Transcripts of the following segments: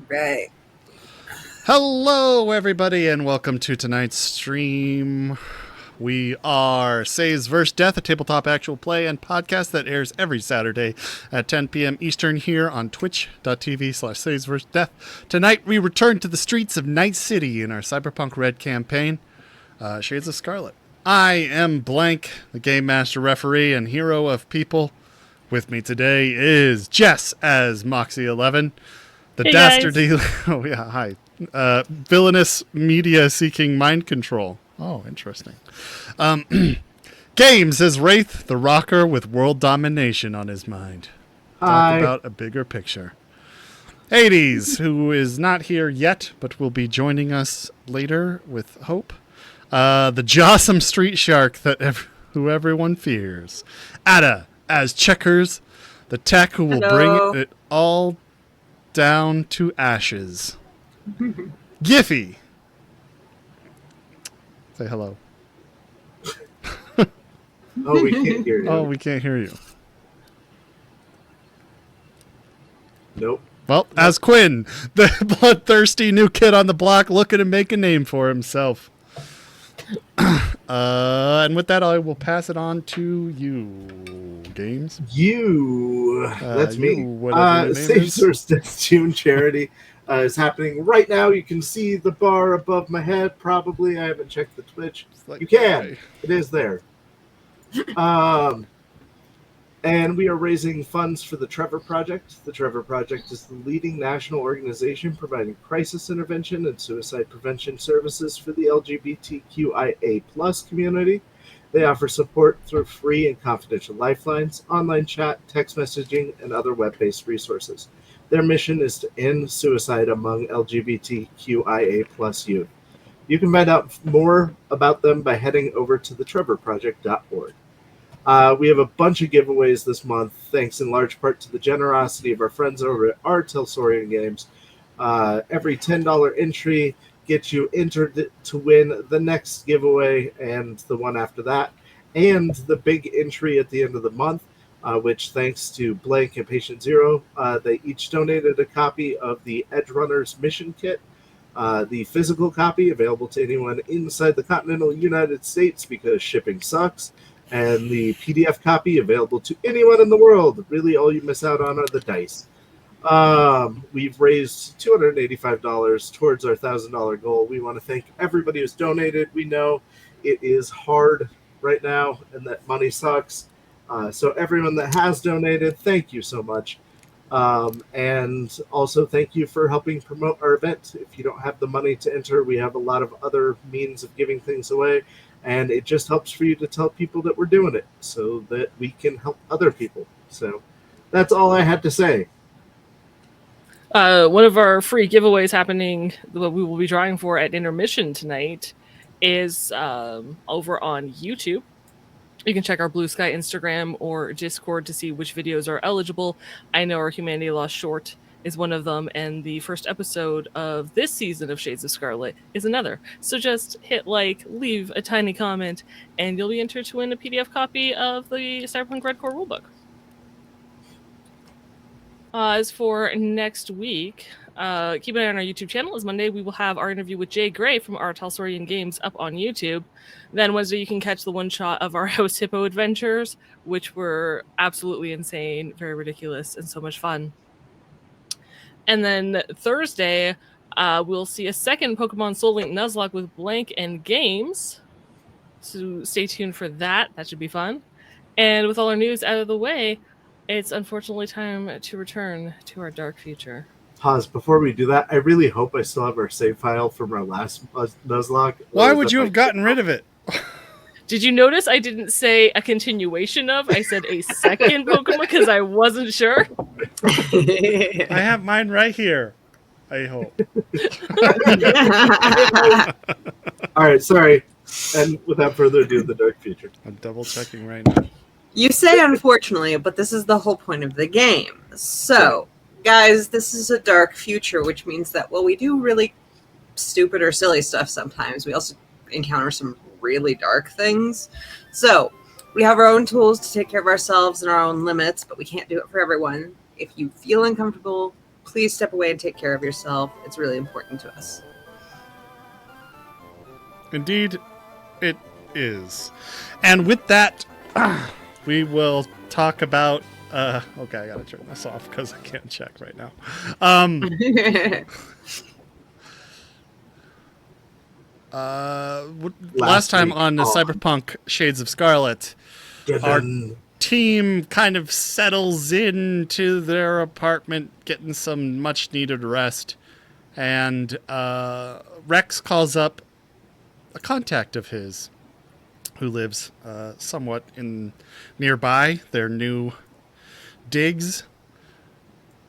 Right. Hello, everybody, and welcome to tonight's stream. We are Saves vs. Death, a tabletop actual play and podcast that airs every Saturday at 10 p.m. Eastern here on twitch.tv/Saves vs. Death. Tonight, we return to the streets of Night City in our Cyberpunk RED campaign, Shades of Scarlet. I am Blank, the Game Master Referee and hero of people. With me today is Jess as Moxie 11. The hey dastardly, oh yeah, hi. Villainous media seeking mind control. Oh, interesting. Games as Wraith, the rocker with world domination on his mind. Hi. Talk about a bigger picture. Hades, who is not here yet, but will be joining us later with hope. The jawsome street shark that who everyone fears. Ada as Checkers, the tech who will bring it all down to ashes. Giffy. Say hello. Oh, we can't hear you. Oh, we can't hear you. Nope. Well, as Quinn, the bloodthirsty new kid on the block looking to make a name for himself. And with that, I will pass it on to you, Games. That's me. Whatever Saves vs. Death June charity is happening right now. You can see the bar above my head, probably. I haven't checked the Twitch. Like, you can. It is there. And we are raising funds for the Trevor Project. The Trevor Project is the leading national organization providing crisis intervention and suicide prevention services for the LGBTQIA+ community. They offer support through free and confidential lifelines, online chat, text messaging, and other web-based resources. Their mission is to end suicide among LGBTQIA+ youth. You can find out more about them by heading over to thetrevorproject.org. We have a bunch of giveaways this month, thanks in large part to the generosity of our friends over at our Telsorian Games. Every $10 entry gets you entered to win the next giveaway and the one after that, and the big entry at the end of the month, which, thanks to Blank and Patient Zero, they each donated a copy of the Edge Runners Mission Kit. The physical copy available to anyone inside the continental United States because shipping sucks. And the PDF copy available to anyone in the world. Really, all you miss out on are the dice. We've raised $285 towards our $1,000 goal. We want to thank everybody who's donated. We know it is hard right now and that money sucks. So everyone that has donated, thank you so much. And also thank you for helping promote our event. If you don't have the money to enter, we have a lot of other means of giving things away. And it just helps for you to tell people that we're doing it so that we can help other people. So that's all I had to say. One of our free giveaways happening, what we will be drawing for at intermission tonight, is over on YouTube. You can check our Blue Sky Instagram or Discord to see which videos are eligible. I know our Humanity Lost short is one of them, and the first episode of this season of Shades of Scarlet is another. So just hit like, leave a tiny comment, and you'll be entered to win a PDF copy of the Cyberpunk RED core rulebook. As for next week, keep an eye on our YouTube channel. As Monday, we will have our interview with Jay Gray from our Telsorian Games up on YouTube. Then Wednesday, you can catch the one shot of our House Hippo adventures, which were absolutely insane, very ridiculous, and so much fun. And then Thursday, we'll see a second Pokemon Soul Link Nuzlocke with Blank and Games. So stay tuned for that. That should be fun. And with all our news out of the way, it's unfortunately time to return to our dark future. Pause. Before we do that, I really hope I still have our save file from our last Nuzlocke. Why would you have gotten rid of it? Did you notice I didn't say a continuation of? I said a second Pokemon because I wasn't sure. I have mine right here. I hope. All right, sorry. And without further ado, the dark future. I'm double checking right now. You say unfortunately, but this is the whole point of the game. So, guys, this is a dark future, which means that while we do really stupid or silly stuff sometimes, we also encounter some really dark things. So, We have our own tools to take care of ourselves and our own limits, but we can't do it for everyone. If you feel uncomfortable, please step away and take care of yourself. It's really important to us. Indeed, it is. And with that, we will talk about... okay, I gotta turn this off because I can't check right now. Last time on the Cyberpunk Shades of Scarlet, our team kind of settles into their apartment, getting some much-needed rest, and Rex calls up a contact of his who lives somewhat in nearby their new digs,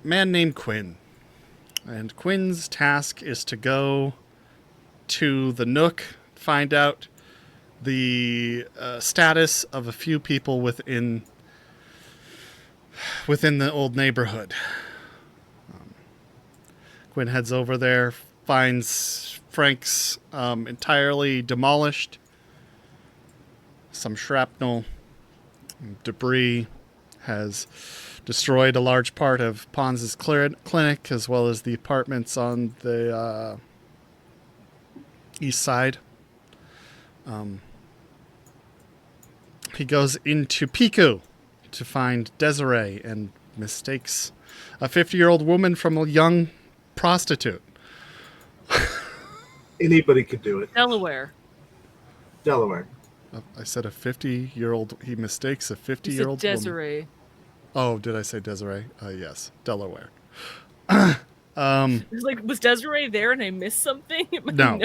a man named Quinn. And Quinn's task is to go to the Nook, find out the status of a few people within the old neighborhood. Quinn heads over there, finds Frank's entirely demolished. Some shrapnel debris has destroyed a large part of Pons' clinic, as well as the apartments on the east side. He goes into Piku to find Desiree and mistakes a 50-year-old woman from a young prostitute. Anybody could do it. Delaware. I said a 50-year-old. He mistakes a 50-year-old Desiree. woman. Oh, did I say Desiree? Yes, Delaware. It's like, was Desiree there and I missed something? No.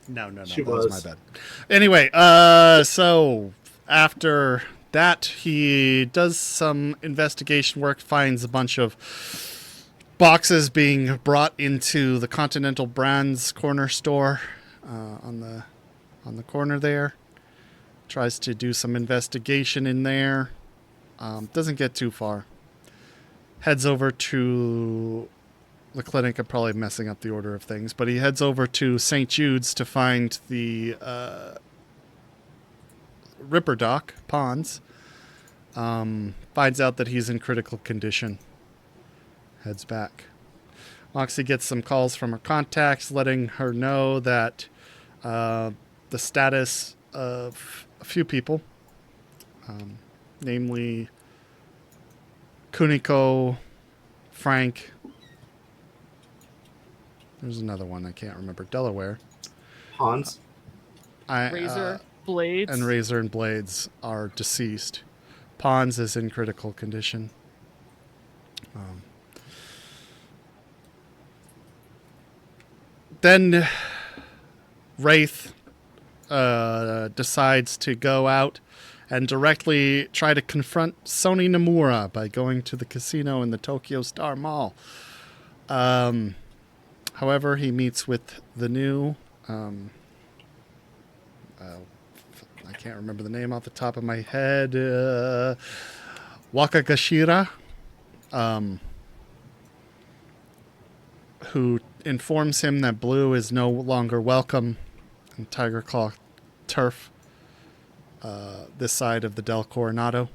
No. She That was my bad. Anyway, so after that, he does some investigation work, finds a bunch of boxes being brought into the Continental Brands corner store on the corner there. Tries to do some investigation in there. Doesn't get too far. Heads over to the clinic. I'm probably messing up the order of things, but he heads over to St. Jude's to find the Ripper Doc, Pons. Finds out that he's in critical condition. Heads back. Moxie gets some calls from her contacts letting her know that the status of a few people, namely Kuniko, Frank, there's another one I can't remember, Delaware, Hans, Razor, Blades. And Razor and Blades are deceased. Pons is in critical condition. Then Wraith decides to go out and directly try to confront Sony Nomura by going to the casino in the Tokyo Star Mall. However, he meets with the new... I can't remember the name off the top of my head. Wakagashira, who informs him that Blue is no longer welcome in Tiger Claw turf this side of the Del Coronado,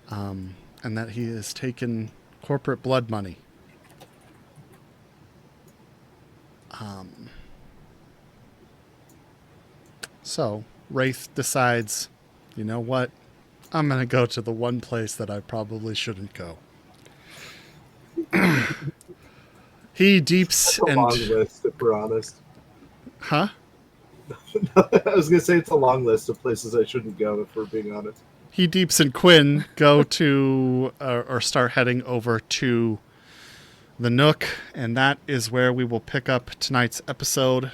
and that he has taken corporate blood money. So Wraith decides, you know what? I'm going to go to the one place that I probably shouldn't go. He deeps it's a long list, if we're honest. Huh? I was going to say it's a long list of places I shouldn't go, if we're being honest. He, Deeps, and Quinn go to, or start heading over to the Nook, and that is where we will pick up tonight's episode.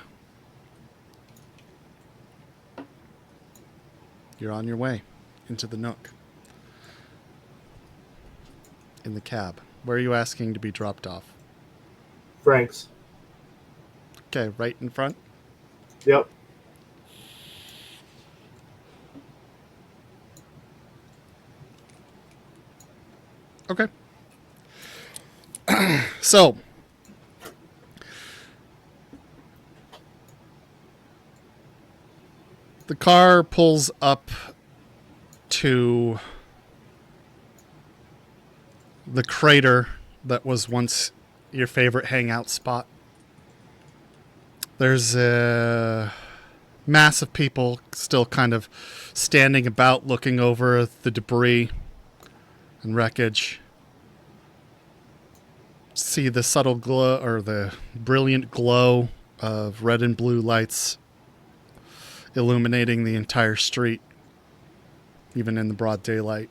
You're on your way into the Nook. In the cab. Where are you asking to be dropped off? Frank's. Okay, right in front? Yep. Okay. So, The car pulls up to the crater that was once your favorite hangout spot. There's a mass of people still kind of standing about, looking over the debris and wreckage. See the subtle glow, or the brilliant glow of red and blue lights illuminating the entire street, even in the broad daylight.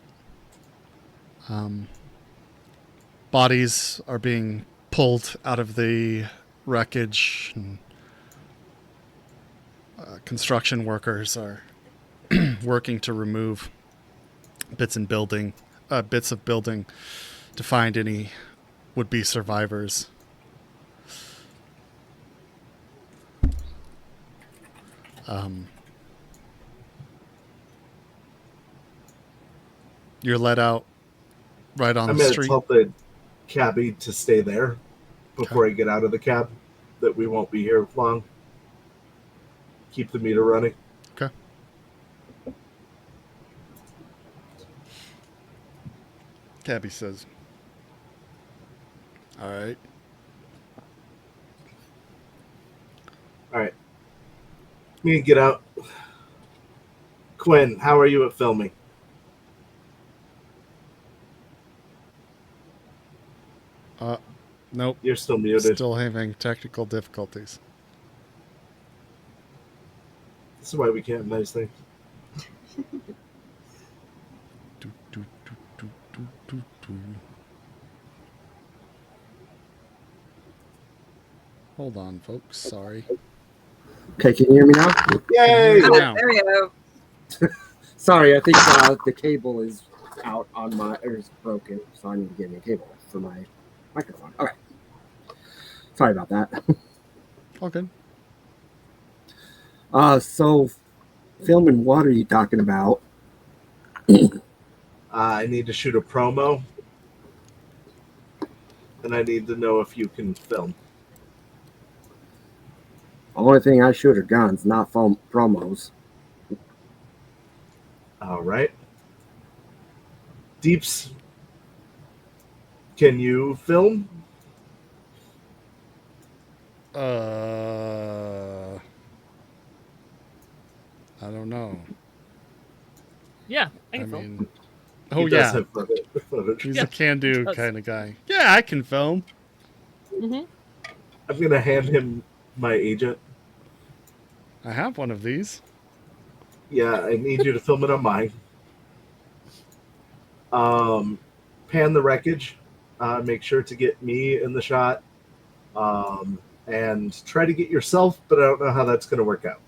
Bodies are being pulled out of the wreckage, and construction workers are working to remove bits of building to find any would-be survivors. You're let out right on I'm the going to street. tell the cabbie to stay there before I get out of the cab, that we won't be here long. Keep the meter running. Okay. Cabbie says, all right. All right. Me and get out. Quinn, how are you at filming? Nope. You're still muted. Still having technical difficulties. This is why we can't have nice things. Hold on, folks. Sorry. Okay, can you hear me now? Yay! Oh, Oh, there you go. Sorry, I think the cable is out on my, or is broken, so I need to get a new cable for my microphone. All right. Sorry about that. All good. So filming, what are you talking about? I need to shoot a promo, and I need to know if you can film. Only thing I shoot are guns, not promos. All right. Deeps, can you film? I don't know. Yeah, I I can film. mean, oh He does yeah, have footage. he's Yeah, a can-do does. kind of guy. Yeah, I can film. Mm-hmm. I'm going to hand him my agent. I have one of these. Yeah, I need you to film it on mine. Pan the wreckage. Make sure to get me in the shot. And try to get yourself, but I don't know how that's going to work out.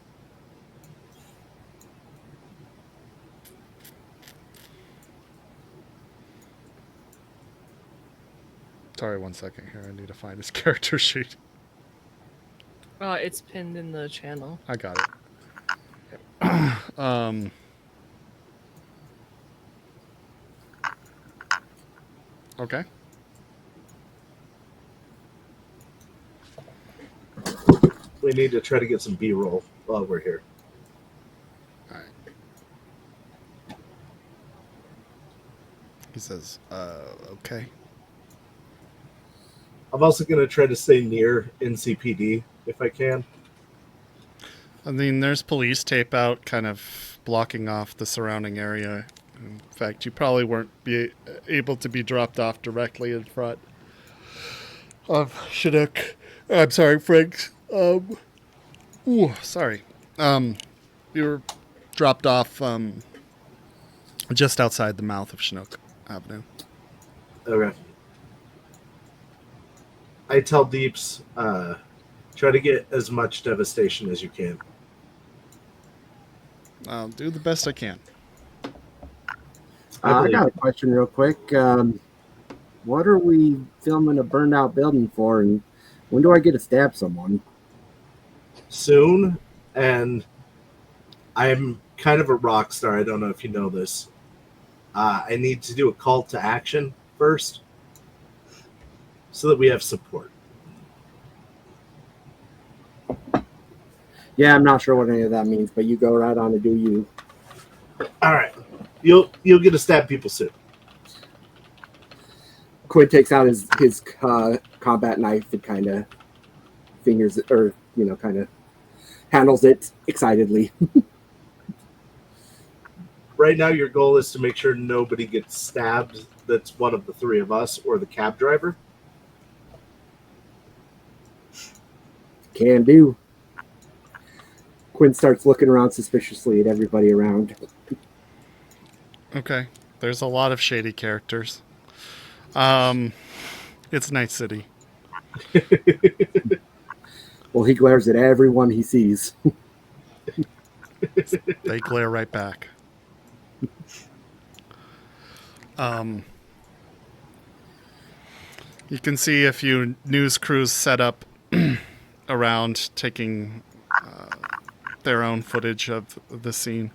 Sorry, 1 second here. I need to find his character sheet. It's pinned in the channel. I got it. Okay. We need to try to get some B-roll while we're here. All right. He says, okay. I'm also going to try to stay near NCPD if I can. I mean, there's police tape out kind of blocking off the surrounding area. In fact, you probably weren't able to be dropped off directly in front of Chinook. I'm sorry, Frank. Sorry. You were dropped off just outside the mouth of Chinook Avenue. Okay. I tell Deeps, try to get as much devastation as you can. I'll do the best I can. I got a question real quick. What are we filming a burned out building for, and when do I get to stab someone? Soon, and I'm kind of a rock star. I don't know if you know this. I need to do a call to action first so that we have support. Yeah, I'm not sure what any of that means, but you go right on to do you. All right. You'll get to stab people soon. Quinn takes out his combat knife and kind of fingers, or kind of handles it excitedly. Right now, your goal is to make sure nobody gets stabbed. That's one of the three of us or the cab driver. Can do. Quinn starts looking around suspiciously at everybody around. Okay. There's a lot of shady characters. It's Night City. Well, he glares at everyone he sees. They glare right back. You can see a few news crews set up around taking their own footage of the scene.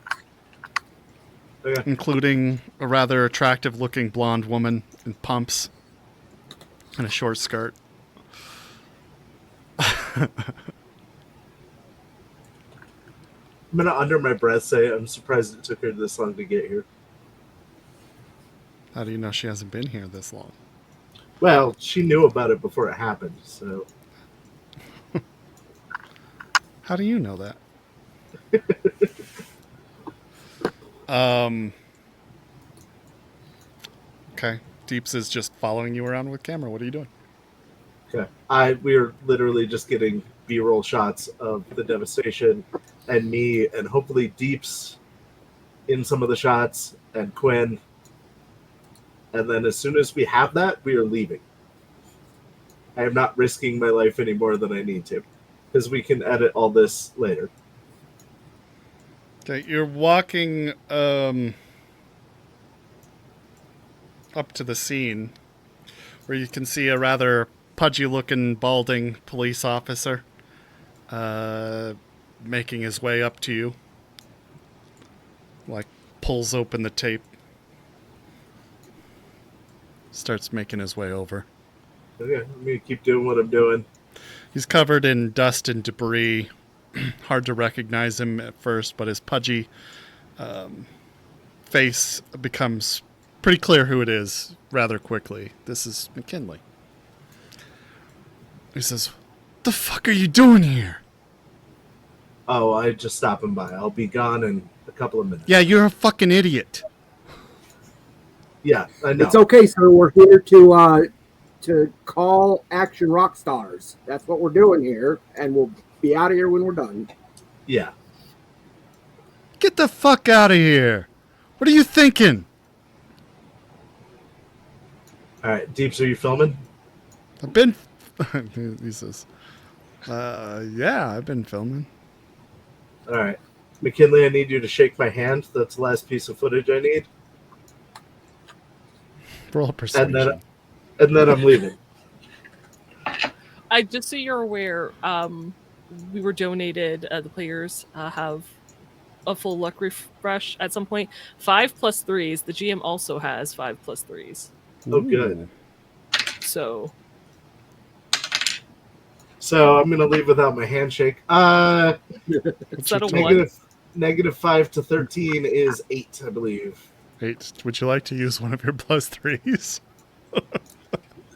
Okay. Including a rather attractive-looking blonde woman in pumps and a short skirt. I'm gonna, under my breath, say I'm surprised it took her this long to get here. How do you know she hasn't been here this long? Well, she knew about it before it happened, so... How do you know that? Okay. Deeps is just following you around with camera. What are you doing? Okay. We're literally just getting B-roll shots of the devastation and me and hopefully Deeps in some of the shots and Quinn. And then as soon as we have that, we are leaving. I am not risking my life any more than I need to because we can edit all this later. Okay, you're walking up to the scene where you can see a rather pudgy-looking, balding police officer making his way up to you. Like, pulls open the tape. Starts making his way over. Okay, I'm going to keep doing what I'm doing. He's covered in dust and debris. Hard to recognize him at first, but his pudgy face becomes pretty clear who it is rather quickly. This is McKinley. He says, "What the fuck are you doing here?" Oh, I just stopping by. I'll be gone in a couple of minutes. Yeah, you're a fucking idiot. Yeah, I know. It's okay, sir. We're here to call action rock stars. That's what we're doing here, and we'll be out of here when we're done. Yeah. Get the fuck out of here. What are you thinking? All right, Deeps, are you filming? I've been... He says, yeah, I've been filming. All right. McKinley, I need you to shake my hand. That's the last piece of footage I need. Roll a persuasion. And then I'm leaving. Just so you're aware, we were donated, the players have a full luck refresh at some point. 5 plus 3s. The GM also has 5 plus 3s. Oh, good. So I'm going to leave without my handshake. is that a 1? Negative 5 to 13 is 8, I believe. 8. Would you like to use one of your plus 3s?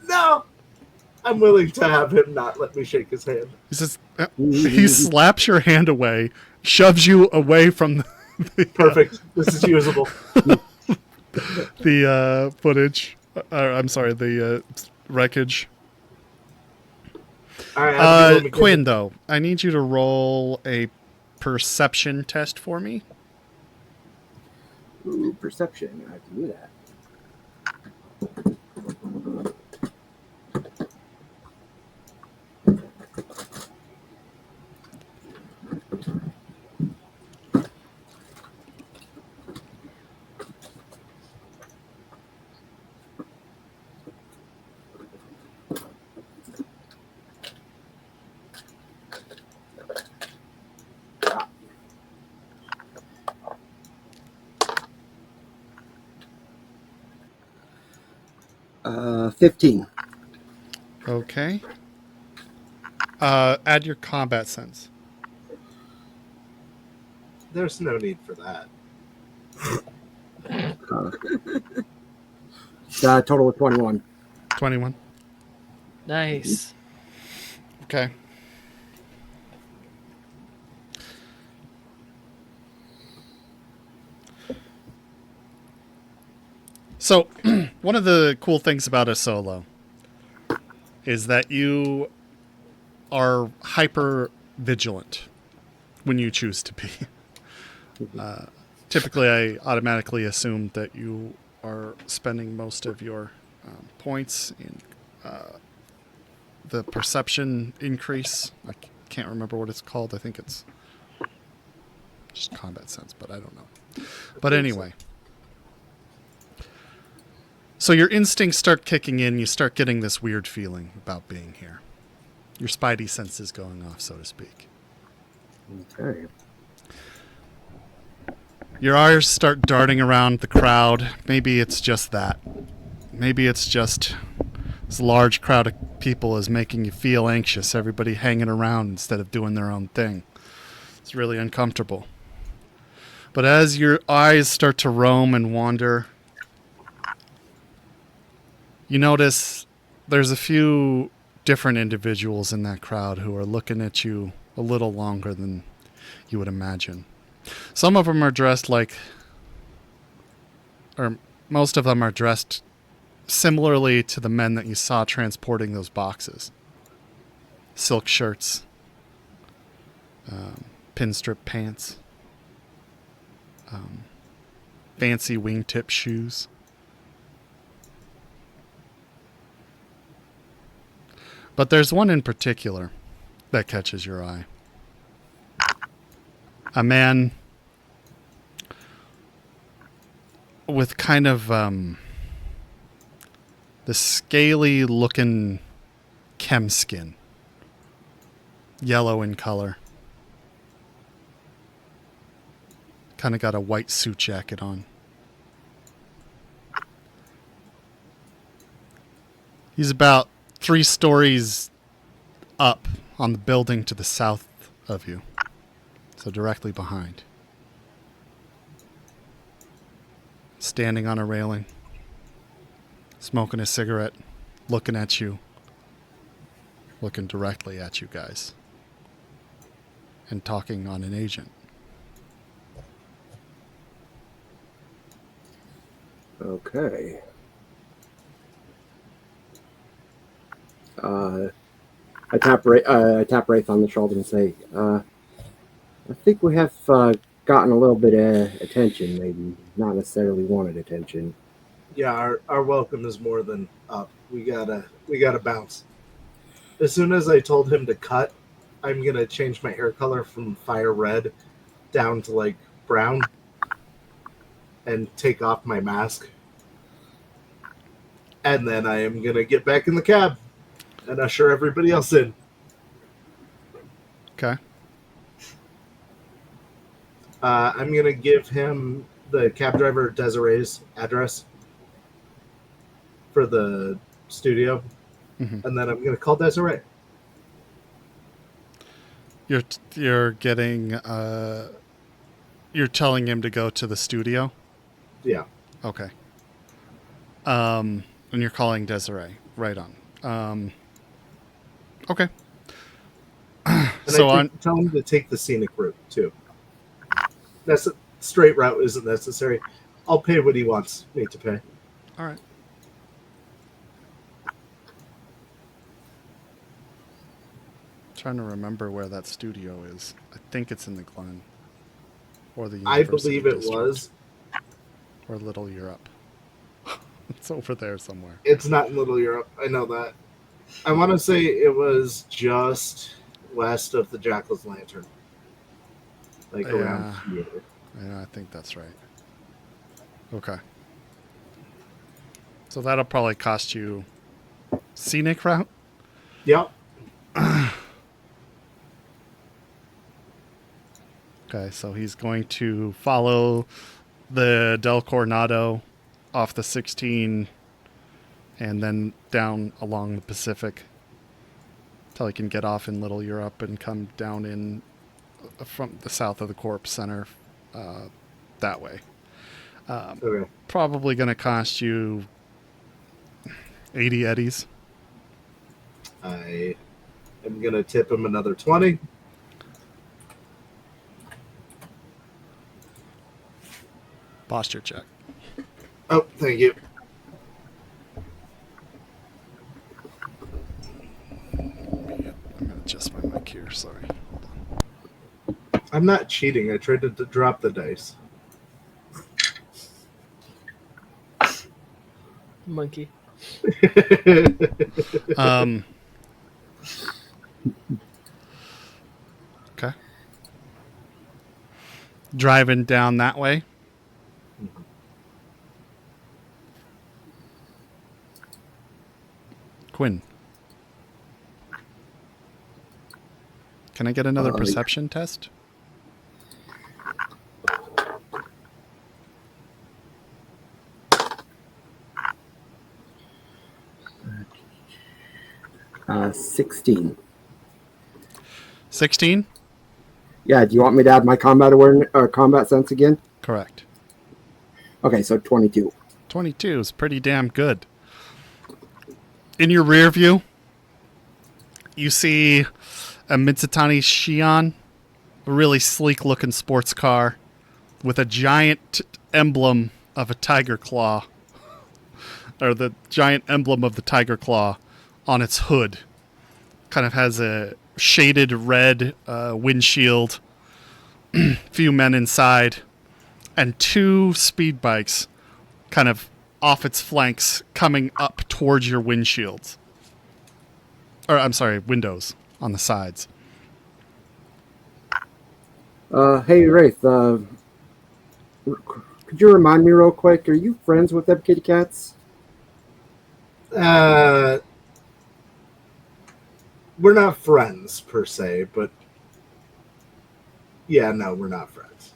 No! I'm willing to have him not let me shake his hand. He says, he slaps your hand away, shoves you away from the Perfect. This is usable. the footage. I'm sorry, the wreckage. All right, Quinn, though, I need you to roll a perception test for me. Ooh, perception. I can do that. Uh, 15. Okay. Add your combat sense. There's no need for that. Total of 21. 21. Nice. Okay. So, one of the cool things about a solo is that you are hyper vigilant when you choose to be. Typically, I automatically assume that you are spending most of your points in the perception increase. I can't remember what it's called. I think it's just combat sense, but I don't know. But anyway. So your instincts start kicking in. You start getting this weird feeling about being here. Your spidey senses going off, so to speak. Okay. Your eyes start darting around the crowd. Maybe it's just that. Maybe it's just this large crowd of people is making you feel anxious. Everybody hanging around instead of doing their own thing. It's really uncomfortable. But as your eyes start to roam and wander, you notice there's a few different individuals in that crowd who are looking at you a little longer than you would imagine. Some of them are dressed or most of them are dressed similarly to the men that you saw transporting those boxes. Silk shirts, pinstrip pants, fancy wingtip shoes. But there's one in particular that catches your eye. A man with kind of the scaly looking chem skin. Yellow in color. Kind of got a white suit jacket on. He's about 3 stories up on the building to the south of you. So directly behind. Standing on a railing. Smoking a cigarette. Looking at you. Looking directly at you guys. And talking on an agent. Okay. I tap Wraith on the shoulder and say, I think we have gotten a little bit of attention, maybe not necessarily wanted attention. Yeah, our welcome is more than up. We gotta bounce. As soon as I told him to cut, I'm gonna change my hair color from fire red down to like brown and take off my mask. And then I am gonna get back in the cab and usher everybody else in. Okay. I'm going to give him the cab driver Desiree's address for the studio. Mm-hmm. And then I'm going to call Desiree. You're getting... you're telling him to go to the studio? Yeah. Okay. And you're calling Desiree. Right on. Okay. And So tell him to take the scenic route, too. That's a straight route isn't necessary. I'll pay what he wants me to pay. All right. Trying to remember where that studio is. I think it's in the Glen. Or the I University believe it District. was. Or Little Europe. It's over there somewhere. It's not in Little Europe. I know that. I want to say it was just west of the Jackal's Lantern. Like around here. Yeah, I think that's right. Okay. So that'll probably cost you scenic route? Yep. Okay, so he's going to follow the Del Coronado off the 16 and then down along the Pacific till he can get off in Little Europe and come down in from the south of the Corp Center that way. Okay. Probably going to cost you 80 eddies. I am going to tip him another 20. Posture check. Oh, thank you. I'm going to adjust my mic here. Sorry. Hold on. I'm not cheating. I tried to drop the dice. Monkey. Okay. Driving down that way. Quinn. Can I get another perception test? Uh, 16. 16? Yeah, do you want me to add my combat awareness or combat sense again? Correct. Okay, so 22. 22 is pretty damn good. In your rear view, you see a Mitsutani Shion, a really sleek looking sports car with a giant emblem of a tiger claw, or the giant emblem of the tiger claw on its hood. Kind of has a shaded red windshield, few men inside, and 2 speed bikes kind of off its flanks coming up towards your windshields. Or, I'm sorry, windows on the sides. Hey, Wraith, could you remind me real quick, are you friends with them kitty cats? We're not friends, per se, but... Yeah, no, we're not friends.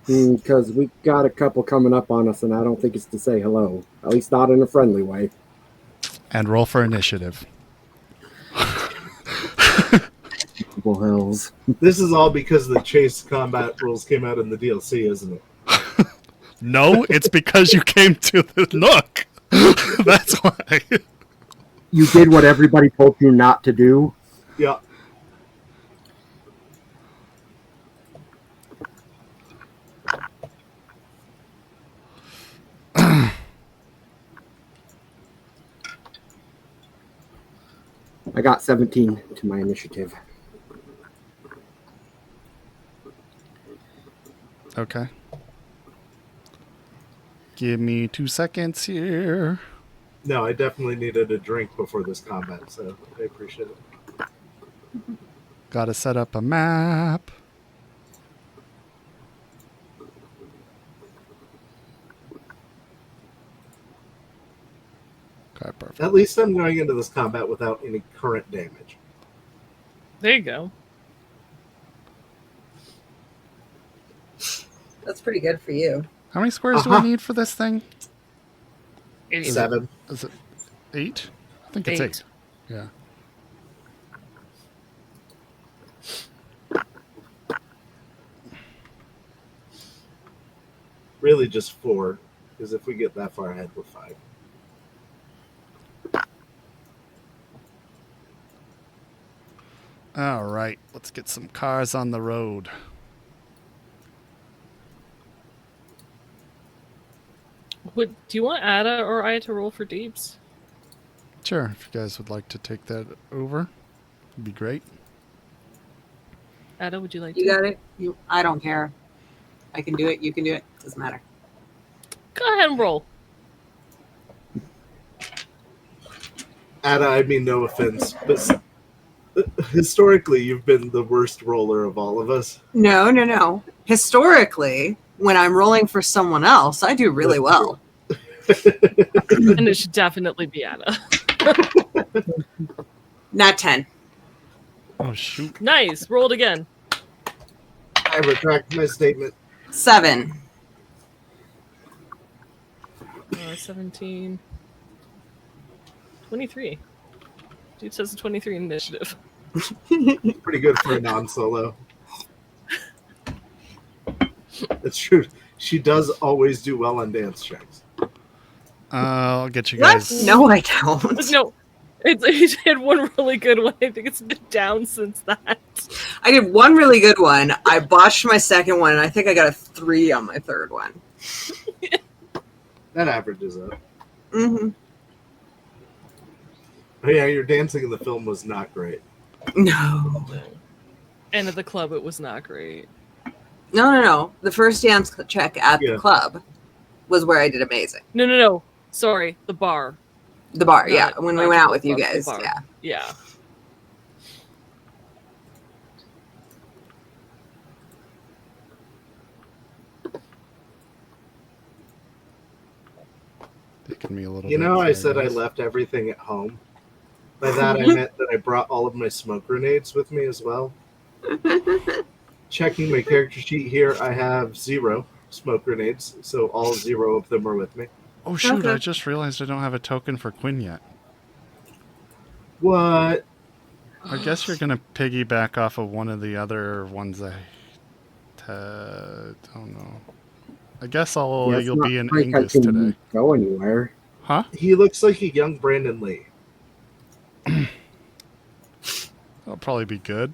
Because we got a couple coming up on us, and I don't think it's to say hello. At least not in a friendly way. And roll for initiative. Well, hells. This is all because the chase combat rules came out in the DLC, isn't it? No, it's because you came to the Nook. That's why. You did what everybody told you not to do? Yeah. I got 17 to my initiative. Okay. Give me 2 seconds here. No, I definitely needed a drink before this combat, so I appreciate it. Gotta set up a map. Okay, perfect. At least I'm going into this combat without any current damage. There you go. That's pretty good for you. How many squares do I need for this thing? 7. Is it 8? I think it's 8. Yeah. Really just 4, because if we get that far ahead, we're 5. All right, let's get some cars on the road. Do you want Ada or I to roll for deeps? Sure, if you guys would like to take that over, it'd be great. Ada, would you like You to? got it? I don't care. I can do it. You can do it. Doesn't matter. Go ahead and roll. Ada, I mean no offense, but historically you've been the worst roller of all of us. No. Historically, when I'm rolling for someone else, I do really well. And it should definitely be Ada. Not 10. Oh, shoot. Nice. Rolled again. I retract my statement. 7. 17. 23. Dude says 23 initiative. Pretty good for a non-solo. It's true. She does always do well on dance checks. I'll get you What? guys. No, I don't. No, he had one really good one. I think it's been down since that. I did one really good one. I botched my second one, and I think I got a 3 on my third one. That averages up. Mm-hmm. Oh, yeah, your dancing in the film was not great. No. And at the club, it was not great. No. The first dance check at Yeah. the club was where I did amazing. No. Sorry, the bar. The bar, No, yeah. When we not went out the with you club, the guys, bar. yeah. Yeah. Taking me a little You bit. know, I Sorry, said I guys. left everything at home. By that, I meant that I brought all of my smoke grenades with me as well. Checking my character sheet here, I have 0 smoke grenades, so all 0 of them are with me. Oh shoot! Okay. I just realized I don't have a token for Quinn yet. What? I guess you're gonna piggyback off of one of the other ones I don't know. I guess Yeah, it's you'll not be in like I Angus can today. Go anywhere. Huh? He looks like a young Brandon Lee. That'll probably be good.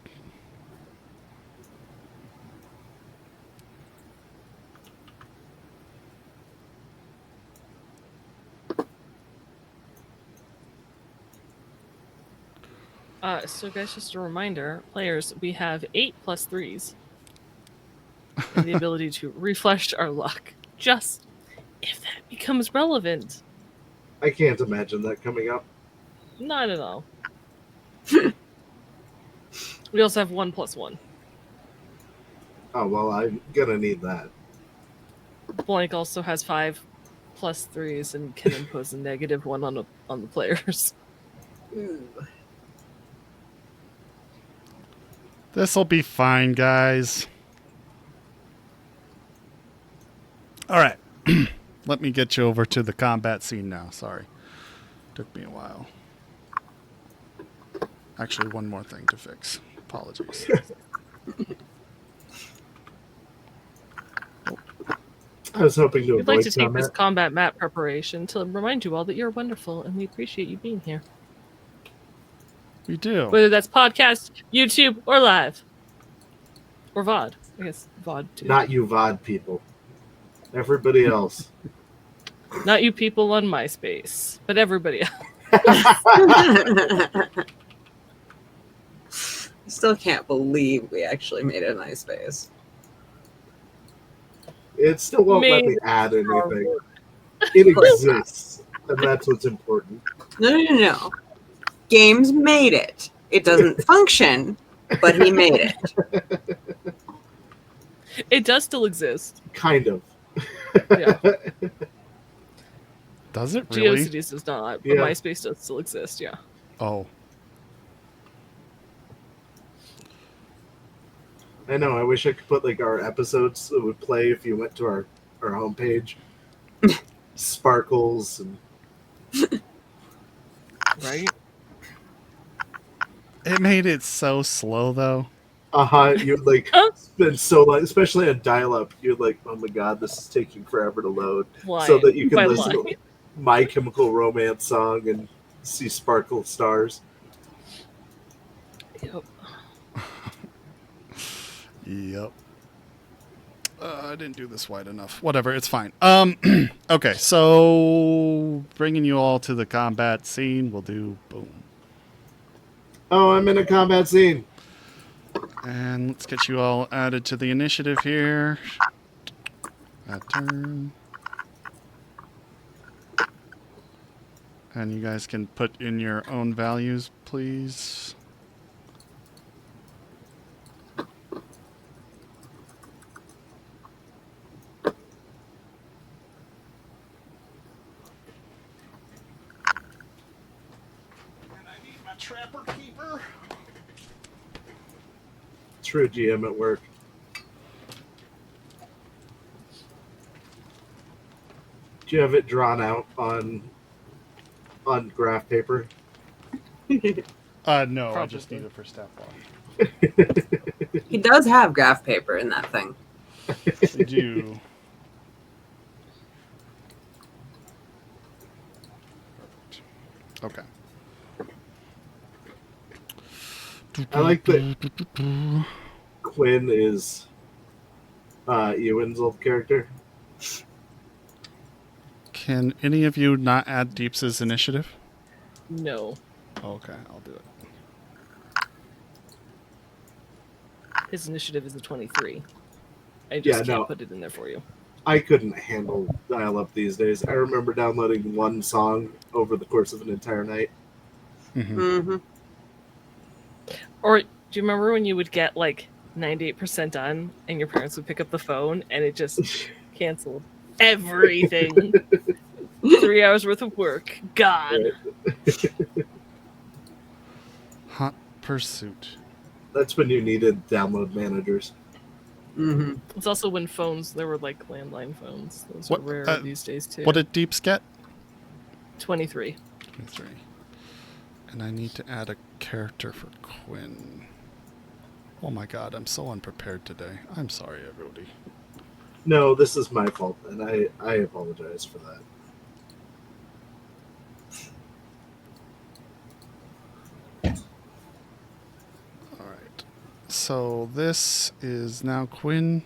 So guys, just a reminder, players, we have 8 plus 3s. And the ability to refresh our luck. Just if that becomes relevant. I can't imagine that coming up. Not at all. We also have 1 plus 1. Oh, well, I'm gonna need that. Blank also has 5 plus 3s and can impose a -1 on the players. Ooh. This'll be fine, guys. All right. Let me get you over to the combat scene now. Sorry. Took me a while. Actually, one more thing to fix. Apologies. I was hoping to We'd like avoid to take this combat. combat map preparation to remind you all that you're wonderful and we appreciate you being here. We do. Whether that's podcast, YouTube, or live. Or VOD. I guess VOD too. Not you VOD people. Everybody else. Not you people on MySpace, but everybody else. I still can't believe we actually made a nice face. It still won't let me Maybe add anything. work. It exists, and that's what's important. No. Games made it. It doesn't function, but he made it. It does still exist. Kind of. Yeah. Does it really? GeoCities does not, but Yeah. MySpace does still exist, yeah. Oh. I know. I wish I could put like our episodes that would play if you went to our homepage. Sparkles and Right? It made it so slow, though. you'd like Huh? spend so long, especially on dial-up. You're like, oh my god, this is taking forever to load, Why? so that you can By listen line. to My Chemical Romance song and see sparkle stars. Yep. Yep. I didn't do this wide enough. Whatever, it's fine. Okay, so bringing you all to the combat scene, we'll do boom. Oh, I'm in a combat scene. And let's get you all added to the initiative here. That turn. And you guys can put in your own values, please. Trapper keeper. True GM at work. Do you have it drawn out on graph paper? No, I just Probably. need it for stat block. He does have graph paper in that thing. We do. Okay. I like that Quinn is Ewan's old character. Can any of you not add Deeps' initiative? No. Okay, I'll do it. His initiative is a 23. I just can't put it in there for you. I couldn't handle dial-up these days. I remember downloading one song over the course of an entire night. Mm-hmm. Mm-hmm. Or do you remember when you would get like 98% done and your parents would pick up the phone and it just canceled everything? 3 hours worth of work. God. Right. Hot Pursuit. That's when you needed download managers. Mm-hmm. It's also when phones, there were like landline phones. Those What, are rare these days too. What did Deeps get? 23. 23. And I need to add a character for Quinn. Oh my god, I'm so unprepared today. I'm sorry, everybody. No, this is my fault, and I apologize for that. Alright. So this is now Quinn.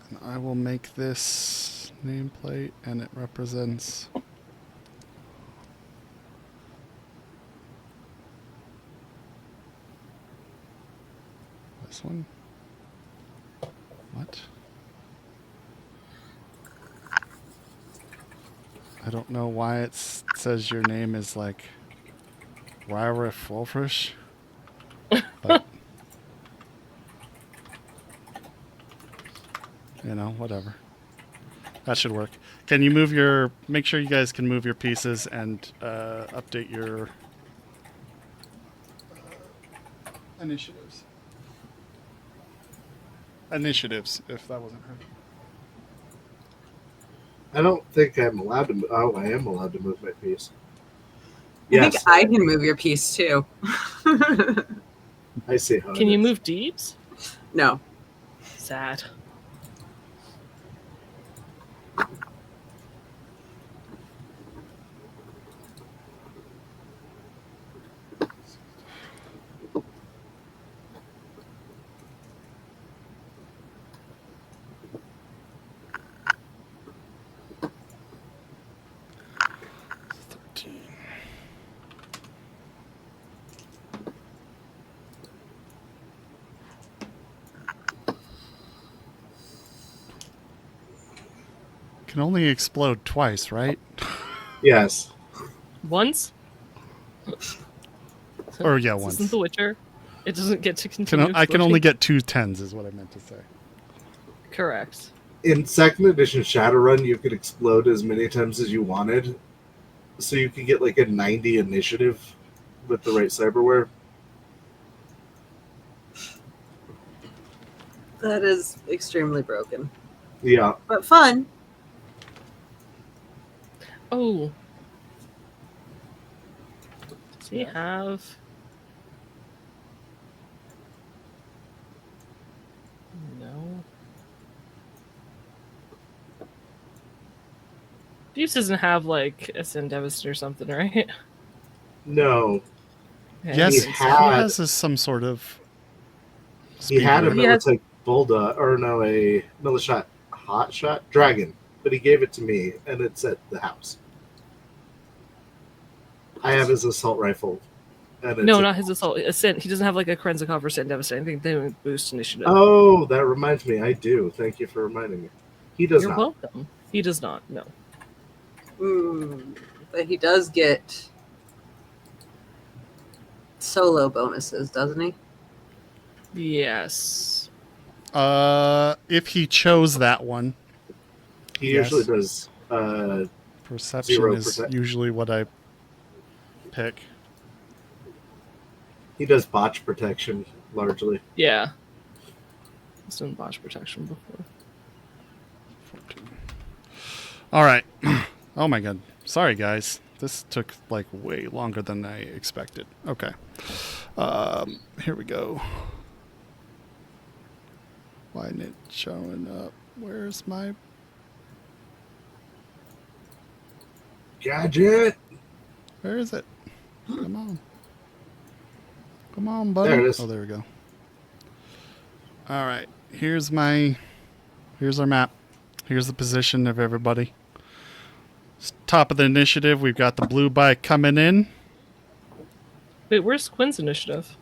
And I will make this nameplate, and it represents this one. What? I don't know why it says your name is like Wraith Wolfrish. But you know, whatever. That should work. Can you move your... Make sure you guys can move your pieces and update your initiatives. Initiatives, if that wasn't heard. I don't think I'm allowed to. Oh, I am allowed to move my piece. I think I can move your piece too. I see how. Can you move Deeps? No. Sad. Can only explode twice, right? Yes. Once? Or yeah, This once. isn't The Witcher. It doesn't get to continue. I can only get 2 10s is what I meant to say. Correct. In second edition Shadowrun, you could explode as many times as you wanted, so you could get like a 90 initiative with the right cyberware. That is extremely broken. Yeah. But fun. Oh. Does he have... No. Deeps doesn't have like a Sin Devastate or something, right? No. Yeah, Yes, he he had- has some sort of... He had a speed. He has- Militech Bulldog, or no, a Militech Hotshot Dragon, but he gave it to me, and it's at the house. I have his assault rifle. And it's No, not his assault. A Sin. He doesn't have like a Krenzikov or Sin Devastate. I think they would boost initiative. Oh, that reminds me. I do. Thank you for reminding me. He does You're not. welcome. He does not. No. But he does get solo bonuses, doesn't he? Yes. If he chose that one. He Yes. usually does. Perception 0%. is usually what I pick. He does botch protection largely. Yeah. He's done botch protection before. 14. All right. Oh my god. Sorry, guys. This took like way longer than I expected. Okay. Here we go. Why isn't it showing up? Where's my... Gadget! Where is it? Come on. Come on, buddy. There it is. Oh, there we go. All right. Here's our map. Here's the position of everybody. Top of the initiative, we've got the blue bike coming in. Wait, where's Quinn's initiative?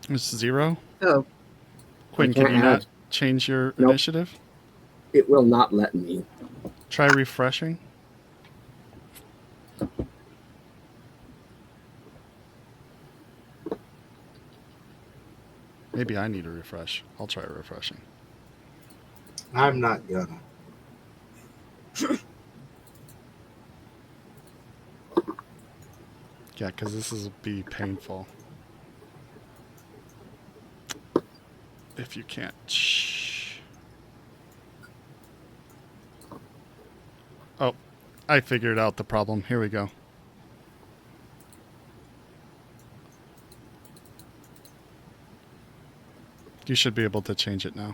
It's 0. Oh, Quinn, can you not change your initiative? It will not let me. Try refreshing. Maybe I need a refresh. I'll try refreshing. I'm not gonna. Yeah, because this will be painful. If you can't. Shh. Oh, I figured out the problem. Here we go. You should be able to change it now.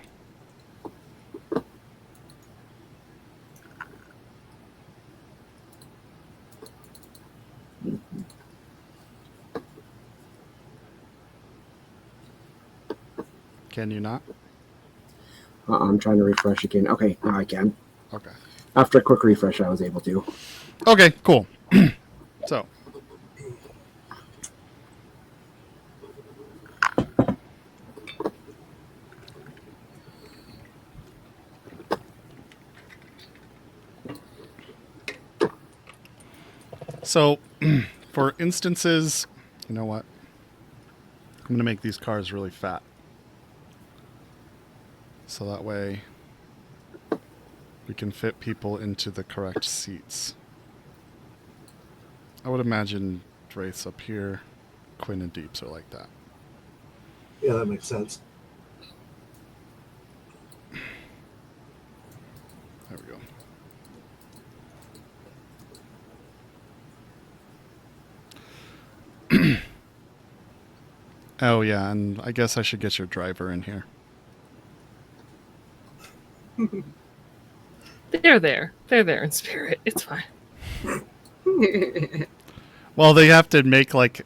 Can you not? I'm trying to refresh again. Okay, now I can. Okay. After a quick refresh, I was able to. Okay, cool. So. So, for instances, you know what? I'm going to make these cars really fat. So that way we can fit people into the correct seats. I would imagine Wraith's up here, Quinn and Deeps are like that. Yeah, that makes sense. There we go. Oh yeah, and I guess I should get your driver in here. They're there. They're there in spirit. It's fine. Well, they have to make like...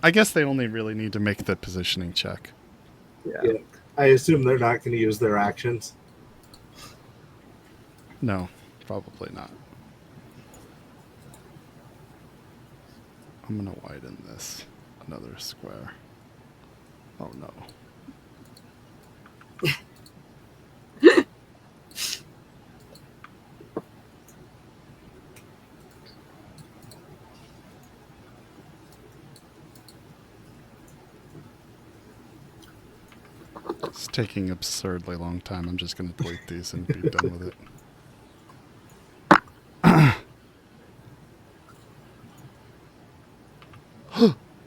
I guess they only really need to make the positioning check. Yeah. I assume they're not going to use their actions. No, probably not. I'm going to widen this another square. Oh no. It's taking absurdly long time. I'm just going to delete these and be done with it.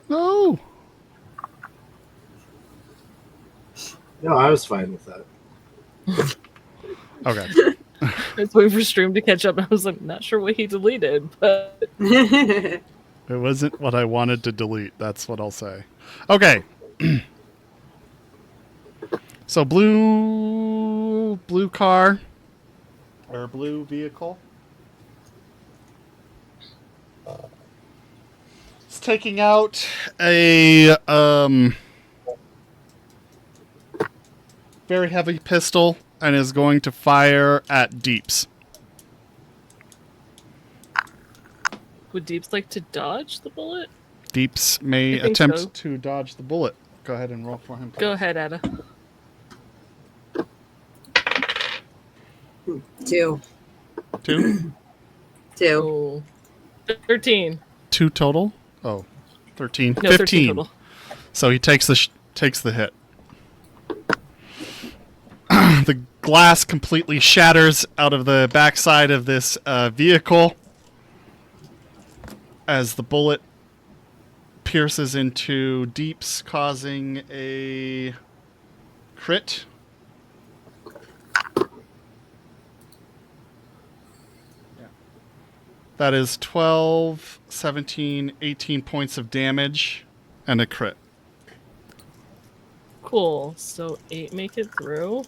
No! No, I was fine with that. Okay. I was waiting for stream to catch up. I was like, not sure what he deleted, but It wasn't what I wanted to delete. That's what I'll say. Okay. So blue car or blue vehicle. It's taking out a very heavy pistol and is going to fire at Deeps. would Deeps like to dodge the bullet? Deeps may I think attempt so. to dodge the bullet. Go ahead and roll for him. Go ahead, Ada. 2. 2? 2. Oh. 13. 2 total? Oh, 13. No, 13 total. So he takes the hit. The glass completely shatters out of the backside of this vehicle as the bullet pierces into Deeps, causing a crit. That is 12, 17, 18 points of damage and a crit. Cool. So 8 make it through.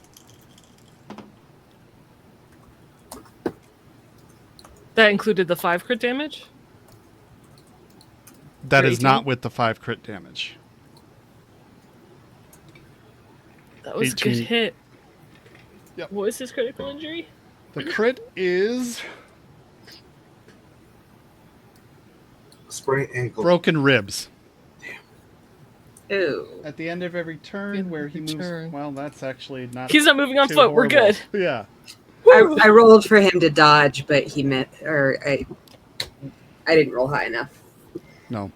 That included the 5 crit damage? That For is 18? not with the 5 crit damage. That was a good 18. hit. Yep. What was his critical injury? The crit is Sprained ankle. broken ribs. Ooh. At the end of every turn where he moves... Turn. Well, that's actually not... He's not moving on too foot. We're horrible. good. Yeah. I rolled for him to dodge, but he met, or I didn't roll high enough. No.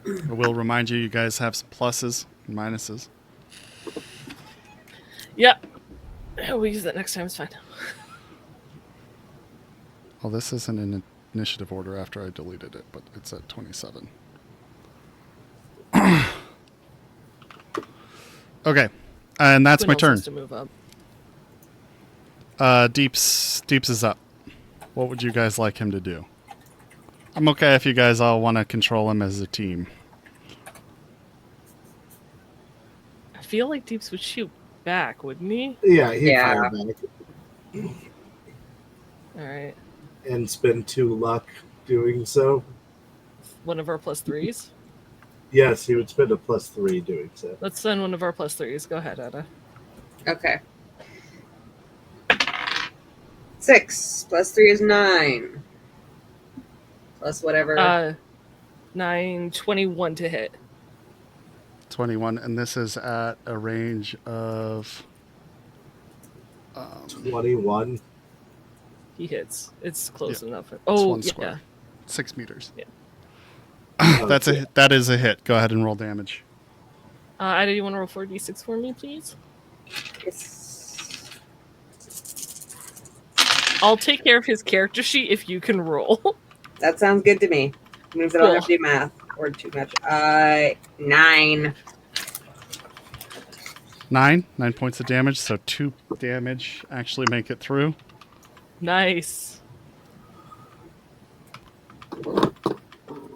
I will remind you, you guys have some pluses and minuses. Yep. We'll use that next time. It's fine. Well, this isn't in initiative order after I deleted it, but it's at 27. Okay. And that's my Quinn also turn. has to move up. Deeps is up. What would you guys like him to do? I'm okay if you guys all want to control him as a team. I feel like Deeps would shoot back, wouldn't he? Yeah, he'd Yeah. fire back All right. and spend 2 luck doing so. One of our +3s. Yes, he would spend a +3 doing so. Let's send one of our +3s. Go ahead, Ada. Okay. 6 plus 3 is 9. Plus whatever. 9, 21 to hit. 21, and this is at a range of... 21. He hits. It's close enough. It's Oh, 1 yeah. square. 6 meters. Yeah. That is a hit. Go ahead and roll damage. Ada, you want to roll 4d6 for me, please? Yes. I'll take care of his character sheet if you can roll. That sounds good to me. Means I don't have to Cool. do math or too much. 9. 9 points of damage, so 2 damage actually make it through. Nice.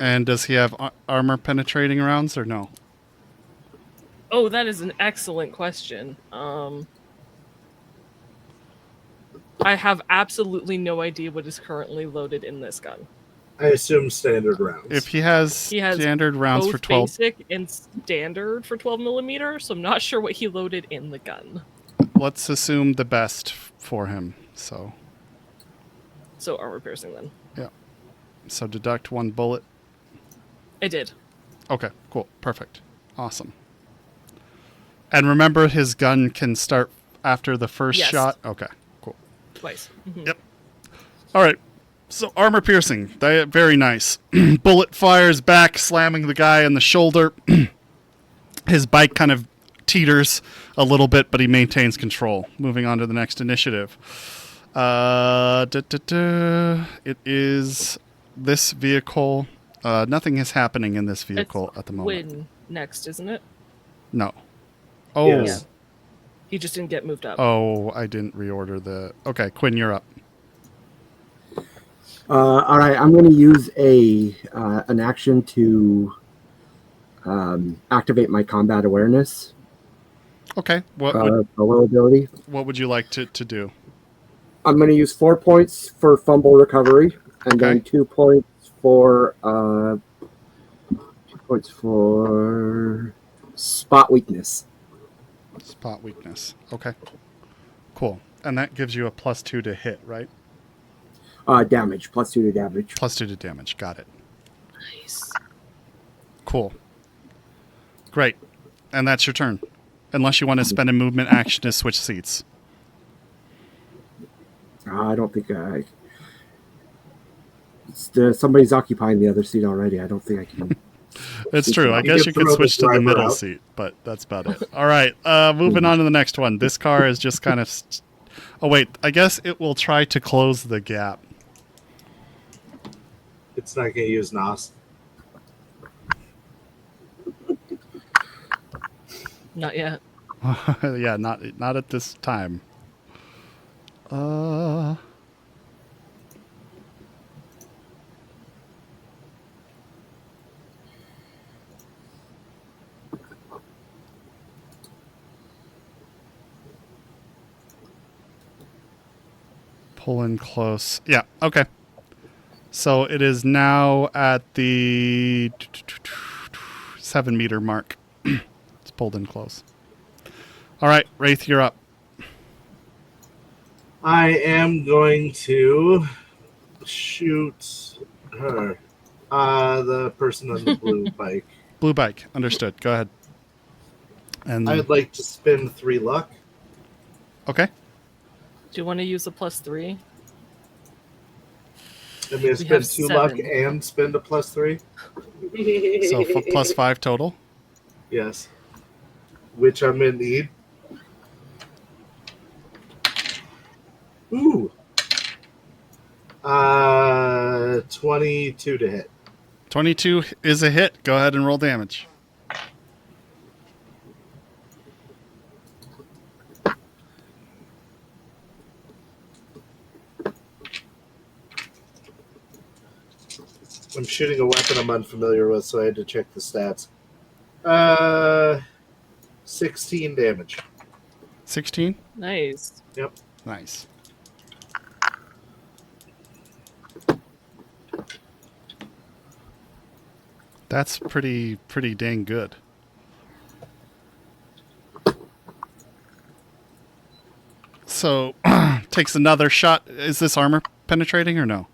And does he have armor penetrating rounds or no? Oh, that is an excellent question. I have absolutely no idea what is currently loaded in this gun. I assume standard rounds. If he has standard rounds Both for 12, basic and standard for 12 millimeter, so I'm not sure what he loaded in the gun. let's assume the best for him. So Armor piercing then. So deduct 1 bullet. I did. Okay, cool. Perfect. Awesome. And remember, his gun can start after the first Yes. shot? Okay, cool. Twice. Mhm. Yep. All right. So armor piercing. Very nice. Bullet fires back, slamming the guy in the shoulder. His bike kind of teeters a little bit, but he maintains control. Moving on to the next initiative. It is this vehicle. Nothing is happening in this vehicle It's at the moment. Quinn next, isn't it? No. Oh. Yes. He just didn't get moved up. Oh, I didn't reorder the... Okay, Quinn, you're up. All right, I'm going to use an action to activate my combat awareness. Okay. What Below ability. would you like to do? I'm going to use 4 points for fumble recovery, and then Okay. 2 points for spot weakness. Spot weakness. Okay. Cool. And that gives you a +2 to hit, right? Damage, +2 to damage. +2 to damage. Got it. Nice. Cool. Great. And that's your turn. Unless you want to spend a movement action to switch seats. I don't think somebody's occupying the other seat already. I don't think I can. It's true. I You guess can you could throw the switch to the driver middle out. seat, but that's about it. All right. Moving on to the next one. This car is just kind of... Oh, wait. I guess it will try to close the gap. It's not going to use NOS. Not yet. Yeah, not at this time. Pull in close. Yeah, okay. So it is now at the 7 meter mark. It's pulled in close. All right, Wraith, you're up. I am going to shoot her. The person on the blue bike. Blue bike. Understood. Go ahead. And I'd like to spend 3 luck. okay. Do you want to use a +3? I'm going to spend 2 luck and spend a +3. So +5 total. Yes. Which I'm in need. Ooh. 22 to hit. 22 is a hit. Go ahead and roll damage. I'm shooting a weapon I'm unfamiliar with, so I had to check the stats. 16 damage. 16? Nice. Yep. Nice. That's pretty dang good. So, takes another shot. Is this armor penetrating or no?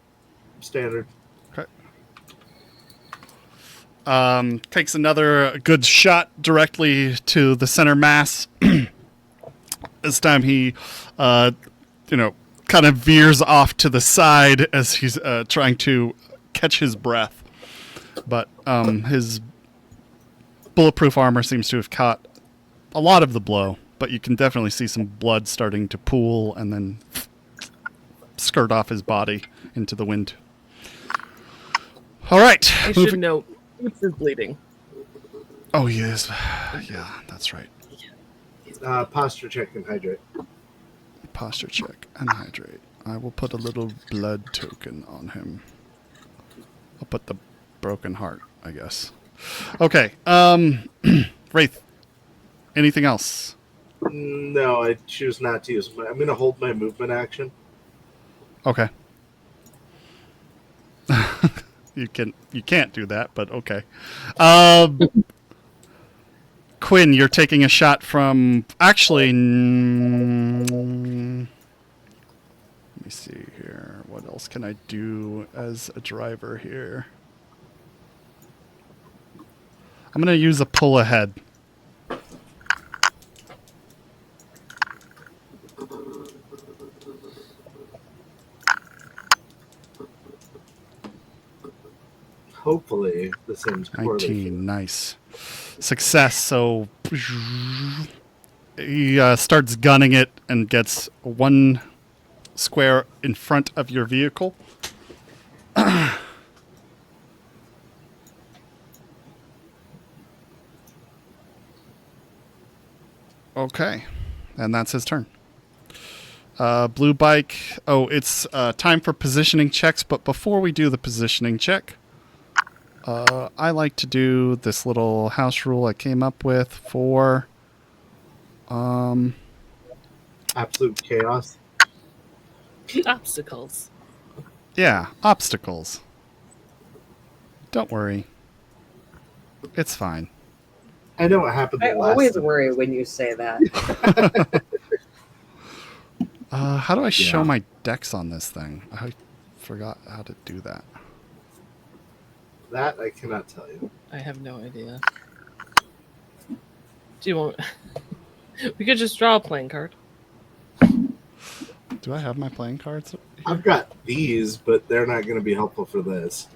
Standard. Okay. Takes another good shot directly to the center mass. This time he, kind of veers off to the side as he's trying to catch his breath. But his bulletproof armor seems to have caught a lot of the blow, but you can definitely see some blood starting to pool and then skirt off his body into the wind. All right. I should note, Boots is bleeding. Oh, he is. Yeah, that's right. Posture check and hydrate. Posture check and hydrate. I will put a little blood token on him. I'll put the broken heart, I guess. Okay. Wraith, anything else? No, I choose not to use my... I'm going to hold my movement action. Okay. You can't do that, but okay. Quinn, you're taking a shot from... Actually... let me see here. What else can I do as a driver here? I'm going to use a pull ahead. Hopefully, this ends poorly. 19, nice. Success, so he starts gunning it and gets 1 square in front of your vehicle. Okay, and that's his turn. Blue bike. Oh, it's time for positioning checks, but before we do the positioning check, I like to do this little house rule I came up with for Absolute chaos. Obstacles. Yeah, obstacles. Don't worry. It's fine. I know what happened I the last always time. worry when you say that. How do I show Yeah. my decks on this thing? I forgot how to do that. That I cannot tell you. I have no idea. Do you want... We could just draw a playing card. Do I have my playing cards? I've got these, but they're not going to be helpful for this.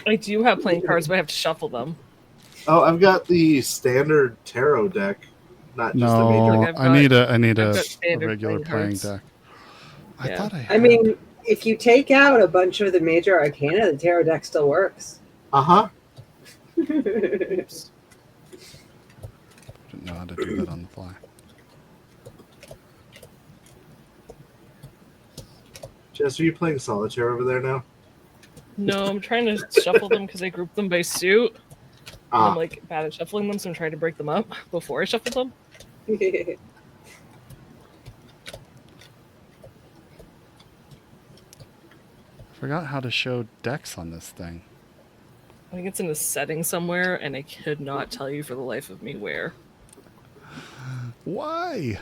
I do have playing cards, but I have to shuffle them. Oh, I've got the standard tarot deck, not just the major. No, Like, I need a got standard regular playing playing cards. deck. I Yeah. thought I had. I mean, if you take out a bunch of the major arcana, the tarot deck still works. Uh-huh. Oops. Didn't know how to do that on the fly. Jess, are you playing solitaire over there now? No, I'm trying to shuffle them because I grouped them by suit. Ah, I'm like bad at shuffling them, so I'm trying to break them up before I shuffle them. forgot how to show decks on this thing. I think it's in a setting somewhere, and I could not tell you for the life of me where. Why?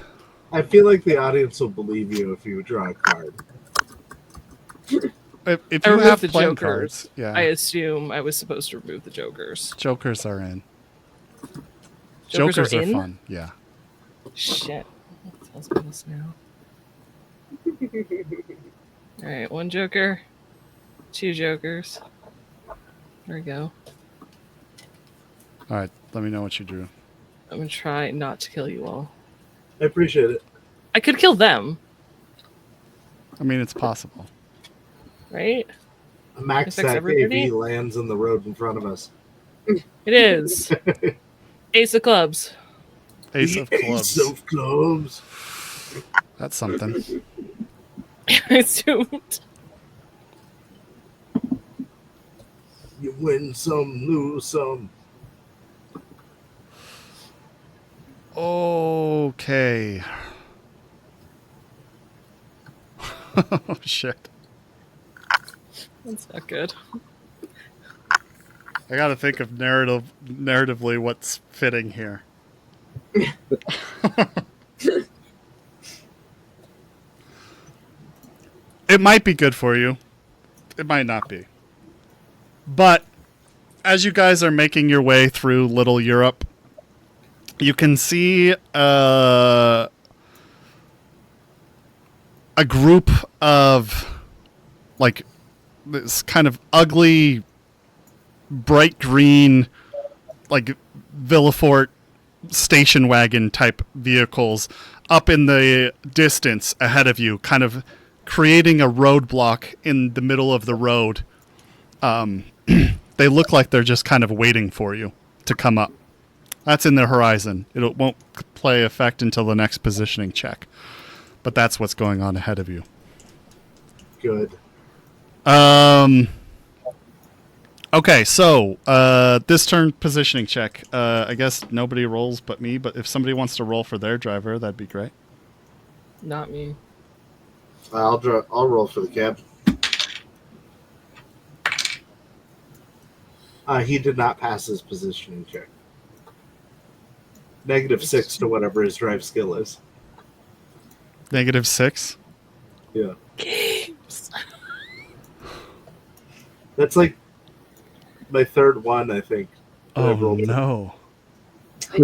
I feel like the audience will believe you if you draw a card. If I you removed have the playing jokers. cards, yeah, I assume I was supposed to remove the jokers. jokers are in. Jokers are in? fun. Yeah. Shit. What tells me this now? Alright, 1 joker. 2 jokers. There we go. All right. Let me know what you drew. I'm gonna try not to kill you all. I appreciate it. I could kill them, I mean, it's possible. right? A max Affects stack everybody? AV lands in the road in front of us. It is. Ace of clubs. Ace of clubs. Ace of clubs. That's something. I assumed. You win some, lose some. Okay. Oh shit. That's not good. I gotta think of narratively what's fitting here. It might be good for you. It might not be. But as you guys are making your way through Little Europe, you can see a group of like this kind of ugly, bright green, like Villefort station wagon type vehicles up in the distance ahead of you, kind of creating a roadblock in the middle of the road. They look like they're just kind of waiting for you to come up. That's in the horizon. It won't play effect until the next positioning check. But that's what's going on ahead of you. Good. Okay, so this turn positioning check. I guess nobody rolls but me, but if somebody wants to roll for their driver, that'd be great. Not me. I'll roll for the cab. He did not pass his positioning check. -6 to whatever his drive skill is. -6? Yeah. Games. That's like my third one, I think. that I've Oh rolled. no.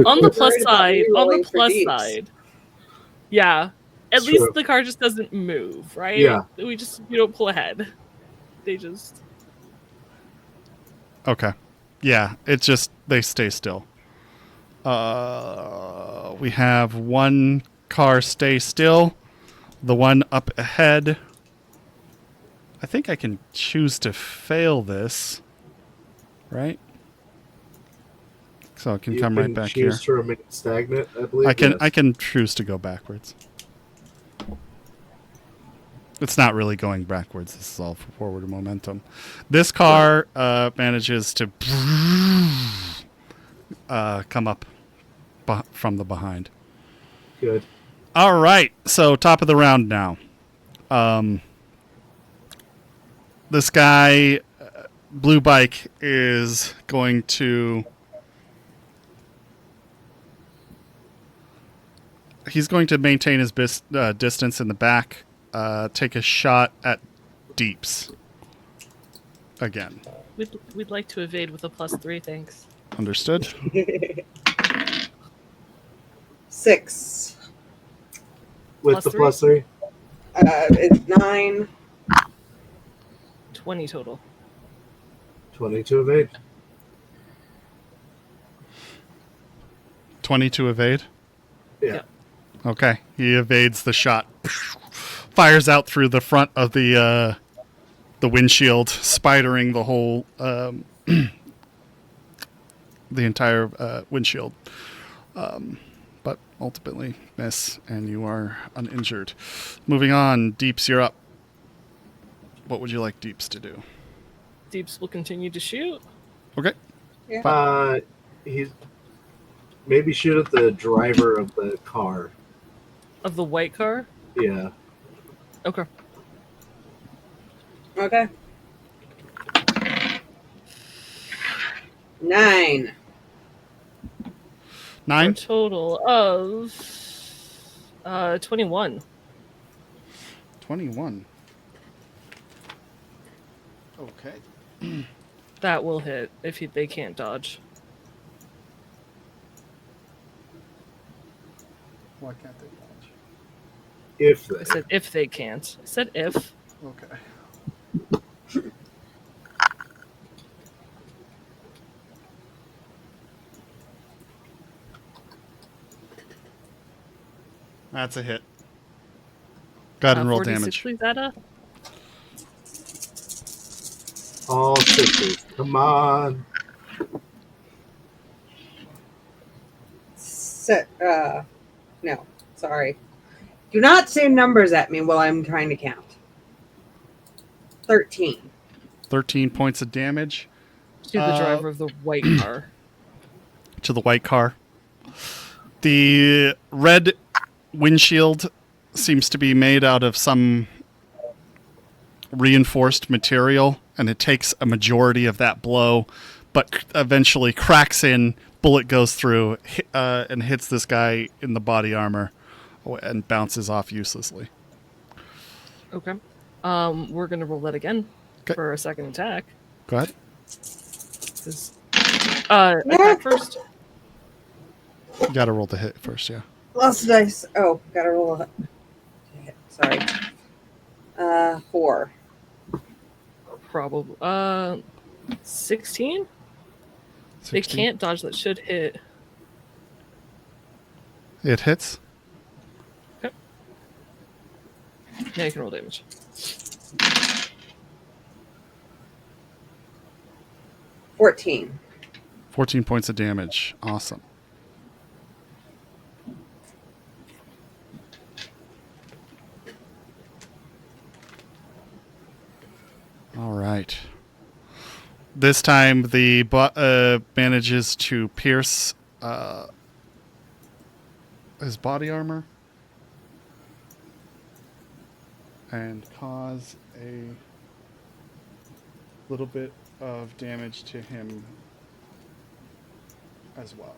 On the plus Worried about side, me on the rolling for plus deeps. side. Yeah. At It's least true. the car just doesn't move, right? Yeah. We don't pull ahead. They just Okay. Yeah, it's just they stay still. We have one car stay still. The one up ahead. I think I can choose to fail this. Right? So it can You come right back here. choose to remain stagnant, I believe. I yes. can choose to go backwards. It's not really going backwards. This is all forward momentum. This car manages to come up from the behind. Good. All right. So top of the round now. This guy, blue bike, is going to... He's going to maintain his distance in the back. Take a shot at Deeps. Again. we'd like to evade with a +3, thanks. Understood? 6. With the +3? +3? It's 9. 20 total. 22 evade. 20 to evade? Yeah. Yeah. Okay. He evades the shot. Fires out through the front of the windshield, spidering the whole the entire windshield. But ultimately miss, and you are uninjured. Moving on, Deeps, you're up. What would you like Deeps to do? Deeps will continue to shoot. Okay. He's maybe shoot at the driver of the car. Of the white car? Yeah. Okay. Okay. 9. 9? A total of 21. 21. Okay. That will hit if they can't dodge. Why can't they dodge? If I said if they can't. I said if. Okay. That's a hit. Go ahead and roll 46, damage. please, Ada. all sixes. Come on. No, sorry. Do not say numbers at me while I'm trying to count. 13. 13 points of damage To the driver of the white car. to the white car. The red windshield seems to be made out of some reinforced material, and it takes a majority of that blow, but eventually cracks in, bullet goes through, and hits this guy in the body armor and bounces off uselessly. Okay. We're going to roll that again 'Kay. for a second attack. Go ahead. Attack first. You gotta roll the hit first, yeah. Lost dice. Oh, gotta roll a hit. Sorry. 4. Probably. 16? They 16. can't dodge. That should hit. It hits. Yeah, you can roll damage. 14. 14 points of damage. Awesome. All right. This time the manages to pierce his body armor and cause a little bit of damage to him as well.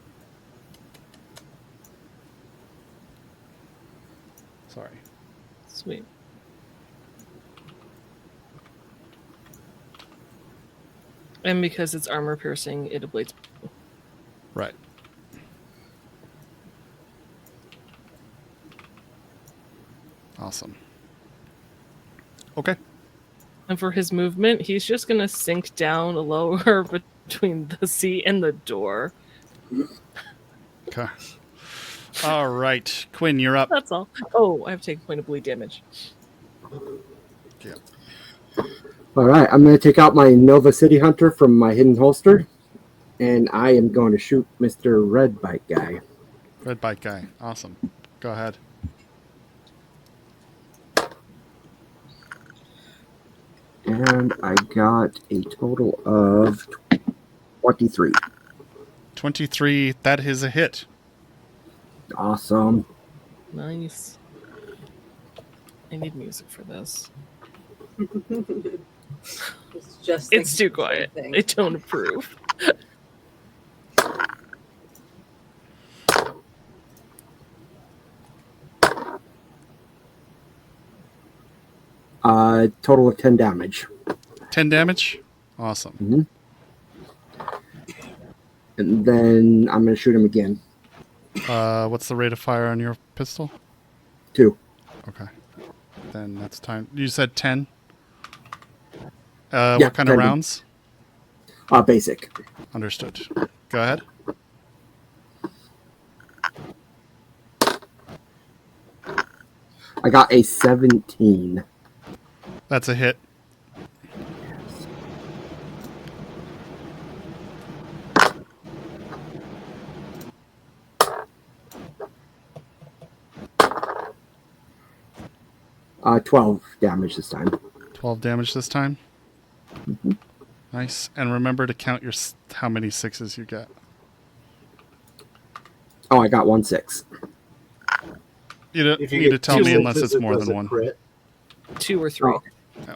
Sorry. Sweet. And because it's armor piercing, it ablates. Right. Awesome. Okay. And for his movement, he's just going to sink down lower between the seat and the door. Okay. All right. Quinn, you're up. That's all. Oh, I have to take a point of bleed damage. Yeah. All right, I'm going to take out my Nova City Hunter from my hidden holster, and I am going to shoot Mr. Red Bike guy. Red bike guy. Awesome. Go ahead. And I got a total of 23. 23. That is a hit. Awesome. Nice. I need music for this. It's too quiet. I don't approve. Total of 10 damage. 10 damage? Awesome. Mm-hmm. And then I'm going to shoot him again. What's the rate of fire on your pistol? 2. Okay. Then that's time. You said 10? Yeah, what kind 10. of rounds? Basic. Understood. Go ahead. I got a 17. That's a hit. Uh, 12 damage this time. 12 damage this time. Mm-hmm. Nice. And remember to count your how many 6s you get. Oh, I got 1 6. You don't If you need get to tell two me unless sixes, it's more does than it one. crit? 2 or 3. Oh,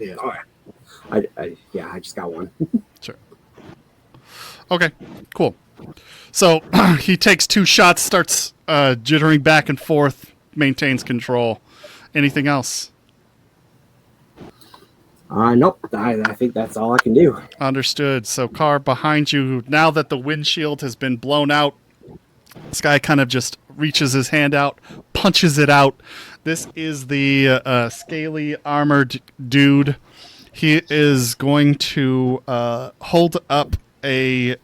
Yeah. all right. I just got 1. Sure. Okay, cool. So he takes 2 shots, starts jittering back and forth, maintains control. Anything else? Nope. I think that's all I can do. Understood. So Karl, behind you, now that the windshield has been blown out, this guy kind of just reaches his hand out, punches it out. This is the scaly armored dude. He is going to hold up an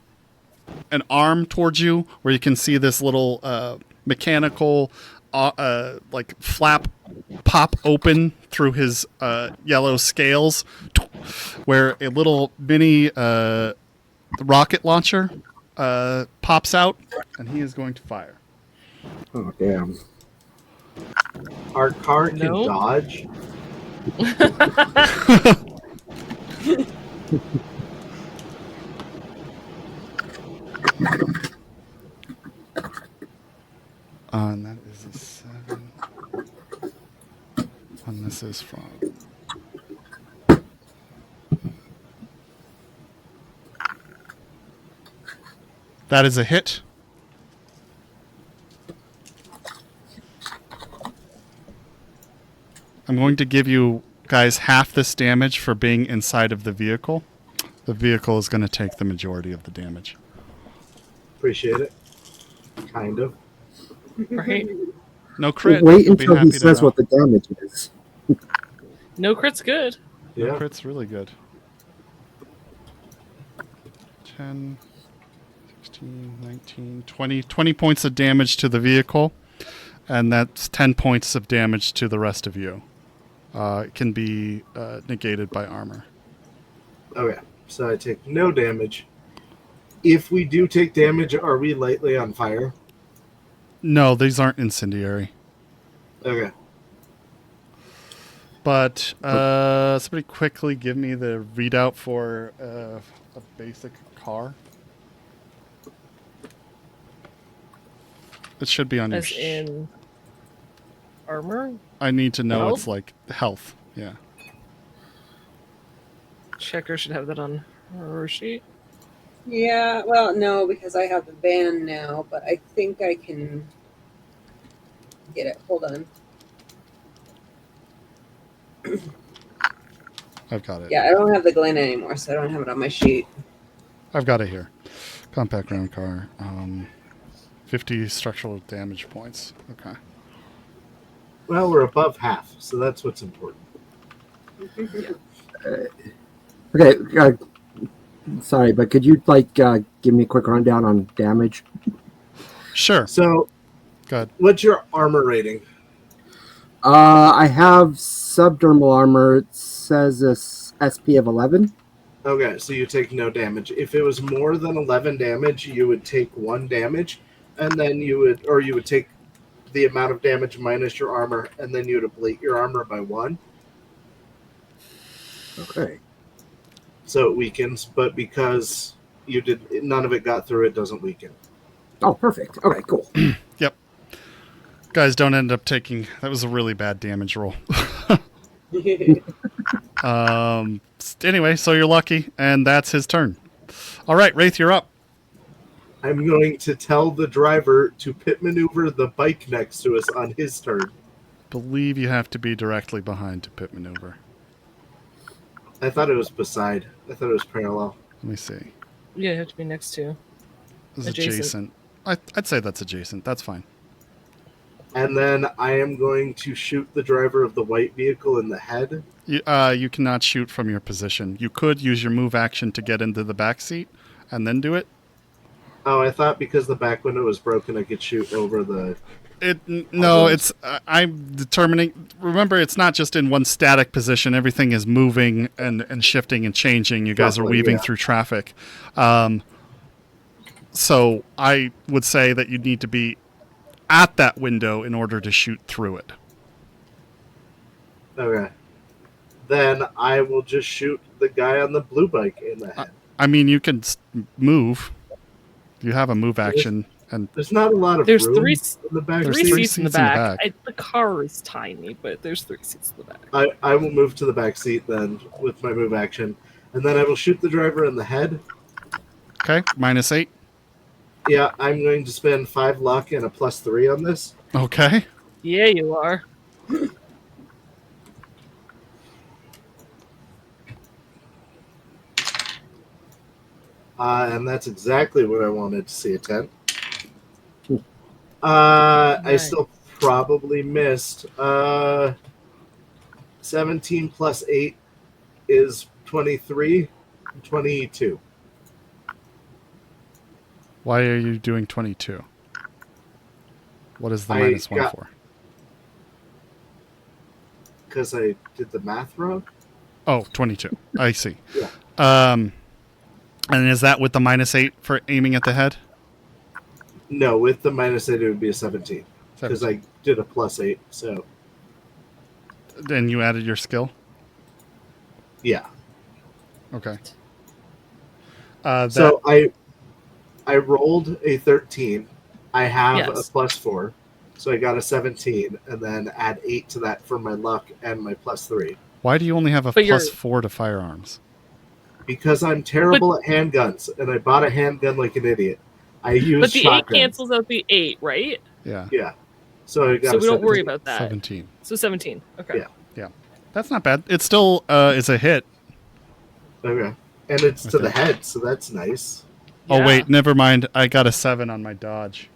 arm towards you, where you can see this little mechanical like flap pop open through his yellow scales, where a little mini rocket launcher pops out, and he is going to fire. Oh, damn. Our car can No. dodge. And that is a 7. And this is from... That is a hit. I'm going to give you guys half this damage for being inside of the vehicle. The vehicle is going to take the majority of the damage. Appreciate it. Kind of. Right? No crit. Wait You'll be until he happy to says know. what the damage is. No crit's good. No Yeah. crit's really good. 10, 16, 19, 20 points of damage to the vehicle, and that's 10 points of damage to the rest of you. It can be negated by armor. Okay. So I take no damage. If we do take damage, are we lightly on fire? No, these aren't incendiary. Okay. But somebody quickly give me the readout for a basic car. It should be on As your... in armor? I need to know Health? it's like health. Yeah. Checker should have that on her sheet. Yeah, well, no, because I have the band now, but I think I can get it. Hold on. I've got it. Yeah, I don't have the Glen anymore, so I don't have it on my sheet. I've got it here. Compact round car. 50 structural damage points. Okay. Well, we're above half, so that's what's important. Okay. Sorry, but could you give me a quick rundown on damage? Sure. So, Go ahead. what's your armor rating? I have subdermal armor. It says a SP of 11. Okay, so you take no damage. If it was more than 11 damage, you would take 1 damage, and then you would take the amount of damage minus your armor, and then you would ablate your armor by 1. Okay. So it weakens, but because none of it got through, it doesn't weaken. Oh, perfect. Okay, cool. Yep. Guys, don't end up taking... That was a really bad damage roll. Anyway, so you're lucky, and that's his turn. All right, Wraith, you're up. I'm going to tell the driver to pit maneuver the bike next to us on his turn. Believe you have to be directly behind to pit maneuver. I thought it was beside. I thought it was parallel. Let me see. Yeah, you have to be next to. This is Adjacent. adjacent. I'd say that's adjacent. That's fine. And then I am going to shoot the driver of the white vehicle in the head. You cannot shoot from your position. You could use your move action to get into the back seat and then do it. Oh, I thought because the back window was broken, I could shoot over the... No, it's I'm determining. Remember, it's not just in one static position. Everything is moving and shifting and changing. You guys are Roughly, weaving yeah. through traffic. So I would say that you need to be at that window in order to shoot through it. Okay. Then I will just shoot the guy on the blue bike in the head. I mean, you can move. You have a move action, and There's not a lot of There's room three in the back. There's three three seats in the seats in the back. back. The car is tiny, but there's 3 seats in the back. I will move to the back seat then with my move action. And then I will shoot the driver in the head. Okay, -8. Yeah, I'm going to spend 5 luck and a +3 on this. Okay. Yeah, you are. And that's exactly what I wanted to see a 10. I Nice. still probably missed. 17 plus 8 is 23. 22. Why are you doing 22? What is the I -1 got- for? Because I did the math wrong? Oh, 22. I see. Yeah. And is that with the -8 for aiming at the head? No, with the -8 it would be a 17. Because I did a +8, so Then you added your skill? yeah. Okay. So I rolled a 13. I have Yes. a +4. So I got a 17, and then add 8 to that for my luck and my +3. Why do you only have a But you're- +4 to firearms? Because I'm terrible at handguns, and I bought a handgun like an idiot. I use But the 8 shotguns. cancels out the 8, right? Yeah. Yeah. So I got So a we don't worry 17. about that. 17. So 17. Okay. Yeah. That's not bad. It still is a hit. Okay. And it's to Okay. the head, so that's nice. Oh, Yeah. wait. Never mind. I got a 7 on my dodge.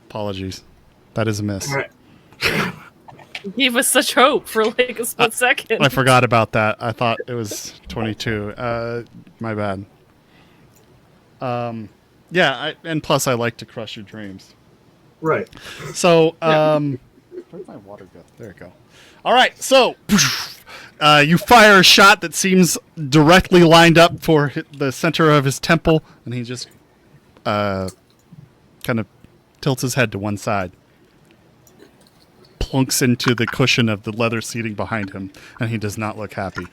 Apologies. That is a miss. All right. You gave us such hope for like a split second. I forgot about that. I thought it was 22. My bad. Yeah, and plus I like to crush your dreams. Right. So, where'd my water go? There it go. All right, so you fire a shot that seems directly lined up for the center of his temple, and he just kind of tilts his head to one side, plunks into the cushion of the leather seating behind him, and he does not look happy.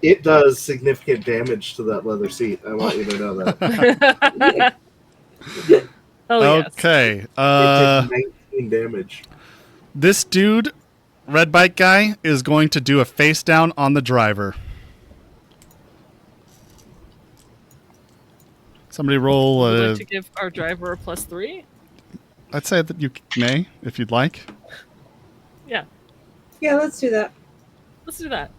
It does significant damage to that leather seat. I want you to know that. Oh, yes. Okay. It takes 19 damage. This dude, red bike guy, is going to do a face down on the driver. Somebody roll Would you a... like to give our driver a +3? I'd say that you may, if you'd like. Yeah. Yeah, let's do that. Let's do that.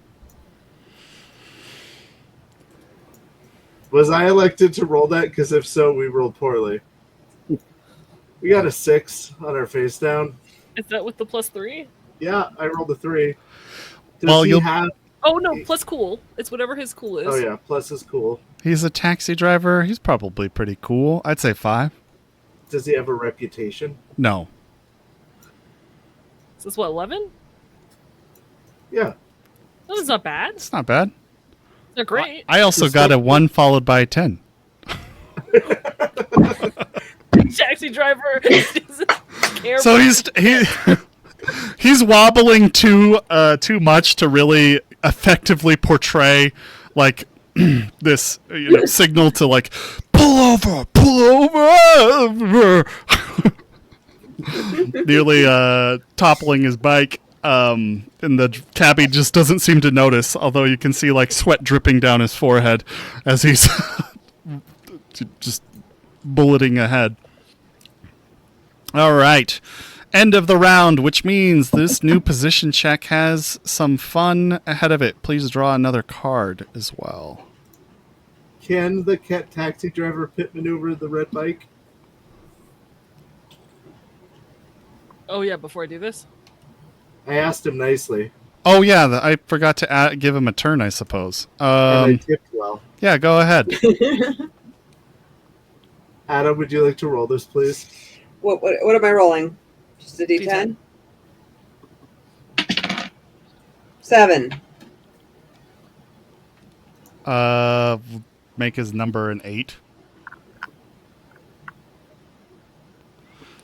Was I elected to roll that? Because if so, we rolled poorly. We got a 6 on our face down. Is that with the +3? Yeah, I rolled a 3. Does Well, he you'll- have... Oh, no, plus cool. It's whatever his cool is. Oh, yeah, plus is cool. He's a taxi driver. He's probably pretty cool. I'd say 5. Does he have a reputation? No. Is this what, 11? Yeah. That is not bad. It's not bad. They're great. I also He's got still- a 1 followed by a 10. Taxi driver doesn't care. So he's wobbling too much to really effectively portray like this signal to like pull over, nearly toppling his bike. And the cabbie just doesn't seem to notice, although you can see like sweat dripping down his forehead as he's just bulleting ahead. All right. End of the round, which means this new position check has some fun ahead of it. Please draw another card as well. Can the cat taxi driver pit maneuver the red bike? Oh, yeah, before I do this? I asked him nicely, Oh, yeah. I forgot to give him a turn, I suppose. and I tipped well. Yeah, go ahead. Adam, would you like to roll this, please? What am I rolling? Just a D10? 7. Make his number an 8.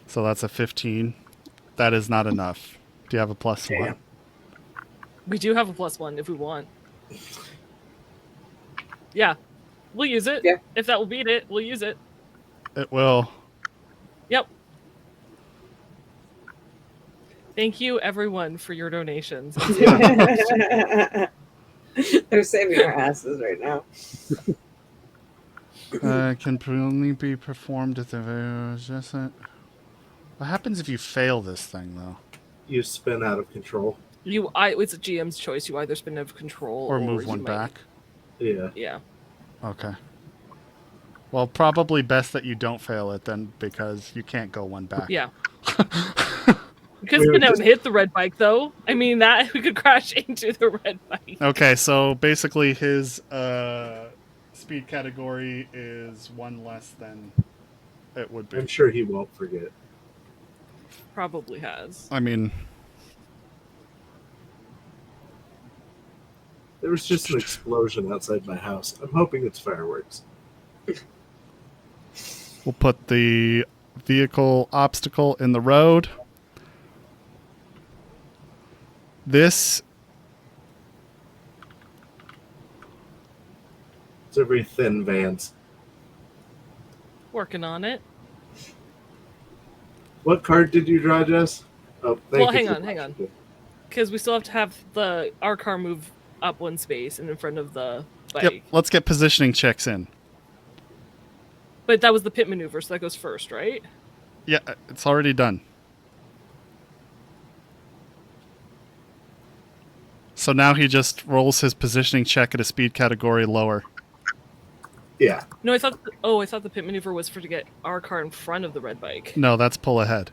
So that's a 15. That is not enough. Do you have a +1? Damn. We do have a +1 if we want. Yeah. We'll use it. Yeah. If that will beat it, we'll use it. It will. Yep. Thank you, everyone, for your donations. They're saving our asses right now. Can only be performed at the... What happens if you fail this thing, though? You spin out of control. It's a GM's choice. You either spin out of control Or move one back? Yeah. Yeah. Okay. Well, probably best that you don't fail it then, because you can't go one back. Yeah. You could spin out and hit the red bike, though. I mean, that we could crash into the red bike. Okay, so basically his speed category is one less than it would be. I'm sure he won't forget. Probably has. I mean... There was just an explosion outside my house. I'm hoping it's fireworks. We'll put the vehicle obstacle in the road. This... It's a very thin vans. Working on it. What card did you draw, Jess? Oh, Well, hang on. Because we still have to have our car move up one space and in front of the bike. Yep, let's get positioning checks in. But that was the pit maneuver, so that goes first, right? Yeah, it's already done. So now he just rolls his positioning check at a speed category lower. Yeah. No, I thought the pit maneuver was to get our car in front of the red bike. No, that's pull ahead.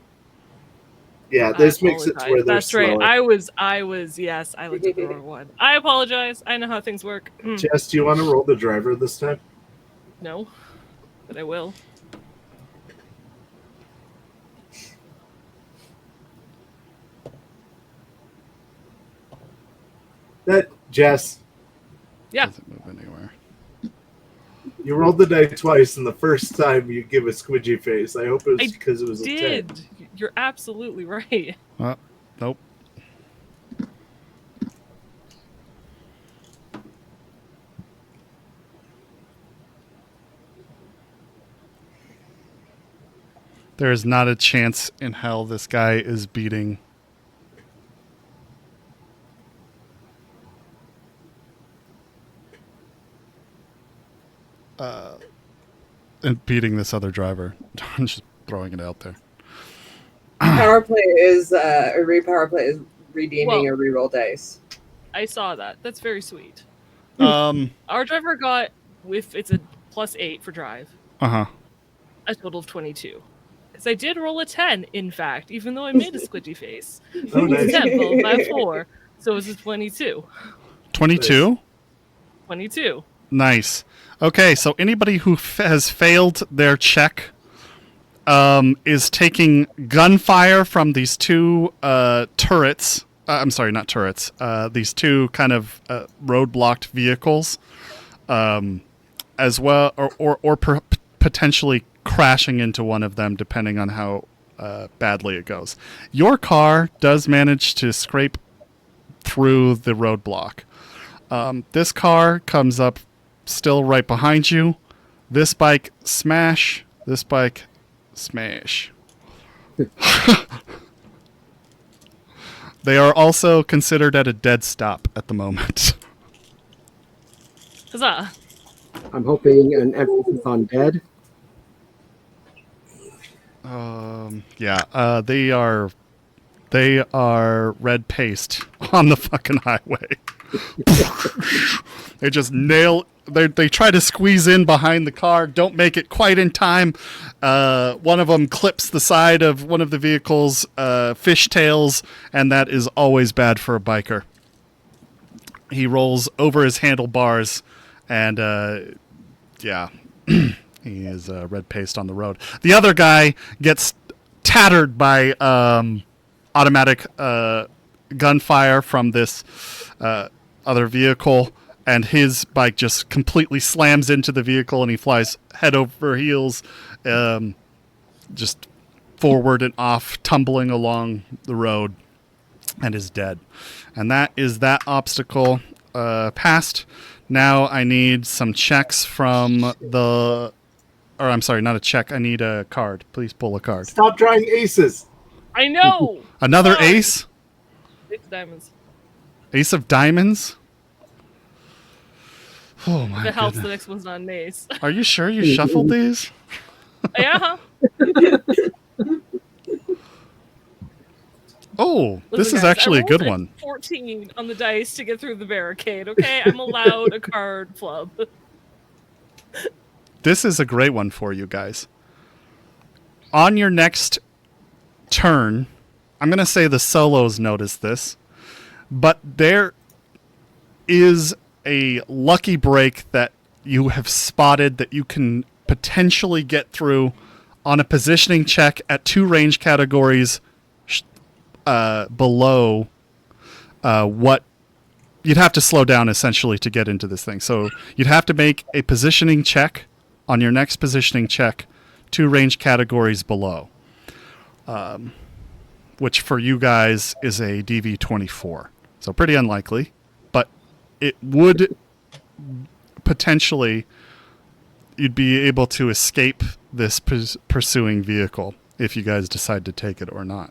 Yeah, this makes it to where they're That's slower. right. I was, yes, I looked at the wrong one. I apologize. I know how things work. Jess, do you want to roll the driver this time? No, but I will. Jess, Yeah. Doesn't move anywhere. you rolled the die twice, and the first time you give a squidgy face. I hope it was because it was a 10. You're absolutely right. Nope. There is not a chance in hell this guy is beating... and beating this other driver. I'm just throwing it out there. Power play is repower play is redeeming a reroll dice. I saw that. That's very sweet. Uh-huh. Our driver got, if it's a +8 for drive, a total of 22. Because I did roll a 10, in fact, even though I made a squidgy face. Oh, nice. 10 followed by 4, so it was a 22. 22? 22. Nice. Okay, so anybody who has failed their check is taking gunfire from these two turrets. I'm sorry, not turrets. These two kind of roadblocked vehicles, as well, or potentially crashing into one of them, depending on how badly it goes. Your car does manage to scrape through the roadblock. This car comes up still right behind you. This bike smash. This bike smash. They are also considered at a dead stop at the moment. Huzzah. I'm hoping an emphasis on dead. Yeah, they are red paste on the fucking highway. They just they try to squeeze in behind the car, don't make it quite in time. One of them clips the side of one of the vehicle's fishtails, and that is always bad for a biker. He rolls over his handlebars, and yeah, he is red paste on the road. The other guy gets tattered by automatic gunfire from this other vehicle, and his bike just completely slams into the vehicle, and he flies head over heels, just forward and off, tumbling along the road, and is dead. And that is that obstacle passed. Now I need some checks from the... Or I'm sorry, not a check. I need a card. Please pull a card. Stop drawing aces. I know! Another ace? It's diamonds. Ace of diamonds? Oh my If it helps, the goodness. next one's not an ace. Are you sure you shuffled these? Yeah. Oh, this Listen, is guys, actually I a good rolled one. 14 on the dice to get through the barricade. Okay, I'm allowed a card flub. This is a great one for you guys. On your next turn, I'm going to say the solos notice this, but there is a lucky break that you have spotted that you can potentially get through on a positioning check at 2 range categories below what you'd have to slow down essentially to get into this thing. So you'd have to make a positioning check on your next positioning check 2 range categories below, which for you guys is a DV24. So pretty unlikely, but it would potentially, you'd be able to escape this pursuing vehicle if you guys decide to take it or not.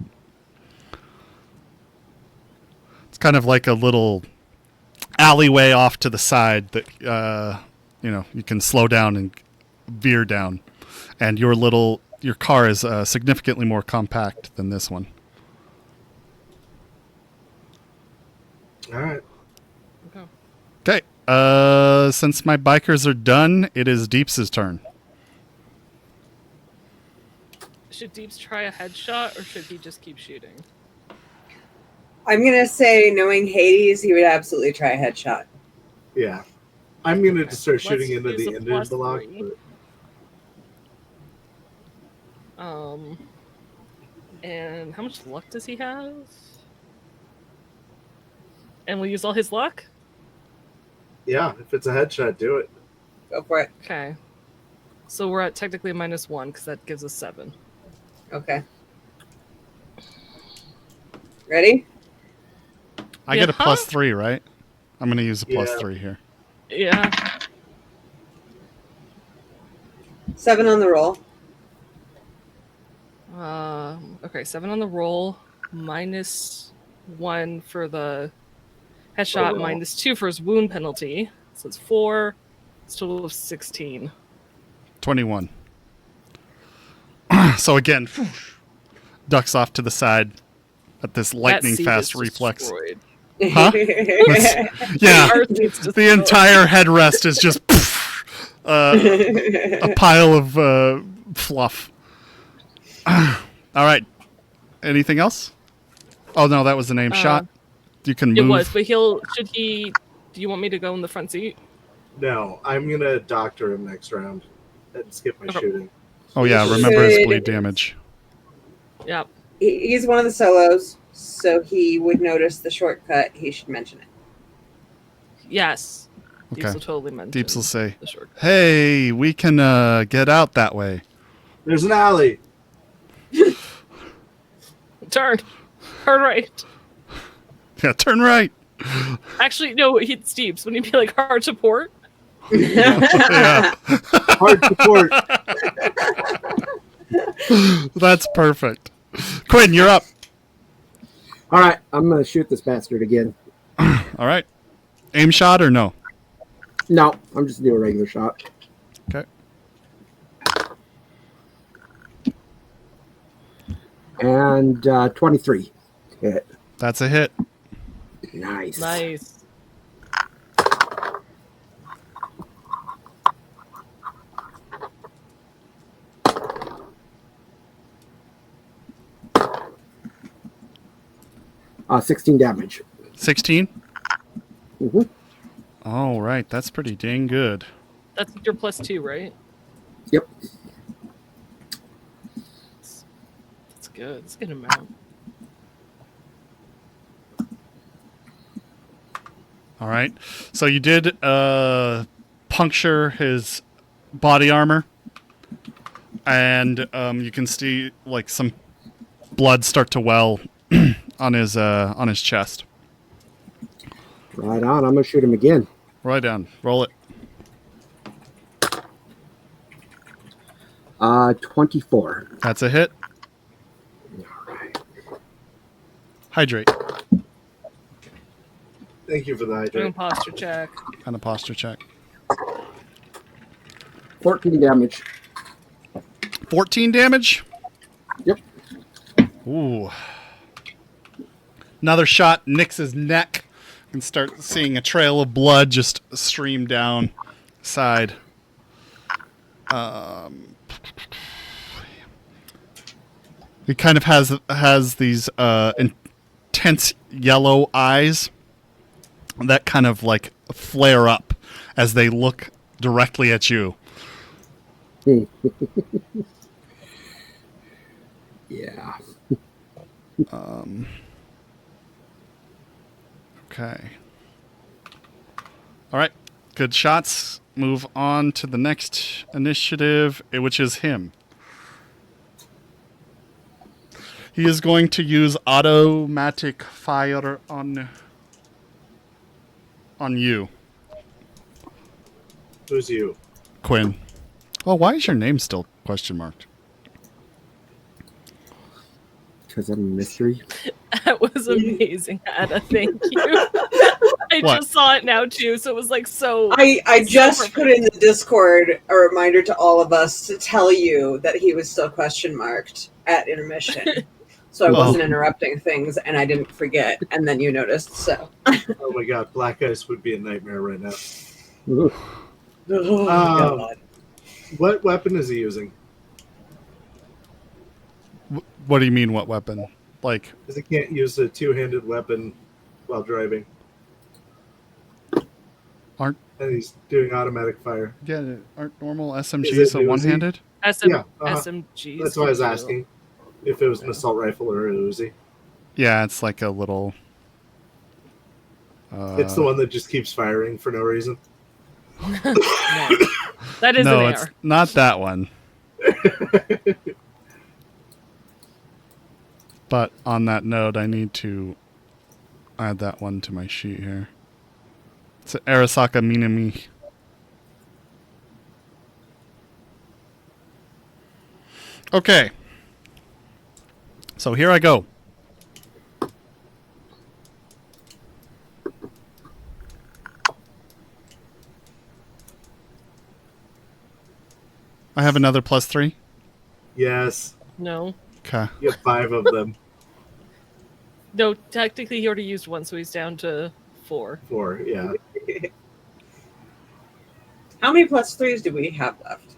It's kind of like a little alleyway off to the side that you can slow down and veer down, and your car is significantly more compact than this one. All right. Okay. Since my bikers are done, it is Deeps' turn. Should Deeps try a headshot, or should he just keep shooting? I'm gonna say, knowing Hades, he would absolutely try a headshot. Yeah. I'm going to just start Let's shooting into use the a end plus block. 3. And how much luck does he have? And we'll use all his luck? Yeah, if it's a headshot, do it. Go for it. Okay. So we're at technically -1, because that gives us 7. Okay. Ready? I get a Yeah. +3, right? I'm going to use a Yeah. +3 here. Yeah. 7 on the roll. Okay, 7 on the roll, -1 for the headshot, Overall. -2 for his wound penalty. So it's 4. It's a total of 16. 21. So again, ducks off to the side at this lightning That seat fast is reflex. destroyed. Huh? Yeah, Our seat's the destroyed. entire headrest is just a pile of fluff. All right. Anything else? Oh no, that was the name shot. You can move. It was, but should he? Do you want me to go in the front seat? No, I'm going to doctor him next round and skip my Okay. shooting. Oh yeah, remember his Should- bleed damage. Yep. He's one of the solos, so he would notice the shortcut. He should mention it. Yes. Deeps Okay. will totally mention Deeps will say, the shortcut. "Hey, we can get out that way." There's an alley. Turn right. Yeah, turn right. Actually, no, it's Deeps. Wouldn't he be like hard support? Yeah, Hard support. that's perfect. Quinn, you're up. All right, I'm going to shoot this bastard again. All right. Aim shot or no? No, I'm just doing a regular shot. Okay. And 23. Hit. That's a hit. Nice. Nice. 16 damage. 16? Mm-hmm. All right, that's pretty dang good. That's your +2, right? Yep. That's good. That's a good amount. All right. So you did puncture his body armor, and you can see like some blood start to well on his chest. Right on. I'm going to shoot him again. Right down. Roll it. 24. That's a hit. All right. Hydrate. Thank you for the Doing hydrate. posture check. And a posture check. 14 damage. 14 damage? Yep. Ooh. Another shot nicks his neck and start seeing a trail of blood just stream down side. He kind of has these intense yellow eyes that kind of like flare up as they look directly at you. Yeah. Okay. All right. Good shots. Move on to the next initiative, which is him. He is going to use automatic fire on you, Who's you? Quinn. Well, why is your name still question marked? Because I'm a mystery. That was amazing, Ada. Thank you. I What? just saw it now too, so it was like so. I just perfect. put in the Discord a reminder to all of us to tell you that he was still question marked at intermission. So I wasn't interrupting things and I didn't forget. And then you noticed, so. Oh my god, Black Ice would be a nightmare right now. Oh, God. What weapon is he using? What do you mean, what weapon? Like, Because he can't use a two-handed weapon while driving. Aren't- And he's doing automatic fire. yeah, aren't normal Is SMGs it so Uzi? one-handed? SMGs. That's why I was asking if it was an assault rifle or a Uzi. Yeah, it's like a little... It's the one that just keeps firing for no reason. No. That is no, an it's AR. not that one. But on that note, I need to add that one to my sheet here. It's an Arasaka Minami. Okay. So here I go. I have another +3. Yes. No. Okay. You have 5 of them. No, technically he already used one, so he's down to 4. 4, yeah. How many +3s do we have left?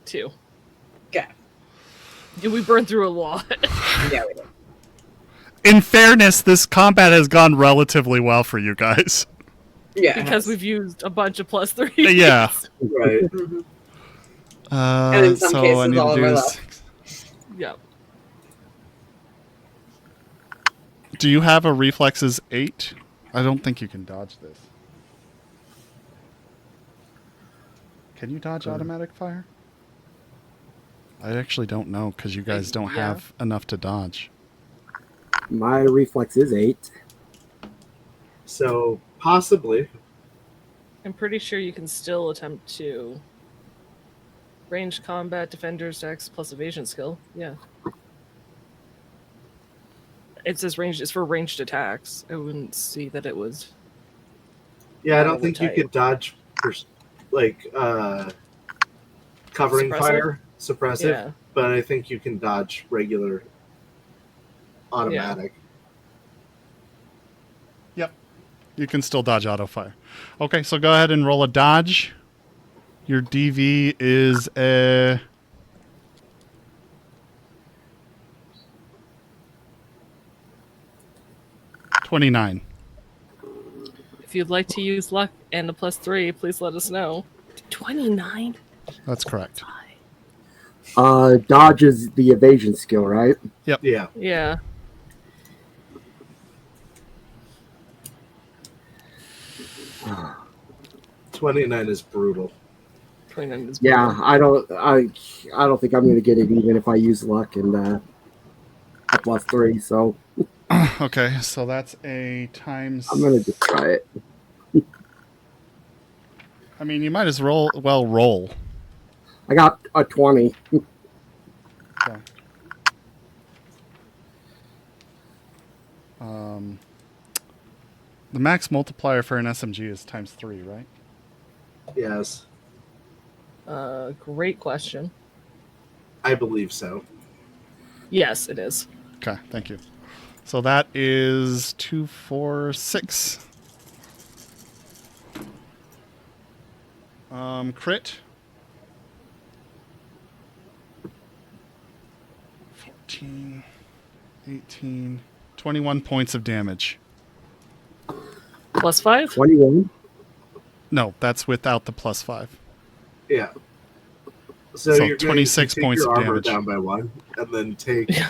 2. Okay. Yeah, we burned through a lot. Yeah, we did. In fairness, this combat has gone relatively well for you guys. Yeah. Because we've used a bunch of +3s. Yeah. Right. Mhm. And in some so cases, I need all to of do our this. luck. Yeah. Do you have a reflexes 8? I don't think you can dodge this. Can you dodge automatic fire? I actually don't know because you guys don't Yeah. have enough to dodge. My reflex is 8. So, possibly. I'm pretty sure you can still attempt to range combat, defender's dex plus evasion skill. Yeah. It says range is for ranged attacks. I wouldn't see that it was. Yeah, I don't All think the you type. could dodge, covering Suppressive? fire, suppressive, Yeah. but I think you can dodge regular automatic. Yep. You can still dodge auto fire. Okay, so go ahead and roll a dodge. Your DV is a 29. If you'd like to use luck and a +3, please let us know. 29? That's correct. Dodge is the evasion skill, right? Yep. Yeah. Yeah. Ah. 29 is brutal. 29 is Yeah, brutal. I don't think I'm going to get it even if I use luck and a +3. So Okay, so that's a times. I'm going to just try it. I mean, you might as well roll. I got a 20. Okay. The max multiplier for an SMG is ×3, right? Yes. Great question. I believe so. Yes, it is. Okay, thank you. So that is 2, 4, 6. Crit. 14, 18, 21 points of damage. +5? 21. No, that's without the +5. Yeah. So So you're going 26 to take points your of armor damage. down by 1, and then take... Yeah.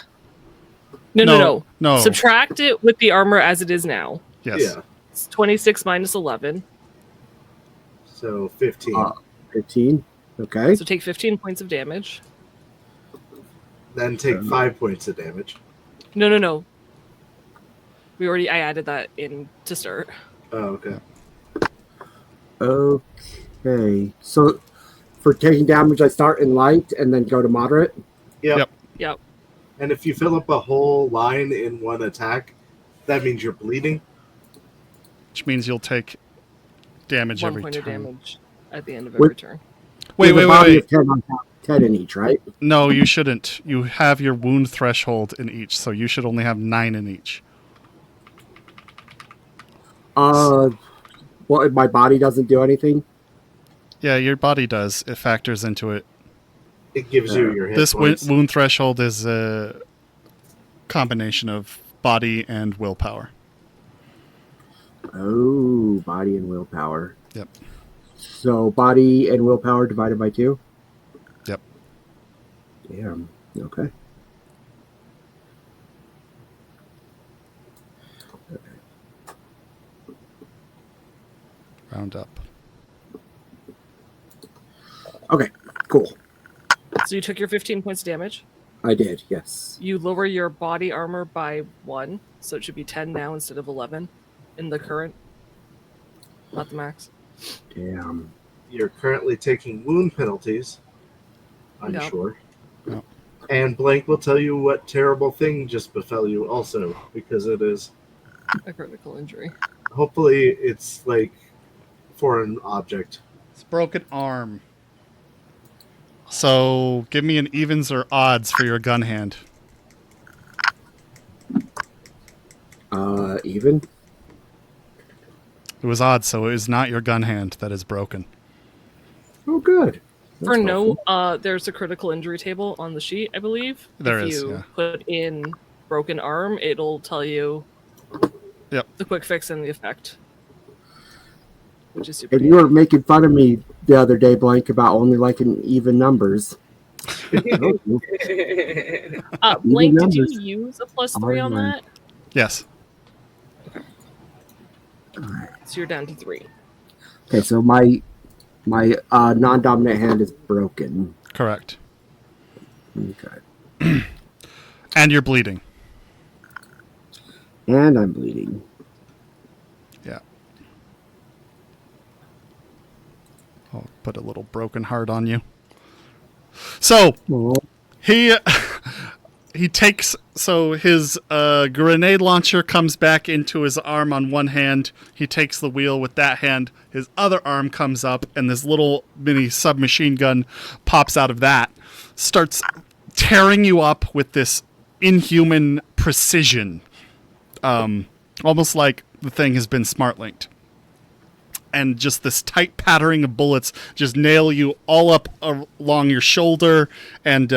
No. No. Subtract it with the armor as it is now. Yes. Yeah. It's 26 minus 11. So 15. 15. Okay. So take 15 points of damage. Then take 5 points of damage. No. I added that in to start. Oh, okay. Okay. So for taking damage, I start in light and then go to moderate. Yep. Yep. And if you fill up a whole line in one attack, that means you're bleeding. Which means you'll take damage 1 every point turn. of damage at the end of every turn. Wait. With a body of 10 on top, 10 in each, right? No, you shouldn't. You have your wound threshold in each, so you should only have 9 in each. Well, my body doesn't do anything. Yeah, your body does. It factors into it. It gives you your hit This points. wound threshold is a combination of body and willpower. Oh, body and willpower. Yep. So body and willpower divided by 2? Yep. Damn. Okay. Round up. Okay, cool. So you took your 15 points of damage. I did, yes. You lower your body armor by 1, so it should be 10 now instead of 11 in the current, not the max. Damn. You're currently taking wound penalties. I'm No. sure. No. And Blank will tell you what terrible thing just befell you also, because it is... A critical injury. Hopefully it's like for an object. It's broken arm. So give me an evens or odds for your gun hand. Even? It was odds, so it is not your gun hand that is broken. Oh, good. For That's no, helpful. there's a critical injury table on the sheet, I believe. There if is, you yeah. put in broken arm, it'll tell you Yep. the quick fix and the effect. Which is super And you were making fun of me the other day, Blank, about only liking even numbers. Blank, Even did you numbers. use a +3 on Alright. that? Yes. So you're down to 3. Okay, so my non-dominant hand is broken. Correct. Okay. And you're bleeding. And I'm bleeding. Yeah. I'll put a little broken heart on you. So Oh, he takes, so his grenade launcher comes back into his arm on one hand. He takes the wheel with that hand. His other arm comes up, and this little mini submachine gun pops out of that. Starts tearing you up with this inhuman precision. Almost like the thing has been smart linked. And just this tight pattering of bullets just nail you all up along your shoulder and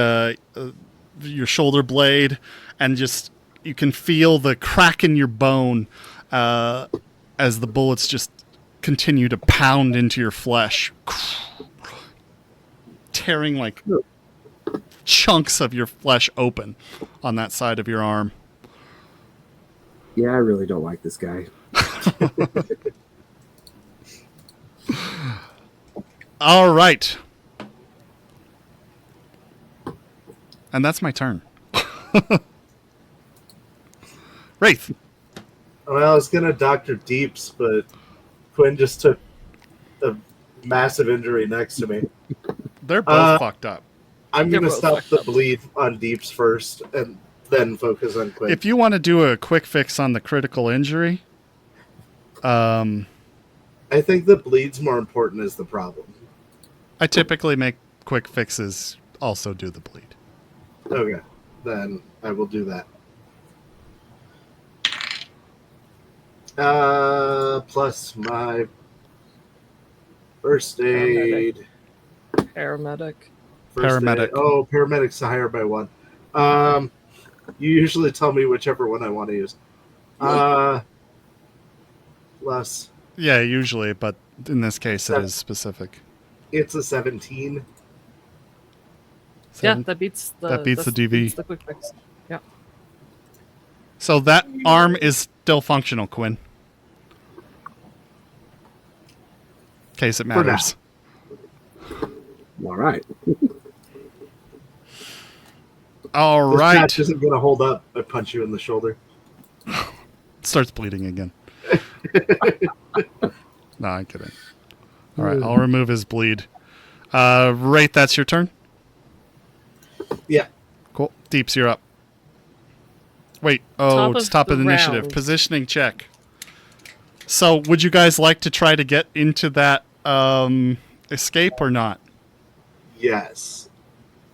your shoulder blade, and just you can feel the crack in your bone as the bullets just continue to pound into your flesh, tearing like chunks of your flesh open on that side of your arm. yeah, I really don't like this guy. All right. And that's my turn. Wraith. Well, I was gonna Dr. Deeps, but Quinn just took a massive injury next to me. They're both fucked up. I'm They're gonna both stop fucked the up. bleed on Deeps first, and then focus on Quinn. If you want to do a quick fix on the critical injury, I think the bleed's more important is the problem. I typically make quick fixes. Also do the bleed. Okay, then I will do that. Plus my first aid. Paramedic. Paramedic. Aid. Oh, paramedic's higher by 1. You usually tell me whichever one I want to use. Plus. Yeah, usually, but in this case, it is specific. It's a 17. Yeah, that beats the DV. Beats the quick fix. Yeah. So that arm is still functional, Quinn. In case it matters. All right. All This right. patch isn't going to hold up. I punch you in the shoulder. Starts bleeding again. No, I'm kidding. All right, I'll remove his bleed. Wraith, that's your turn? Yeah. Cool. Deeps, you're up. Wait. It's top of the initiative. Positioning check. So, would you guys like to try to get into that escape or not? Yes.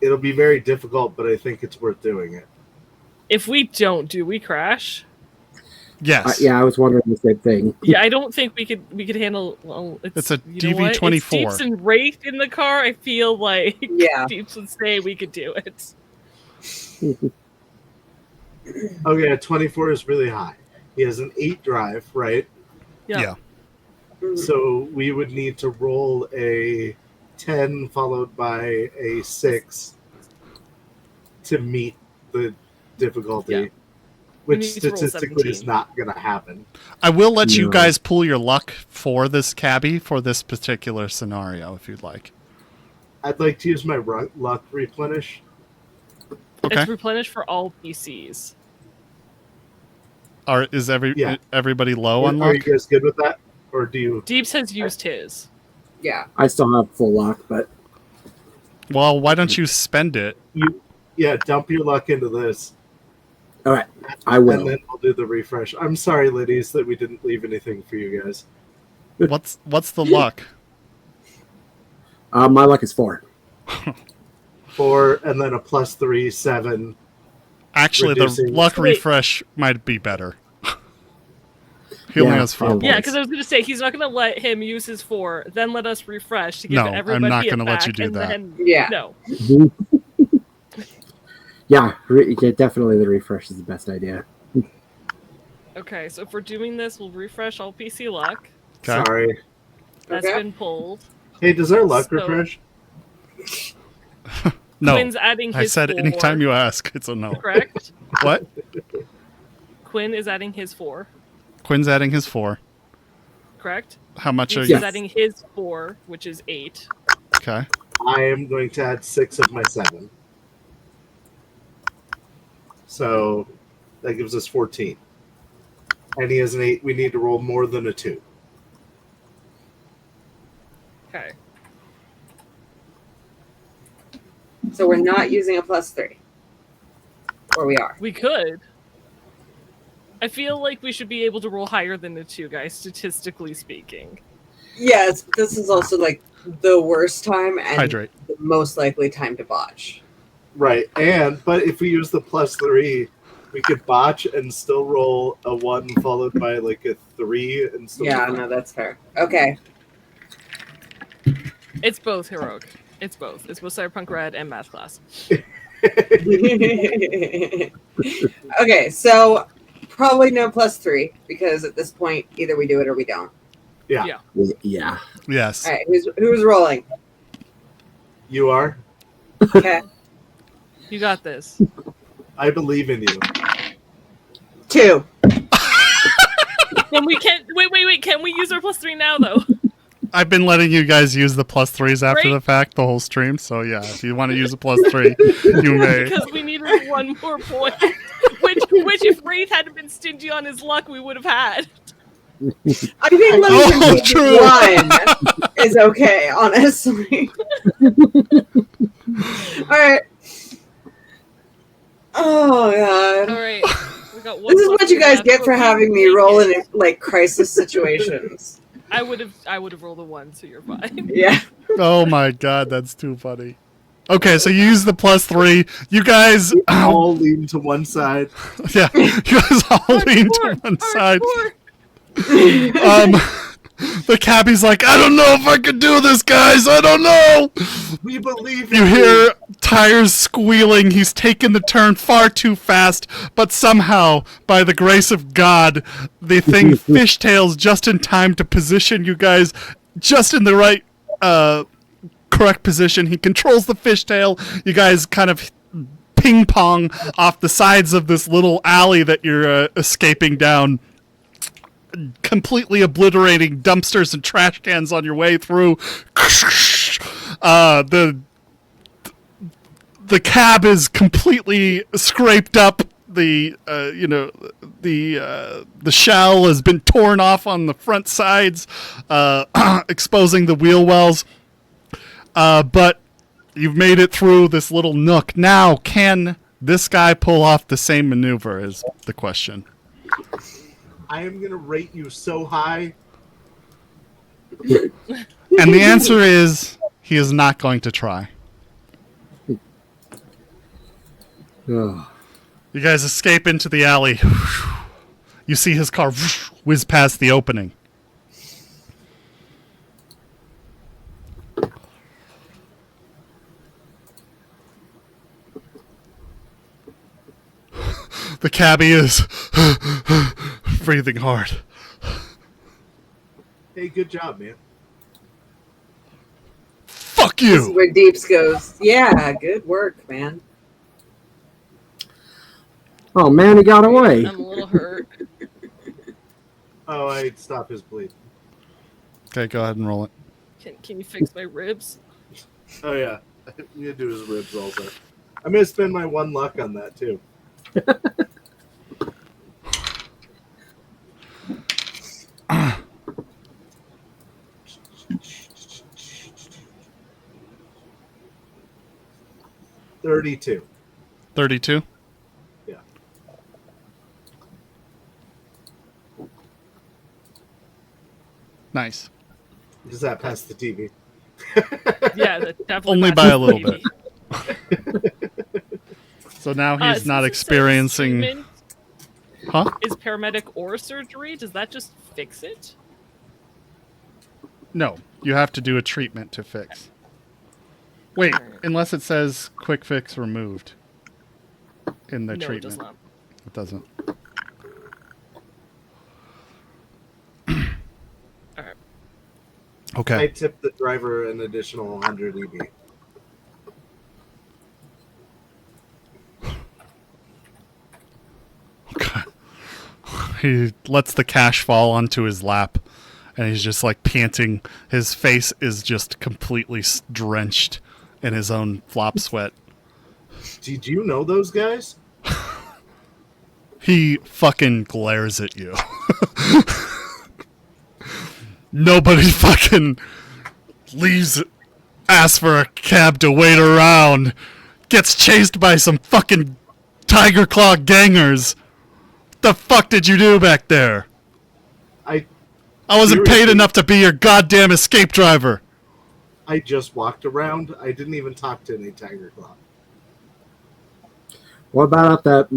It'll be very difficult, but I think it's worth doing it. If we don't, do we crash? Yes. Yeah, I was wondering the same thing. Yeah, I don't think we could handle. Well, It's a you know what? DV24. It's Deeps and Wraith in the car. I feel like Deeps would say we could do it. Okay, a 24 is really high. He has an 8 drive, right? Yeah. So we would need to roll a 10 followed by a 6 to meet the difficulty, Yeah. which need to roll statistically is 17. not going to happen. I will let you No. guys pull your luck for this cabbie for this particular scenario if you'd like. I'd like to use my luck replenish. Okay. It's replenished for all PCs. Is Yeah. everybody low on Are you luck? guys good with that? Or do you... Deeps has used his. Yeah. I still have full lock, but Well, why don't you spend it? Yeah, dump your luck into this. all right, I will. And then we'll do the refresh. I'm sorry, ladies, that we didn't leave anything for you guys. What's the luck? My luck is 4. 4, and then a +3, 7. Actually, the Reducing- luck Wait. refresh might be better. He only Yeah, has 4 probably. Yeah, points. because I was going to say he's not going to let him use his 4, then let us refresh to give No, I'm everybody not it gonna let back, you do and that. Then, Yeah. No. Yeah, definitely the refresh is the best idea. Okay, so if we're doing this, we'll refresh all PC luck. Okay. Sorry. That's Okay. been pulled. Hey, does our luck So- refresh? No, Quinn's adding his I said 4, anytime you ask, it's a no. correct? What? Quinn is adding his 4, Quinn's adding his 4. correct? How much are Deeps you? is adding his 4, which is 8. Okay. I am going to add 6 of my 7. So that gives us 14. And he has an 8. We need to roll more than a 2. Okay. So we're not using a +3. Or we are. We could. I feel like we should be able to roll higher than a 2, guys, statistically speaking. Yes, but this is also like the worst time and Hydrate. the most likely time to botch. Right. But if we use the +3, we could botch and still roll a 1 followed by like a 3 and still. Yeah, no, that's fair. Okay. It's both heroic. It's both. It's both Cyberpunk RED and Math Class. Okay, so probably no +3 because at this point either we do it or we don't. Yeah. Yeah. Yes. All right, who's rolling? You are. Okay, You got this. I believe in you. 2. Then we can't. Wait. Can we use our +3 now, though? I've been letting you guys use the +3s after Great. the fact the whole stream. So yeah, if you want to use a +3, you may. Because we needed 1 more point. Which if Wraith hadn't been stingy on his luck, we would have had. I think letting Oh, him true. take 1 is okay, honestly. All right. Oh god. All right. We got 1 This is what you +3 guys left, get but for we having me make roll it. in like crisis situations. I would have rolled a 1, so you're fine. Yeah. Oh my god, that's too funny. Okay, so you use the +3. You guys all lean to one side. Yeah, you guys all lean to one side. The cabbie's like, I don't know if I can do this, guys. I don't know. We believe You hear tires squealing. He's taken the turn far too fast, but somehow, by the grace of God, the thing fishtails just in time to position you guys just in the right, correct position. He controls the fishtail. You guys kind of ping pong off the sides of this little alley that you're escaping down, completely obliterating dumpsters and trash cans on your way through. The cab is completely scraped up. The shell has been torn off on the front sides, exposing the wheel wells. But you've made it through this little nook. Now, can this guy pull off the same maneuver is the question. I am going to rate you so high. And the answer is, he is not going to try. Oh. You guys escape into the alley. You see his car whiz past the opening. The cabbie is breathing hard. Hey, good job, man. Fuck This is you! where Deeps goes, yeah, good work, man. Oh man, he got away. I'm a little hurt. Oh, I'd stop his bleed. Okay, go ahead and roll it. Can you fix my ribs? Oh, yeah. I'm going to do his ribs also. I'm going to spend my 1 luck on that, too. $32. 32? Yeah. Nice. Does that pass the TV? Yeah, that definitely. Only passes by a little the bit. So now he's since not it says experiencing... treatment Huh? is paramedic or surgery? Does that just fix it? No, you have to do a treatment to fix. Wait, unless it says quick fix removed in the No, treatment. it does not. It doesn't. All right. Okay. I tipped the driver an additional 100 EB. Okay. He lets the cash fall onto his lap, and he's just like panting. His face is just completely drenched in his own flop sweat. Did you know those guys? He fucking glares at you. Nobody fucking asks for a cab to wait around. Gets chased by some fucking Tiger Claw gangers. What the fuck did you do back there? I wasn't paid seriously- enough to be your goddamn escape driver. I just walked around. I didn't even talk to any Tiger Claw. What about that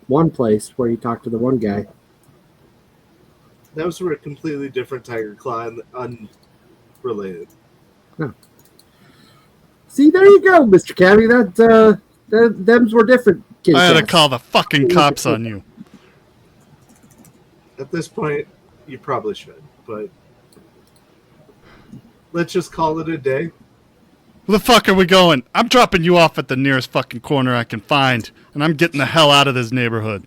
one place where you talked to the one guy? That was for a completely different Tiger Claw and unrelated. See, there you go, Mr. Cabby. Them's were different. I had to call the fucking cops on you. At this point, you probably should, but let's just call it a day. Where the fuck are we going? I'm dropping you off at the nearest fucking corner I can find, and I'm getting the hell out of this neighborhood.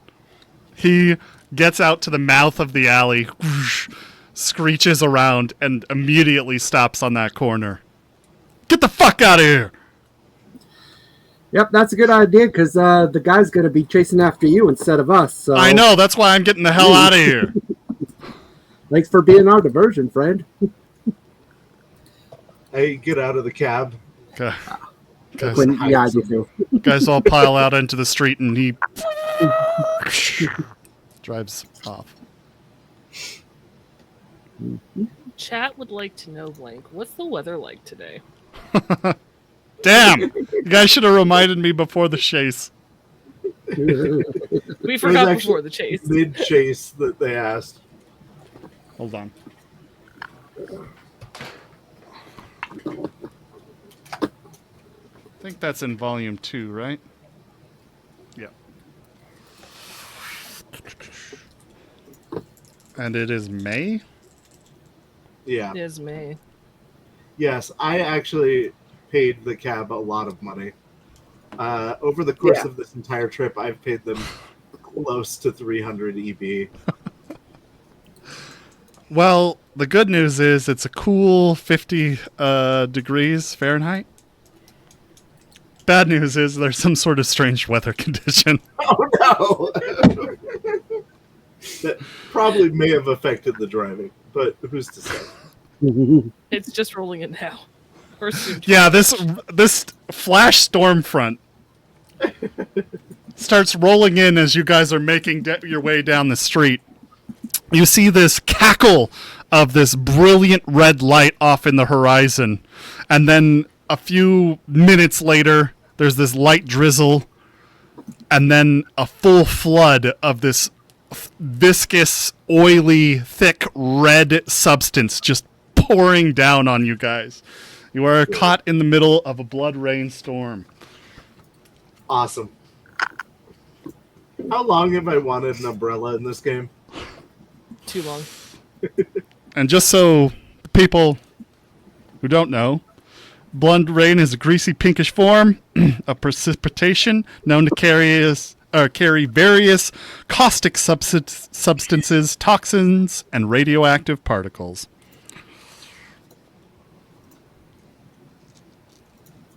He gets out to the mouth of the alley, whoosh, screeches around, and immediately stops on that corner. Get the fuck out of here! Yep, that's a good idea, because the guy's going to be chasing after you instead of us. So. I know, that's why I'm getting the hell out of here. Thanks for being our diversion, friend. I get out of the cab. Okay. Yeah, I do. Guys all pile out into the street, and he drives off. Chat would like to know, blank, what's the weather like today? Damn! You guys should have reminded me before the chase. We forgot before the chase. Mid-chase that they asked. Hold on. I think that's in volume 2, right? Yeah. And it is May? Yeah. It is May. Yes, I actually paid the cab a lot of money. Over the course of this entire trip, I've paid them close to 300 EB. Well, the good news is it's a cool 50 degrees Fahrenheit. Bad news is there's some sort of strange weather condition. Oh no! That probably may have affected the driving, but who's to say? It's just rolling in now. Or soon to. Yeah, this flash storm front starts rolling in as you guys are making your way down the street. You see this cackle of this brilliant red light off in the horizon, and then a few minutes later, there's this light drizzle, and then a full flood of this viscous, oily, thick red substance just pouring down on you guys. You are caught in the middle of a blood rain storm. Awesome. How long have I wanted an umbrella in this game? Too long. And just so people who don't know, blood rain is a greasy pinkish form of precipitation known to carry various caustic substances, toxins, and radioactive particles.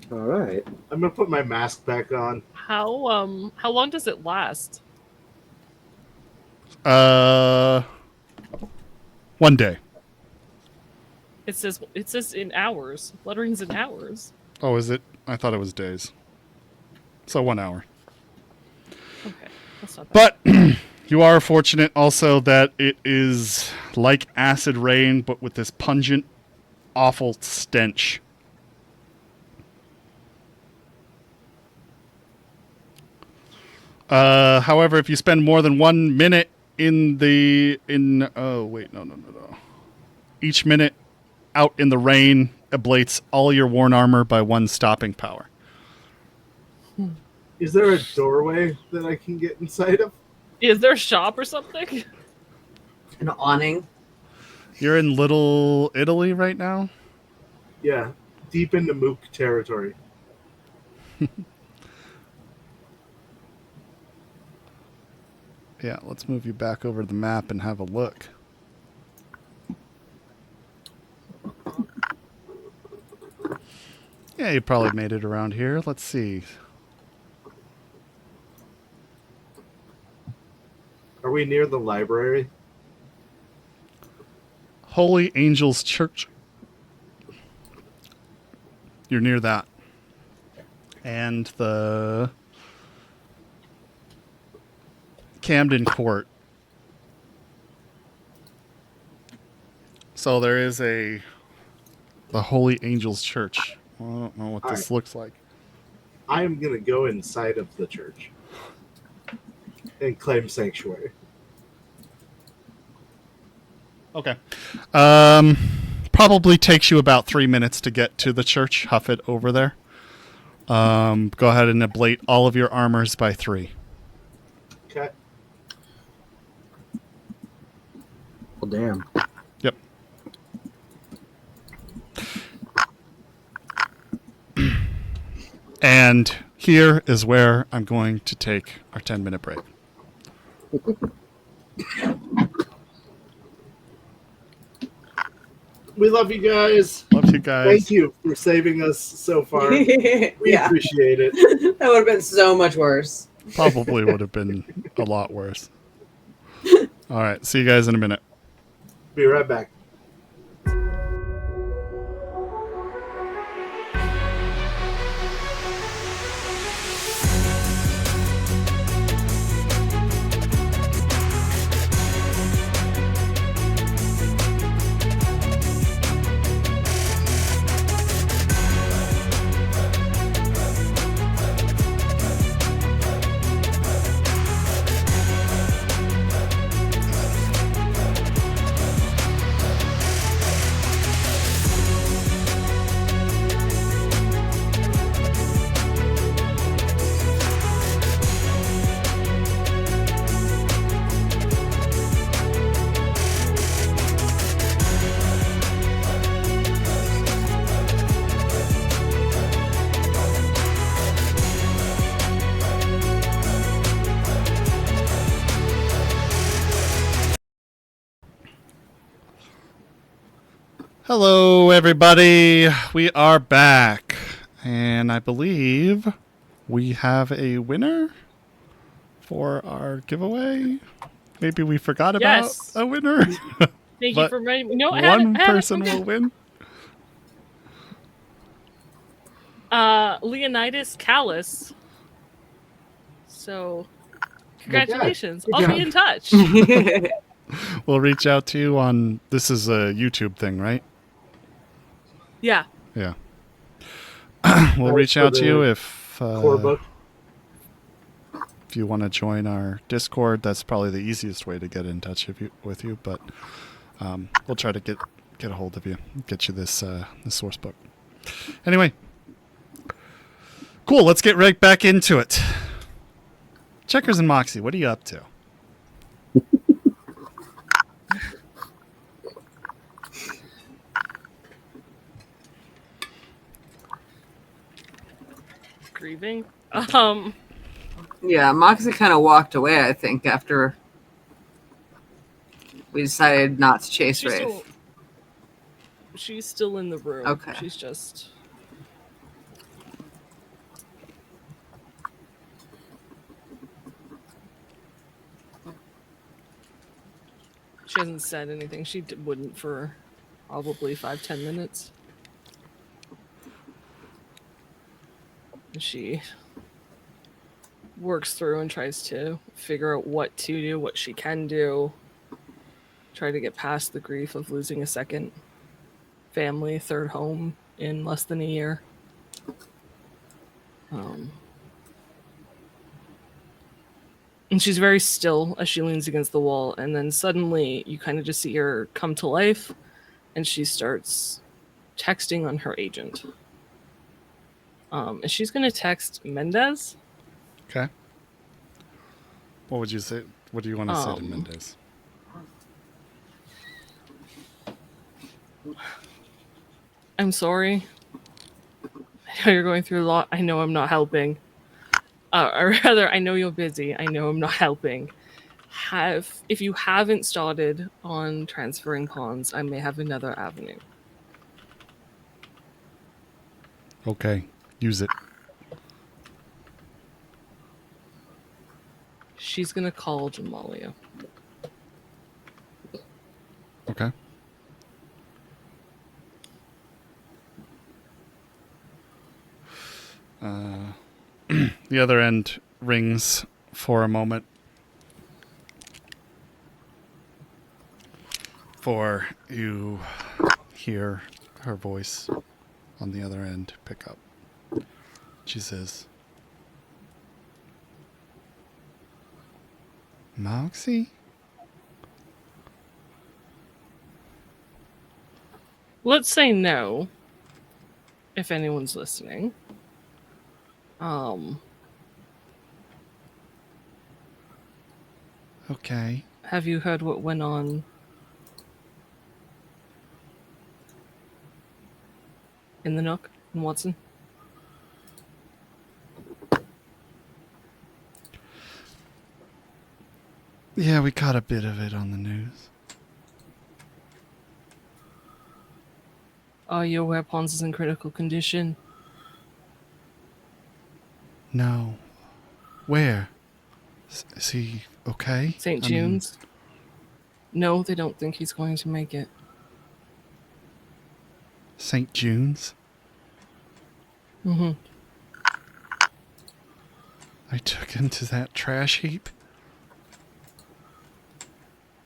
All right. I'm gonna put my mask back on. How long does it last? 1 day. It says in hours. Blood rain's in hours. Oh, is it? I thought it was days. So 1 hour. Okay, that's not bad. But you are fortunate also that it is like acid rain, but with this pungent, awful stench. However, if you spend more than 1 minute each minute out in the rain ablates all your worn armor by 1 stopping power. Is there a doorway that I can get inside of? Is there a shop or something? An awning. You're in Little Italy right now? Yeah, deep into Mook territory. Yeah, let's move you back over to the map and have a look. Yeah, you probably made it around here. Let's see. Are we near the library? Holy Angels Church. You're near that. And the Camden Court. So there is the Holy Angels Church. I don't know what this looks like. I am going to go inside of the church and claim sanctuary. Okay. Probably takes you about 3 minutes to get to the church. Huff it over there. Go ahead and ablate all of your armors by 3. Okay. Well, damn. Yep. And here is where I'm going to take our 10-minute break. We love you guys. Love you guys. Thank you for saving us so far. We Yeah. appreciate it. That would have been so much worse. Probably would have been a lot worse. All right. See you guys in a minute. Be right back. Hello, everybody. We are back, and I believe we have a winner for our giveaway. Maybe we forgot about a winner. Thank you for reminding me. No, one person will win. Leonidas Callis. So, congratulations. Good I'll job. be in touch. We'll reach out to you on. This is a YouTube thing, right? Yeah. Yeah. We'll reach out to you if Core book. if you want to join our Discord. That's probably the easiest way to get in touch with you. But we'll try to get a hold of you, get you this source book. Anyway, cool. Let's get right back into it. Checkers and Moxie, what are you up to? Grieving. Yeah, Moxie kind of walked away, I think, after we decided not to chase Wraith. She's still in the room. Okay. She's just... She hasn't said anything. She wouldn't for probably 5-10 minutes. She works through and tries to figure out what to do, what she can do. Try to get past the grief of losing a second family, third home in less than a year. And she's very still as she leans against the wall, and then suddenly you kind of just see her come to life, and she starts texting on her agent. And she's going to text Mendez. Okay. What would you say? What do you want to say to Mendez? I'm sorry. I know you're going through a lot. I know I'm not helping. Or rather, I know you're busy. I know I'm not helping. If you haven't started on transferring pawns, I may have another avenue. Okay. Use it. She's gonna call Jamalia. Okay. The other end rings for a moment. For you hear her voice on the other end pick up. She says, Moxie? Let's say no, if anyone's listening. Okay. Have you heard what went on in the Nook in Watson? Yeah, we caught a bit of it on the news. Are you aware Pons is in critical condition? No. Where? Is he okay? St. June's? No, they don't think he's going to make it. St. June's? Mm-hmm. I took him to that trash heap?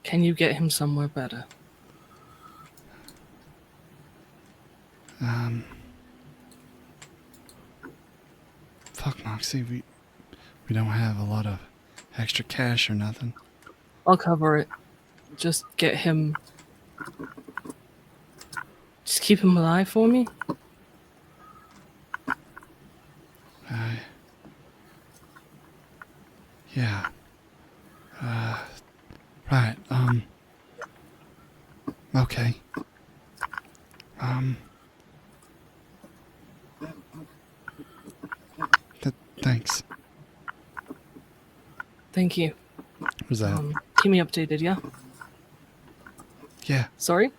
Can you get him somewhere better? Fuck, Moxie, we don't have a lot of extra cash or nothing. I'll cover it. Just get him... Just keep him alive for me? Yeah. Right, okay. Thanks. Thank you. Who's that? Keep me updated, yeah? Yeah. Sorry?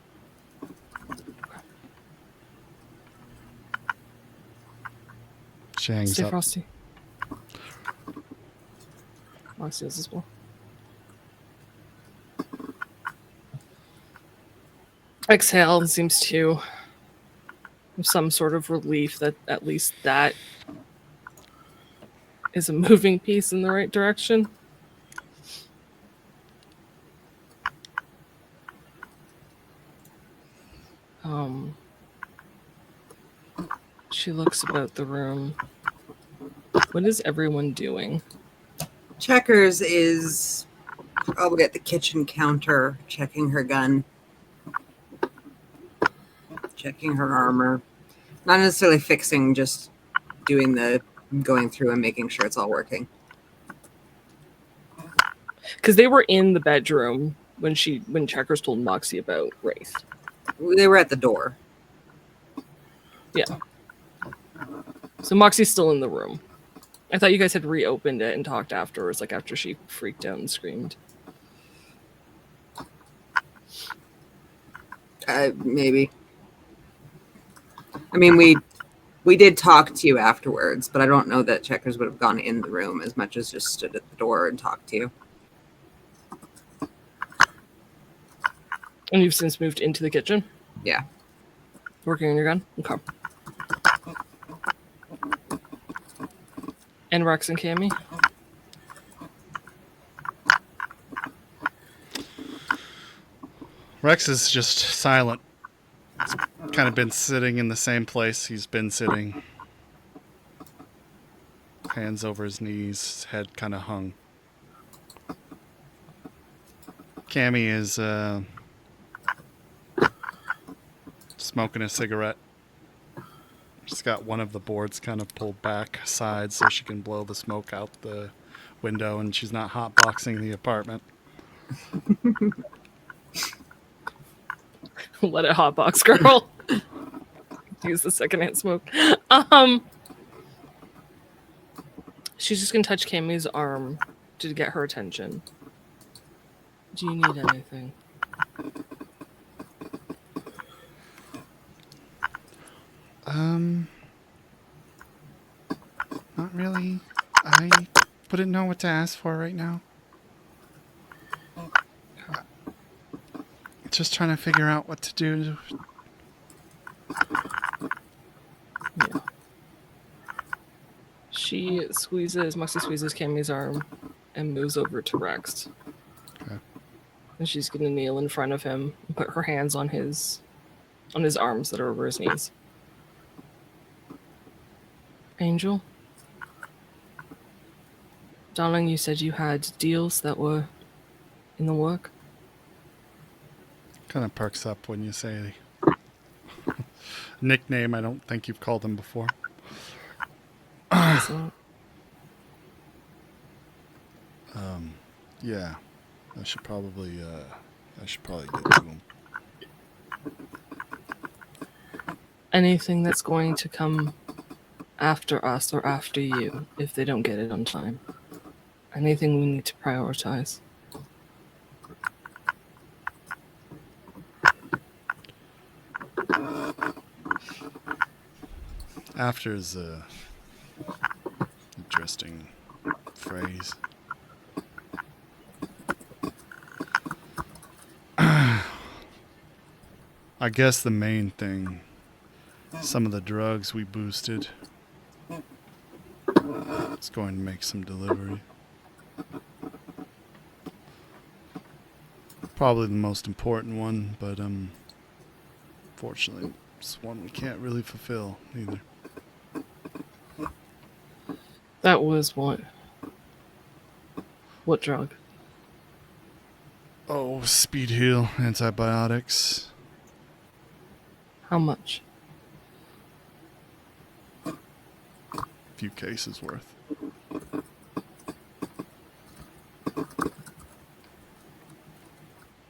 She hangs Stay up. frosty. Moxie does as well. Exhale and seems to have some sort of relief that at least that is a moving piece in the right direction. She looks about the room. What is everyone doing? Checkers is probably at the kitchen counter, checking her gun, checking her armor. Not necessarily fixing, just doing the going through and making sure it's all working. Because they were in the bedroom when Checkers told Moxie about Wraith. They were at the door. Yeah. So Moxie's still in the room. I thought you guys had reopened it and talked afterwards, like after she freaked out and screamed. Maybe. I mean, we did talk to you afterwards, but I don't know that Checkers would have gone in the room as much as just stood at the door and talked to you. And you've since moved into the kitchen? Yeah. Working on your gun? Okay. And Rex and Cammy? Rex is just silent. He's kind of been sitting in the same place he's been sitting. Hands over his knees, head kind of hung. Cammy is smoking a cigarette. She's got one of the boards kind of pulled back aside so she can blow the smoke out the window, and she's not hotboxing the apartment. Let it hotbox, girl. Use the secondhand smoke. She's just gonna touch Cammy's arm to get her attention. Do you need anything? Not really. I wouldn't know what to ask for right now. Just trying to figure out what to do. Yeah. Moxie squeezes Cammy's arm and moves over to Rex. Okay. And she's gonna kneel in front of him and put her hands on his arms that are over his knees. Angel? Darling, you said you had deals that were in the work? Kind of perks up when you say nickname. I don't think you've called him before. Yeah. I should probably get to him. Anything that's going to come after us or after you if they don't get it on time. Anything we need to prioritize. After is a interesting phrase. I guess the main thing, some of the drugs we boosted, it's going to make some delivery. Probably the most important one, but fortunately it's one we can't really fulfill either. That was what? What drug? Oh, speed heal, antibiotics. How much? A few cases worth.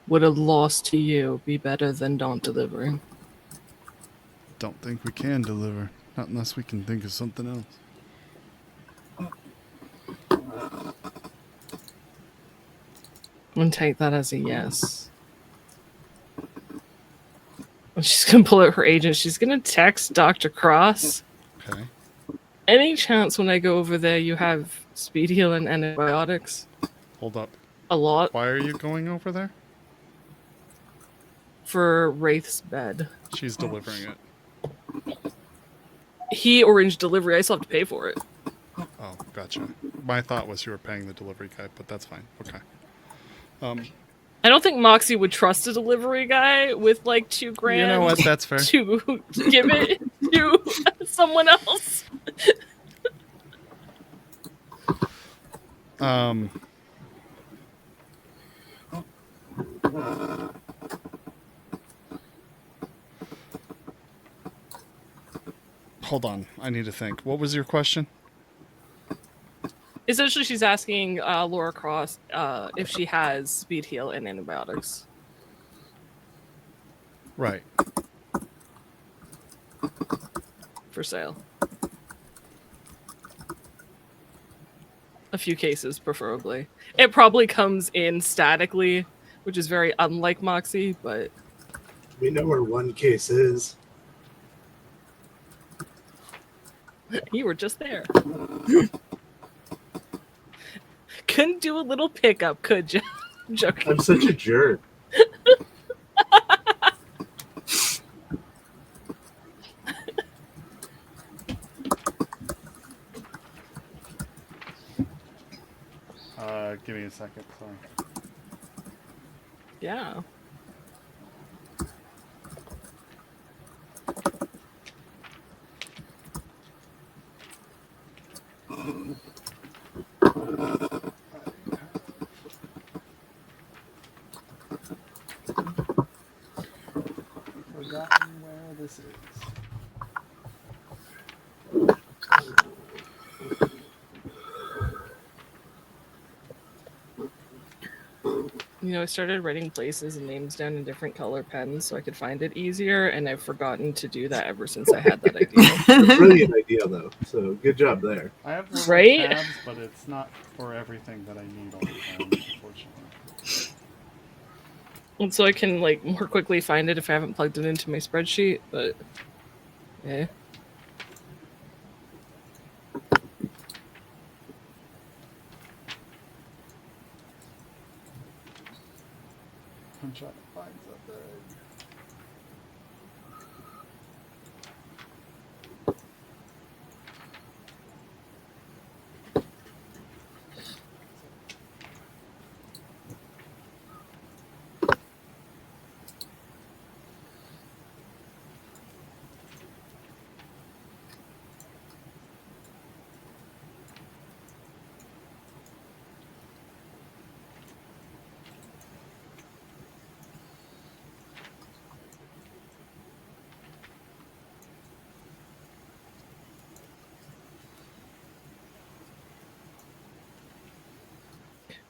Would a loss to you be better than not delivering? Don't think we can deliver. Not unless we can think of something else. And take that as a yes. And she's gonna pull out her agent. She's gonna text Dr. Cross. Okay. Any chance when I go over there you have speed heal and antibiotics? Hold up. A lot. Why are you going over there? For Wraith's bed. She's delivering it. He arranged delivery. I still have to pay for it. Oh, gotcha. My thought was you were paying the delivery guy, but that's fine. Okay. I don't think Moxie would trust a delivery guy with like $2,000. You know what? That's fair. To give it to someone else. Hold on. I need to think. What was your question? Essentially, she's asking Laura Cross if she has speed heal and antibiotics. Right. For sale. A few cases, preferably. It probably comes in statically, which is very unlike Moxie, but... We know where one case is. You were just there. Couldn't do a little pickup, could you? Joking. I'm such a jerk. Give me a second. Sorry. Yeah. Forgotten where this is. You know, I started writing places and names down in different color pens so I could find it easier, and I've forgotten to do that ever since I had that idea. Brilliant idea, though. So good job there. I have little Right? tabs, but it's not for everything that I need all the time, unfortunately. And so I can, like, more quickly find it if I haven't plugged it into my spreadsheet, but... yeah. I'm trying to find something.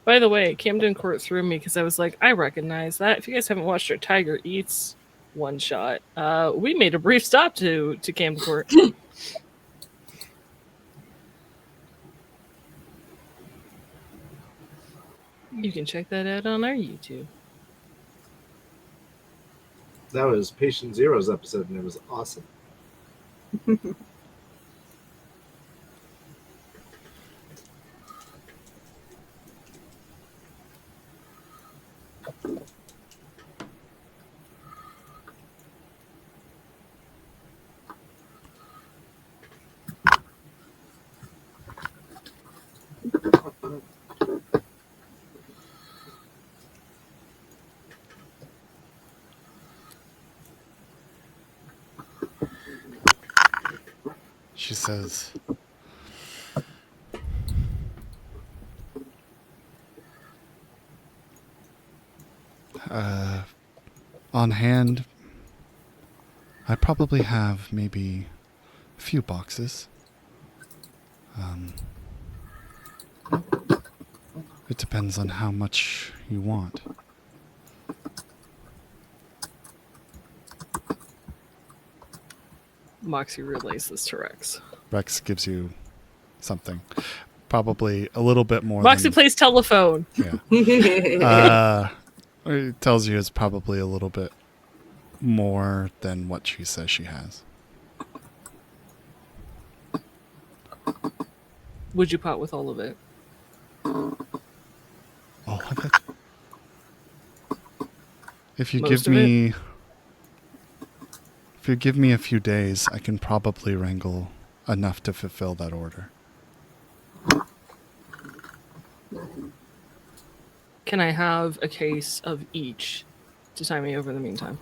By the way, Camden Court threw me because I was like, I recognize that. If you guys haven't watched our Tiger Eats one-shot, we made a brief stop to Camden Court. You can check that out on our YouTube. That was Patient Zero's episode, and it was awesome. She says, on hand, I probably have maybe a few boxes. It depends on how much you want. Moxie relays this to Rex. Rex gives you something. Probably a little bit more Moxie than... plays telephone. Yeah. It tells you it's probably a little bit more than what she says she has. would you pot with all of it? All of it? If you Most give of it? me... If you give me a few days, I can probably wrangle enough to fulfill that order. Can I have a case of each to tie me over in the meantime?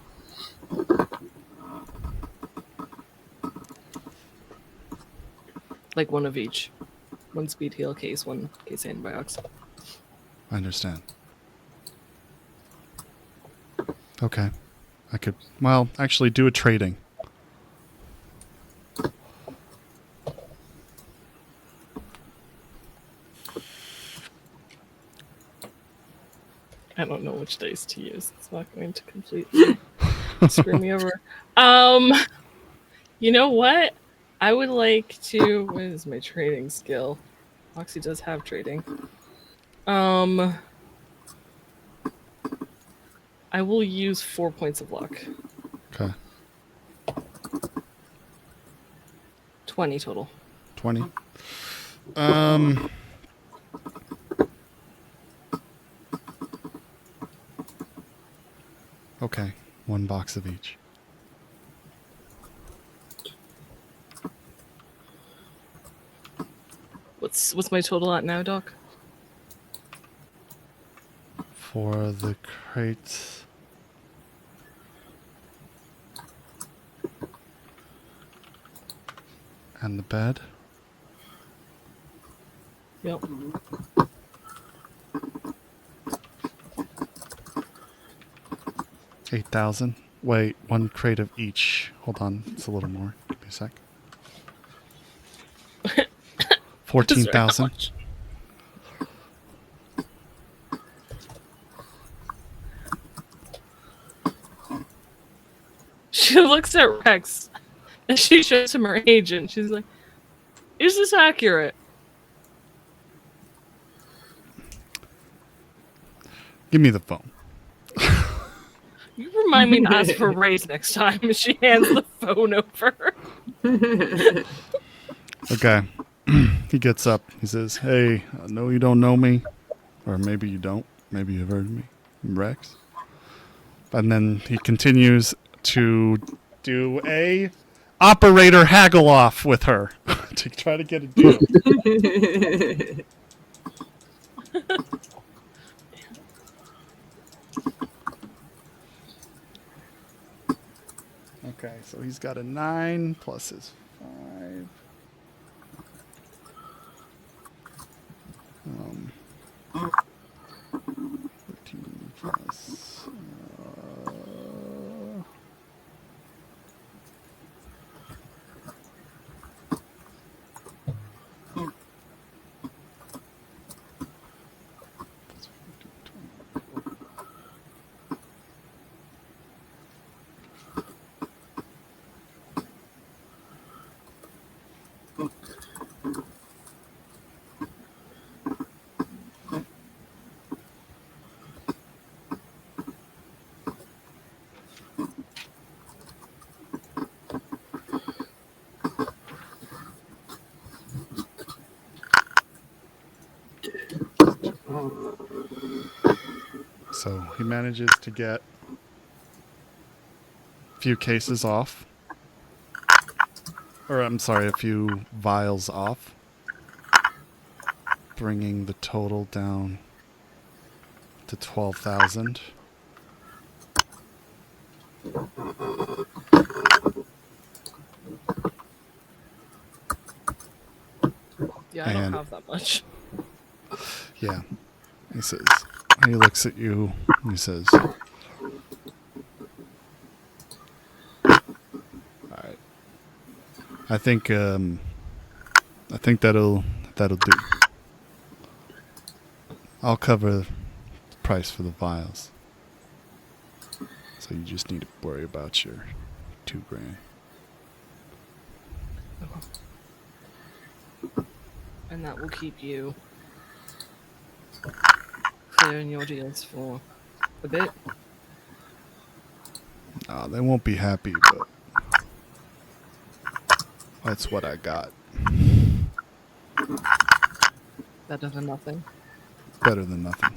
Like one of each. One speed heal case, one case antibiotics. I understand. Okay. I could, well, actually do a trading. I don't know which dice to use. It's not going to completely screw me over. You know what? I would like to. What is my trading skill? Moxie does have trading. I will use 4 points of luck. Okay. 20 total. 20. Okay. 1 box of each. What's my total at now, Doc? For the crates. And the bed. Yep. $8,000. Wait, 1 crate of each. Hold on, it's a little more. Give me a sec. 14,000. She looks at Rex and she shows him her agent. She's like, "Is this accurate?" Give me the phone. You remind me to ask for a raise next time. And she hands the phone over. Okay. He gets up. He says, "Hey, I know you don't know me. Or maybe you don't. Maybe you've heard of me. I'm Rex." And then he continues to do a operator haggle off with her to try to get a deal. Okay, so he's got a 9 plus his 5. 13 plus. So he manages to get a few cases off. Or, I'm sorry, a few vials off. Bringing the total down to 12,000. Yeah, I don't have that much. Yeah. He says, he looks at you and he says, "Alright. I think that'll do. I'll cover the price for the vials. So you just need to worry about your $2,000. And that will keep you clearing your deals for a bit. They won't be happy, but that's what I got." Better than nothing. Better than nothing.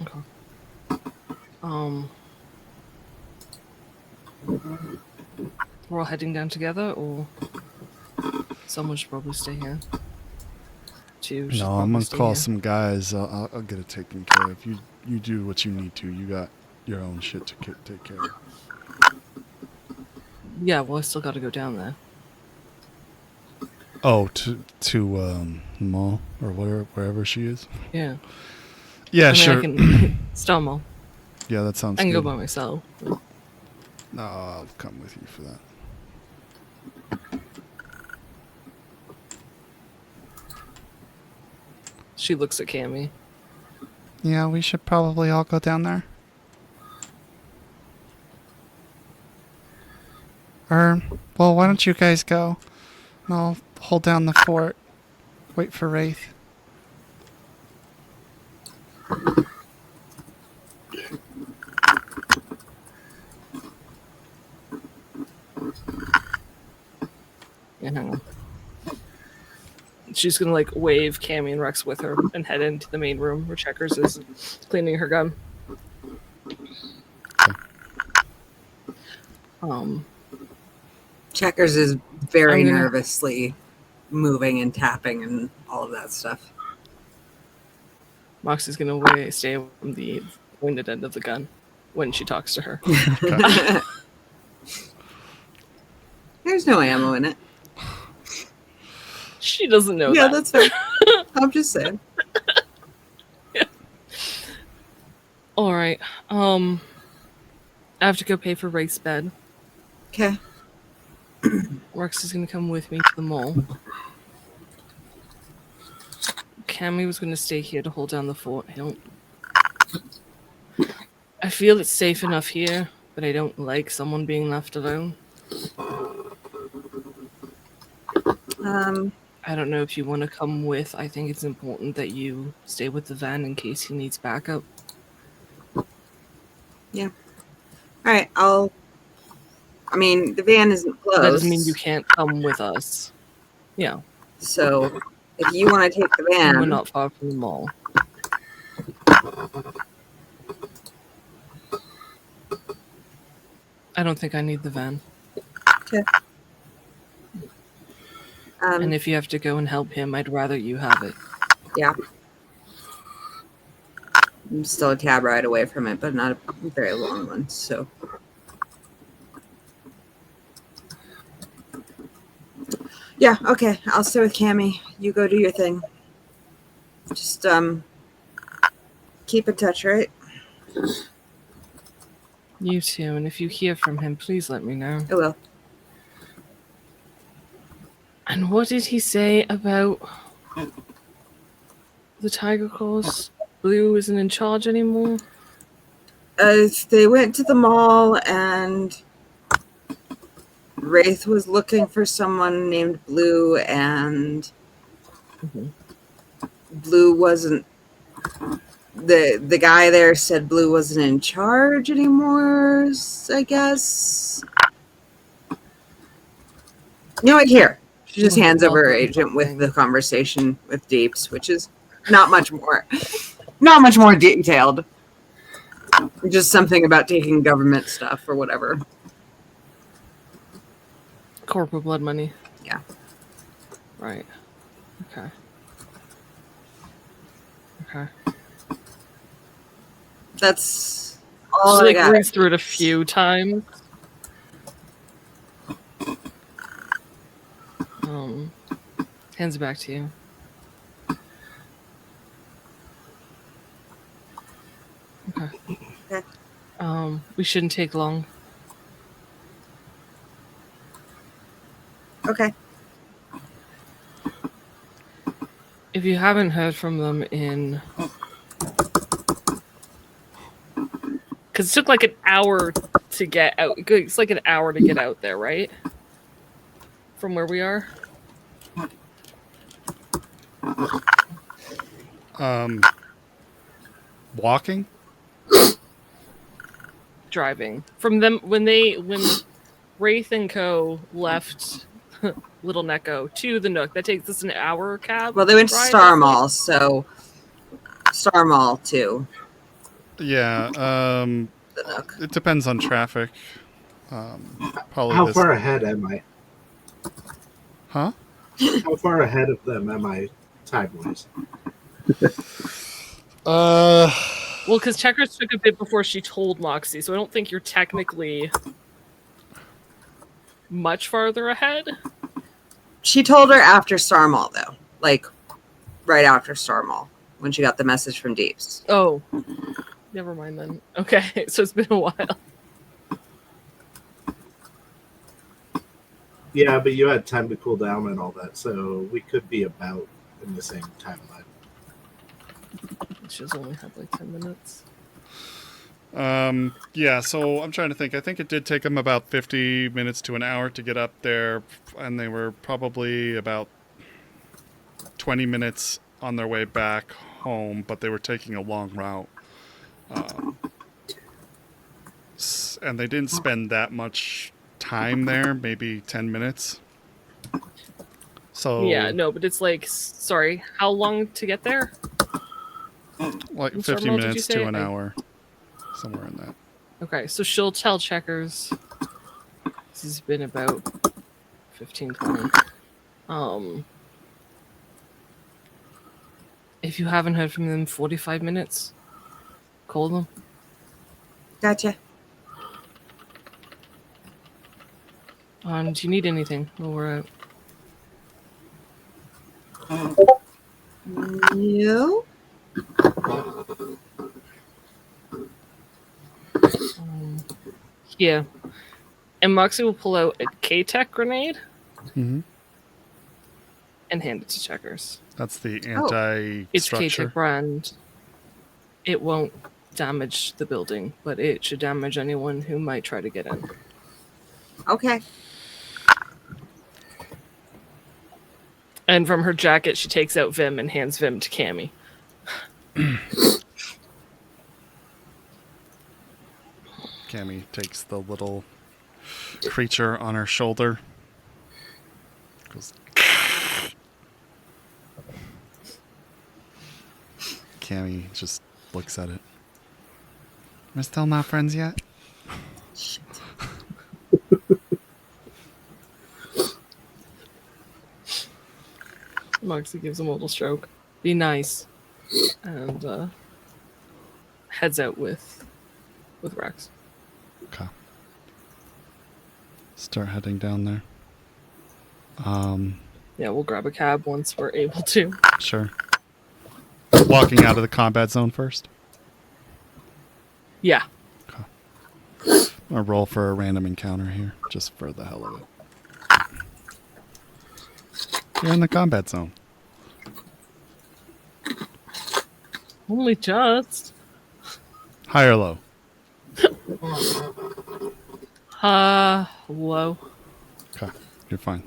Okay. We're all heading down together, or someone should probably stay here. Two should No, probably I'm gonna stay call here. some guys. I'll get it taken care of. You do what you need to. You got your own shit to take care of. Yeah, well, I still got to go down there. Oh, to the mall or wherever she is. Yeah. Yeah, I mean, sure. I can stumble. Yeah, that sounds I can good. go by myself. No, I'll come with you for that. She looks at Cammy. Yeah, we should probably all go down there. Well, why don't you guys go? I'll hold down the fort. Wait for Wraith. Yeah, hang on. She's gonna like wave Cammy and Rex with her and head into the main room where Checkers is cleaning her gun. Checkers is very I'm gonna- nervously moving and tapping and all of that stuff. Moxie's gonna stay away from the pointed end of the gun when she talks to her. There's no ammo in it. She doesn't know Yeah, that. that's fair. I'm just saying. All right. I have to go pay for Wraith's bed. Okay. Rex is gonna come with me to the mall. Cammy was gonna stay here to hold down the fort. I feel it's safe enough here, but I don't like someone being left alone. I don't know if you want to come with. I think it's important that you stay with the van in case he needs backup. Yeah. All right. I mean, the van isn't close. That doesn't mean you can't come with us. Yeah, So, if you want to take the van, we're not far from the mall. I don't think I need the van. Okay. And if you have to go and help him, I'd rather you have it. Yeah. I'm still a cab ride away from it, but not a very long one. So. Yeah. Okay. I'll stay with Cammy. You go do your thing. Just keep in touch, right? You too, and if you hear from him, please let me know. I will. And what did he say about the Tiger Claws? Blue isn't in charge anymore? They went to the mall and Wraith was looking for someone named Blue, and Blue wasn't. The guy there said Blue wasn't in charge anymore, I guess. You know what? Here. She just hands over her agent with the conversation with Deeps, which is not much more detailed. Just something about taking government stuff or whatever. Corporate blood money. Yeah. Right. Okay. Okay. That's all She I like got. reads through it a few times. Hands it back to you. Okay. Okay. We shouldn't take long. Okay. If you haven't heard from them in... Because it took like an hour to get out. It's like an hour to get out there, right? From where we are? Walking? driving from them when Wraith and Co. left Little Neko to the Nook. That takes us an hour cab. Well, they went to ride, Star roughly. Mall, so Star Mall too. Yeah. The Nook. It depends on traffic. Probably How this. far ahead am I? Huh? How far ahead of them am I time-wise? Well, because Checkers took a bit before she told Moxie, so I don't think you're technically much farther ahead. She told her after Star Mall, though, like right after Star Mall, when she got the message from Deeps. Oh, never mind then. Okay, so it's been a while. Yeah, but you had time to cool down and all that, so we could be about in the same timeline. She's only had like 10 minutes. Yeah, so I'm trying to think. I think it did take them about 50 minutes to an hour to get up there, and they were probably about 20 minutes on their way back home, but they were taking a long route. And they didn't spend that much time there, maybe 10 minutes. So Yeah, no, but it's like, sorry, how long to get there? like In 50 Star Mall, did you minutes say? to an hour, somewhere in that. Okay, so she'll tell Checkers. This has been about 15, 20. If you haven't heard from them 45 minutes, call them. Gotcha. Do you need anything while we're out? You? Yeah. And Moxie will pull out a K-Tech grenade Mm-hmm. and hand it to Checkers. That's the It's anti-structure. K-Tech brand. It won't damage the building, but it should damage anyone who might try to get in. Okay. And from her jacket, she takes out Vim and hands Vim to Cammy. Cammy takes the little creature on her shoulder. Goes. Cammy just looks at it. We're still not friends yet? Shit. Moxie gives him a little stroke. Be nice. And heads out with Rex. Okay. Start heading down there. Yeah, we'll grab a cab once we're able to. Sure. Walking out of the combat zone first. Yeah. I'll roll for a random encounter here, just for the hell of it. You're in the combat zone. Only just. High or low? Low. Okay, you're fine.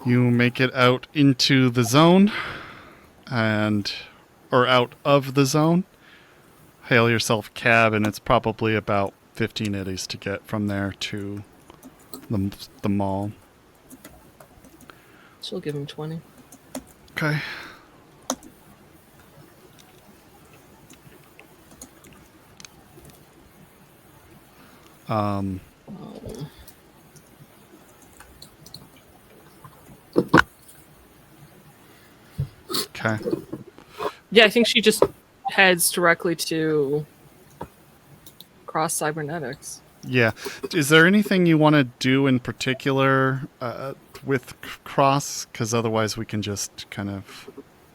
You make it out into the zone, or out of the zone. Hail yourself cab, and it's probably about 15 eddies to get from there to the mall. She'll give him 20. Okay. Okay. Yeah, I think she just heads directly to Cross Cybernetics. Yeah. Is there anything you want to do in particular with Cross? Because otherwise we can just kind of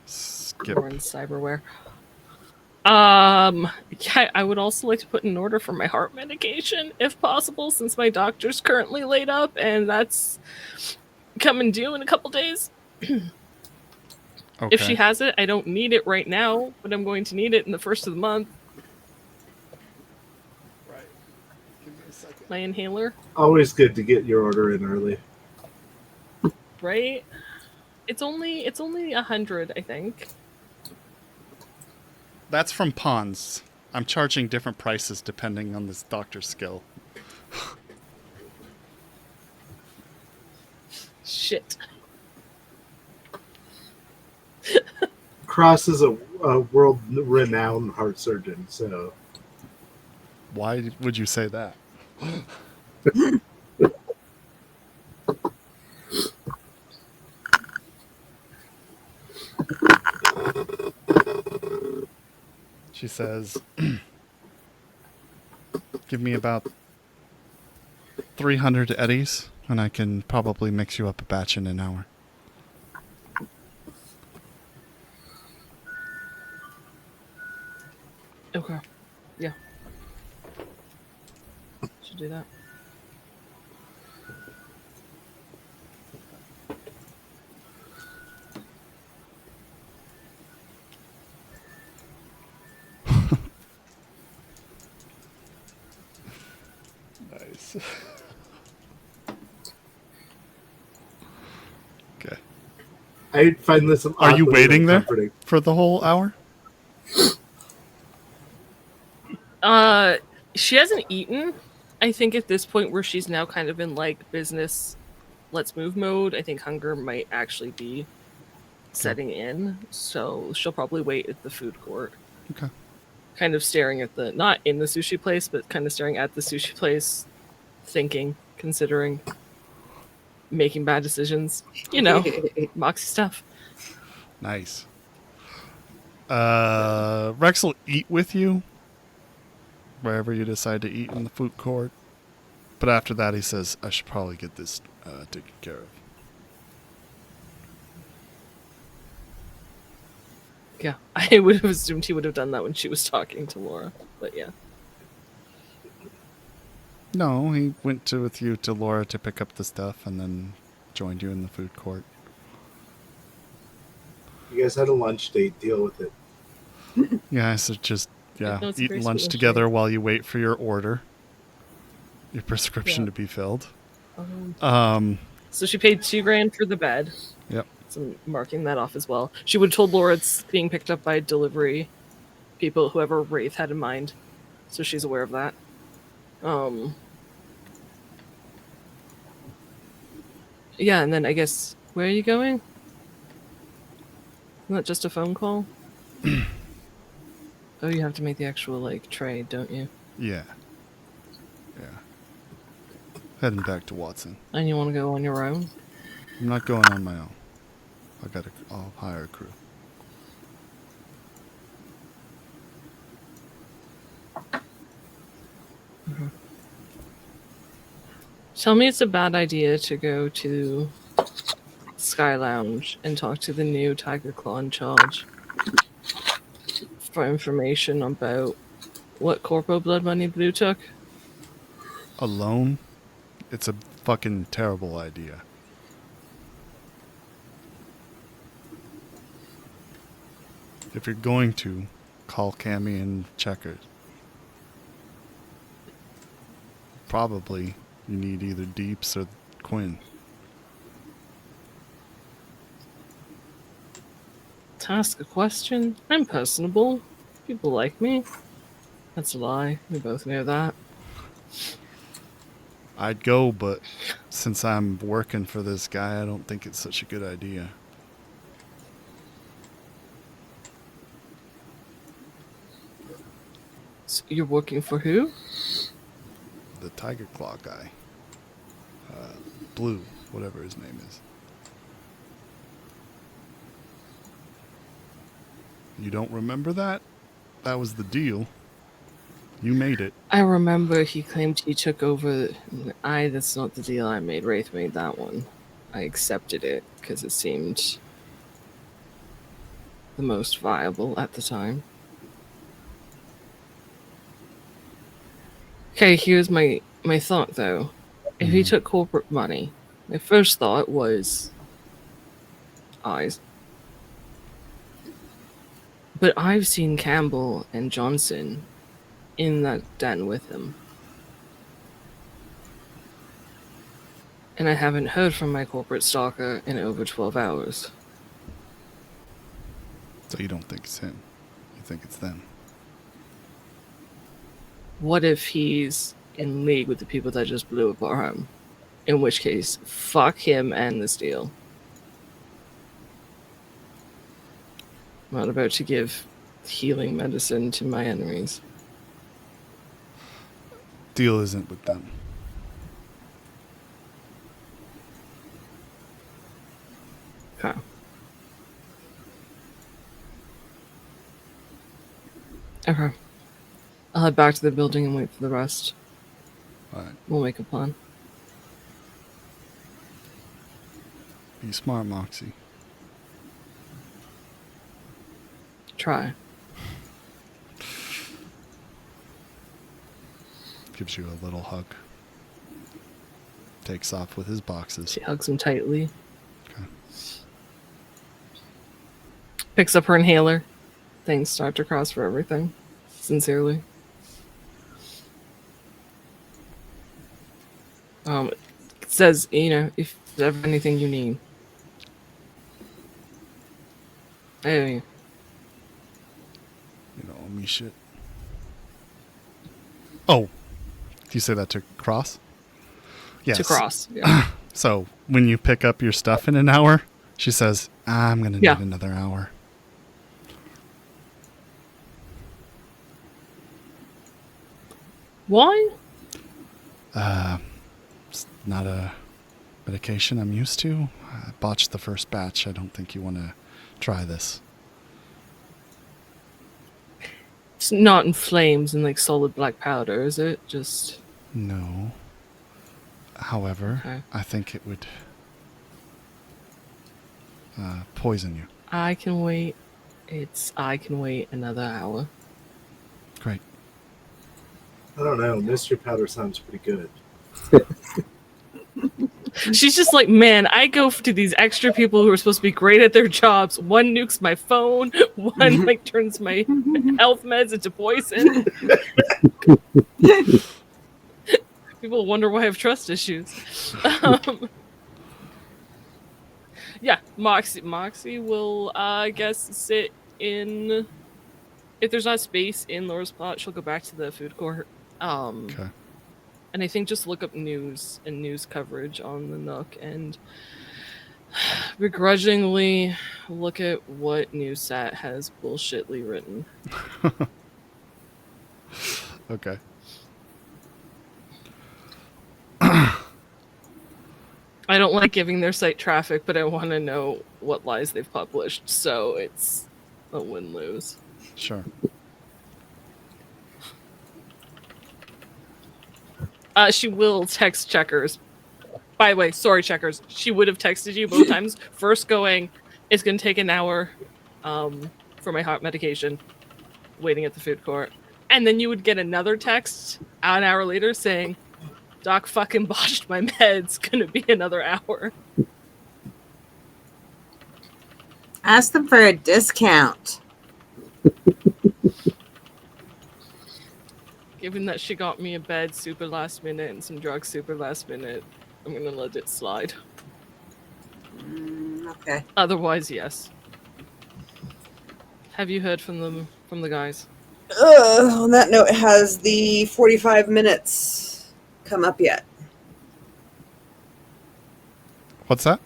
skip. Or in cyberware. Yeah, I would also like to put in an order for my heart medication, if possible, since my doctor's currently laid up, and that's coming due in a couple days. Okay. If she has it, I don't need it right now, but I'm going to need it in the first of the month. Right. Give me a second. My inhaler, Always good to get your order in early. right? It's only 100, I think. That's from Pawns. I'm charging different prices depending on this doctor's skill. Shit. Cross is a world-renowned heart surgeon, so Why would you say that? She says, give me about 300 eddies, and I can probably mix you up a batch in an hour. Okay. Yeah. Should do that. Nice. Okay. I find this. Are you waiting there comforting. for the whole hour? She hasn't eaten. I think at this point where she's now kind of in like business let's move mode, I think hunger might actually be setting in. So she'll probably wait at the food court. Okay. Kind of staring at the, not in the sushi place, but kind of staring at the sushi place, thinking, considering, making bad decisions. You know, Moxie stuff. Nice. Rex will eat with you wherever you decide to eat in the food court. But after that, he says, I should probably get this taken care of. Yeah, I would have assumed he would have done that when she was talking to Laura. But yeah. No, he went with you to Laura to pick up the stuff and then joined you in the food court. You guys had a lunch date. Deal with it. Yeah, so just No, it's a eat very lunch sweet together lunch. while you wait for your order, your prescription Yeah. to be filled. So she paid $2,000 for the bed. Yep. So I'm marking that off as well. She would have told Laura it's being picked up by delivery people, whoever Wraith had in mind. So she's aware of that. Yeah, and then I guess, where are you going? Isn't that just a phone call? Oh, you have to make the actual, like, trade, don't you? Yeah. Heading back to Watson. And you want to go on your own? I'm not going on my own. I'll hire a crew. Tell me it's a bad idea to go to Sky Lounge and talk to the new Tiger Claw in charge for information about what Corpo Blood Money Blue took. Alone? It's a fucking terrible idea. If you're going to, call Cammy and Checkers. Probably you need either Deeps or Quinn. To ask a question, I'm personable. People like me. That's a lie. We both know that. I'd go, but since I'm working for this guy, I don't think it's such a good idea. So you're working for who? The Tiger Claw guy. Blue, whatever his name is. You don't remember that? That was the deal. You made it. I remember he claimed he took over. That's not the deal I made. Wraith made that one. I accepted it because it seemed the most viable at the time. Okay, here's my thought though. If he took corporate money, my first thought was eyes. But I've seen Campbell and Johnson in that den with him. And I haven't heard from my corporate stalker in over 12 hours. So you don't think it's him. think it's them. What if he's in league with the people that just blew up our home? In which case, fuck him and this deal. I'm not about to give healing medicine to my enemies. Deal isn't with them. Okay. Okay. I'll head back to the building and wait for the rest. All right. We'll make a plan. Be smart, Moxie. Try. Gives you a little hug. Takes off with his boxes. She hugs him tightly. Okay. Picks up her inhaler. Things start to cross for everything. Sincerely. It says, if there's ever anything you need. Hey. You don't owe me shit. Oh. Do you say that to Cross? Yes. To Cross, yeah. So, when you pick up your stuff in an hour, she says, I'm going to need another hour. Why? It's not a medication I'm used to. I botched the first batch. I don't think you want to try this. It's not in flames and like solid black powder, is it? Just... No. However, Okay. I think it would poison you. I can wait. I can wait another hour. Great. I don't know. Mystery powder sounds pretty good. She's just like, man, I go to these extra people who are supposed to be great at their jobs. One nukes my phone. One like turns my health meds into poison. People wonder why I have trust issues. Yeah, Moxie will, I guess, sit in. If there's not space in Laura's plot, she'll go back to the food court. Okay. And I think just look up news and news coverage on the Nook and begrudgingly look at what news sat has bullshitly written. Okay. I don't like giving their site traffic, but I want to know what lies they've published, so it's a win-lose. Sure. She will text Checkers. By the way, sorry, Checkers. She would have texted you both times. First going, it's going to take an hour for my heart medication, waiting at the food court. And then you would get another text an hour later saying, Doc fucking botched my meds. Gonna be another hour. Ask them for a discount. Given that she got me a bed super last minute and some drugs super last minute, I'm gonna let it slide. Okay. Otherwise, yes. Have you heard from the guys? On that note, has the 45 minutes come up yet? What's that?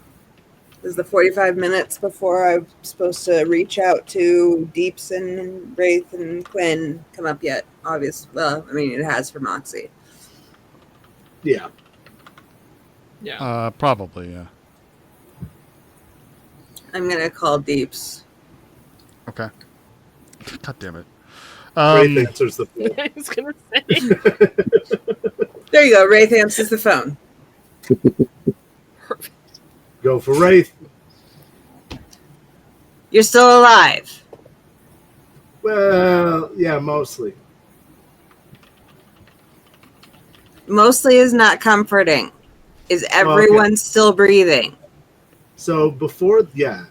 Is the 45 minutes before I'm supposed to reach out to Deeps and Wraith and Quinn come up yet? Obvious. Well, I mean, it has for Moxie. Yeah. Yeah. Probably, yeah. I'm going to call Deeps. Okay. God damn it. Wraith answers the phone. I was gonna say. There you go. Wraith answers the phone. Perfect. Go for Wraith. You're still alive. Well, yeah, mostly. Mostly is not comforting. Is everyone still breathing? So before, yeah,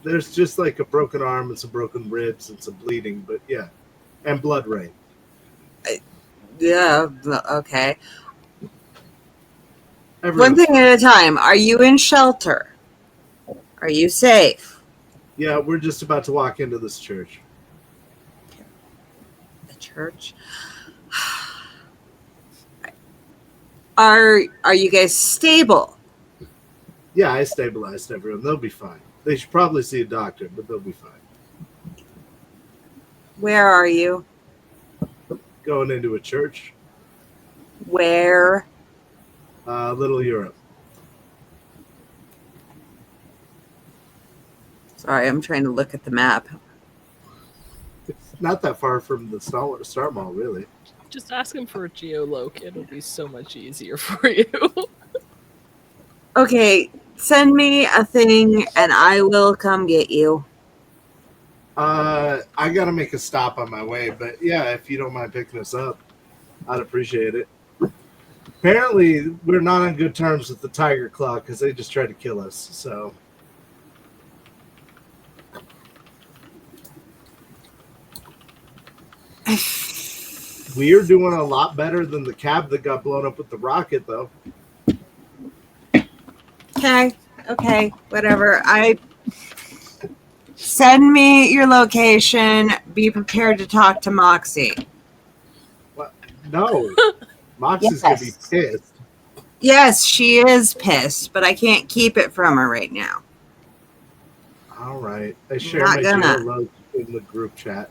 there's just like a broken arm and some broken ribs and some bleeding, but yeah, and blood rain. Yeah, okay. Everyone. One thing at a time. Are you in shelter? Are you safe? Yeah, we're just about to walk into this church. church. Are you guys stable? Yeah, I stabilized everyone. They'll be fine. They should probably see a doctor, but they'll be fine. Where are you? Going into a church, Where? Little Europe. Sorry, I'm trying to look at the map. It's not that far from the Star Mall, really. Just ask him for a geoloc. It'll be so much easier for you. Okay, send me a thing and I will come get you. I gotta make a stop on my way, but yeah, if you don't mind picking us up, I'd appreciate it. Apparently, we're not on good terms with the Tiger Claw because they just tried to kill us. So, we're doing a lot better than the cab that got blown up with the rocket, though. Okay, whatever. Send me your location. Be prepared to talk to Moxie. What? No, Moxie's gonna be pissed. Yes, she is pissed, but I can't keep it from her right now. All right, I share Not my gonna. geologs in the group chat.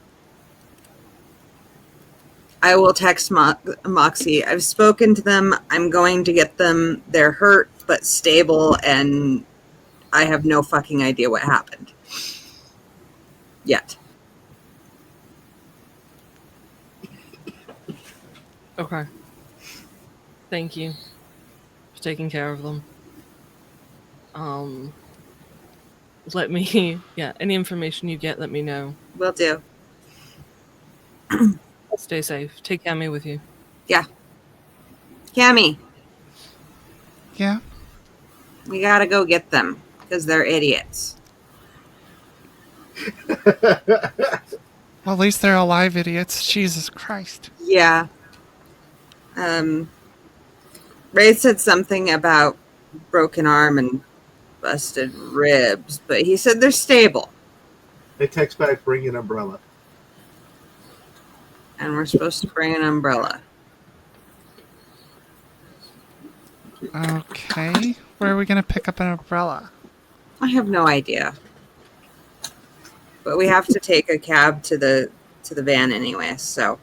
I will text Moxie. I've spoken to them. I'm going to get them. They're hurt but stable, and I have no fucking idea what happened yet. Okay. Thank you for taking care of them. Let me, yeah, any information you get, let me know. Will do. Stay safe. Take Cammy with you. Yeah. Cammy, Yeah. we gotta go get them because they're idiots. Well, at least they're alive, idiots. Jesus Christ. Yeah. Wraith said something about broken arm and busted ribs, but he said they're stable. They text back, bring an umbrella. And we're supposed to bring an umbrella. Okay. Where are we going to pick up an umbrella? I have no idea. But we have to take a cab to the van anyway, so.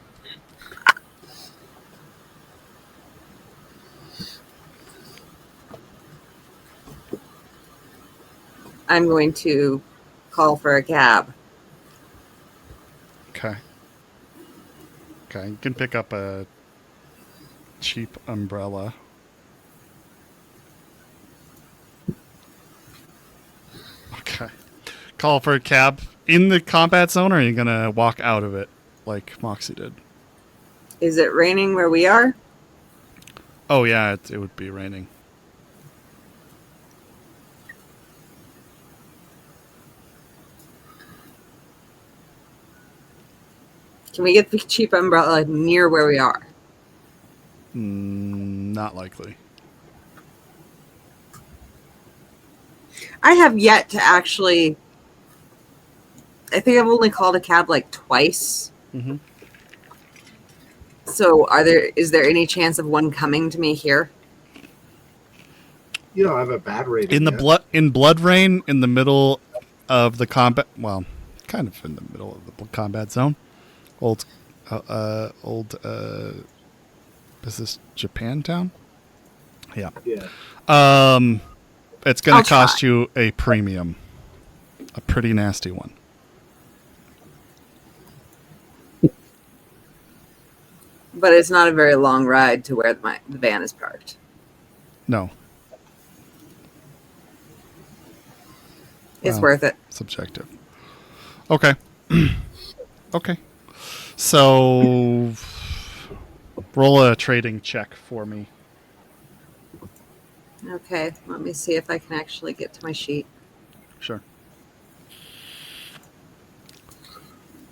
I'm going to call for a cab. Okay. Okay, you can pick up a cheap umbrella. Okay. Call for a cab in the combat zone, or are you going to walk out of it like Moxie did? Is it raining where we are? Oh, yeah, it would be raining. Can we get the cheap umbrella near where we are? Not likely. I have yet to actually. I think I've only called a cab like twice. Mm-hmm. So, is there any chance of one coming to me here? You don't have a bad rating. In Blood Rain, in the middle of the combat, well, kind of in the middle of the combat zone. Is this Japantown? Yeah. Yeah. It's going to cost you a premium, a pretty nasty one. But it's not a very long ride to where the van is parked. No. It's worth it. Subjective. Okay. Okay. So, roll a trading check for me. Okay, let me see if I can actually get to my sheet. Sure.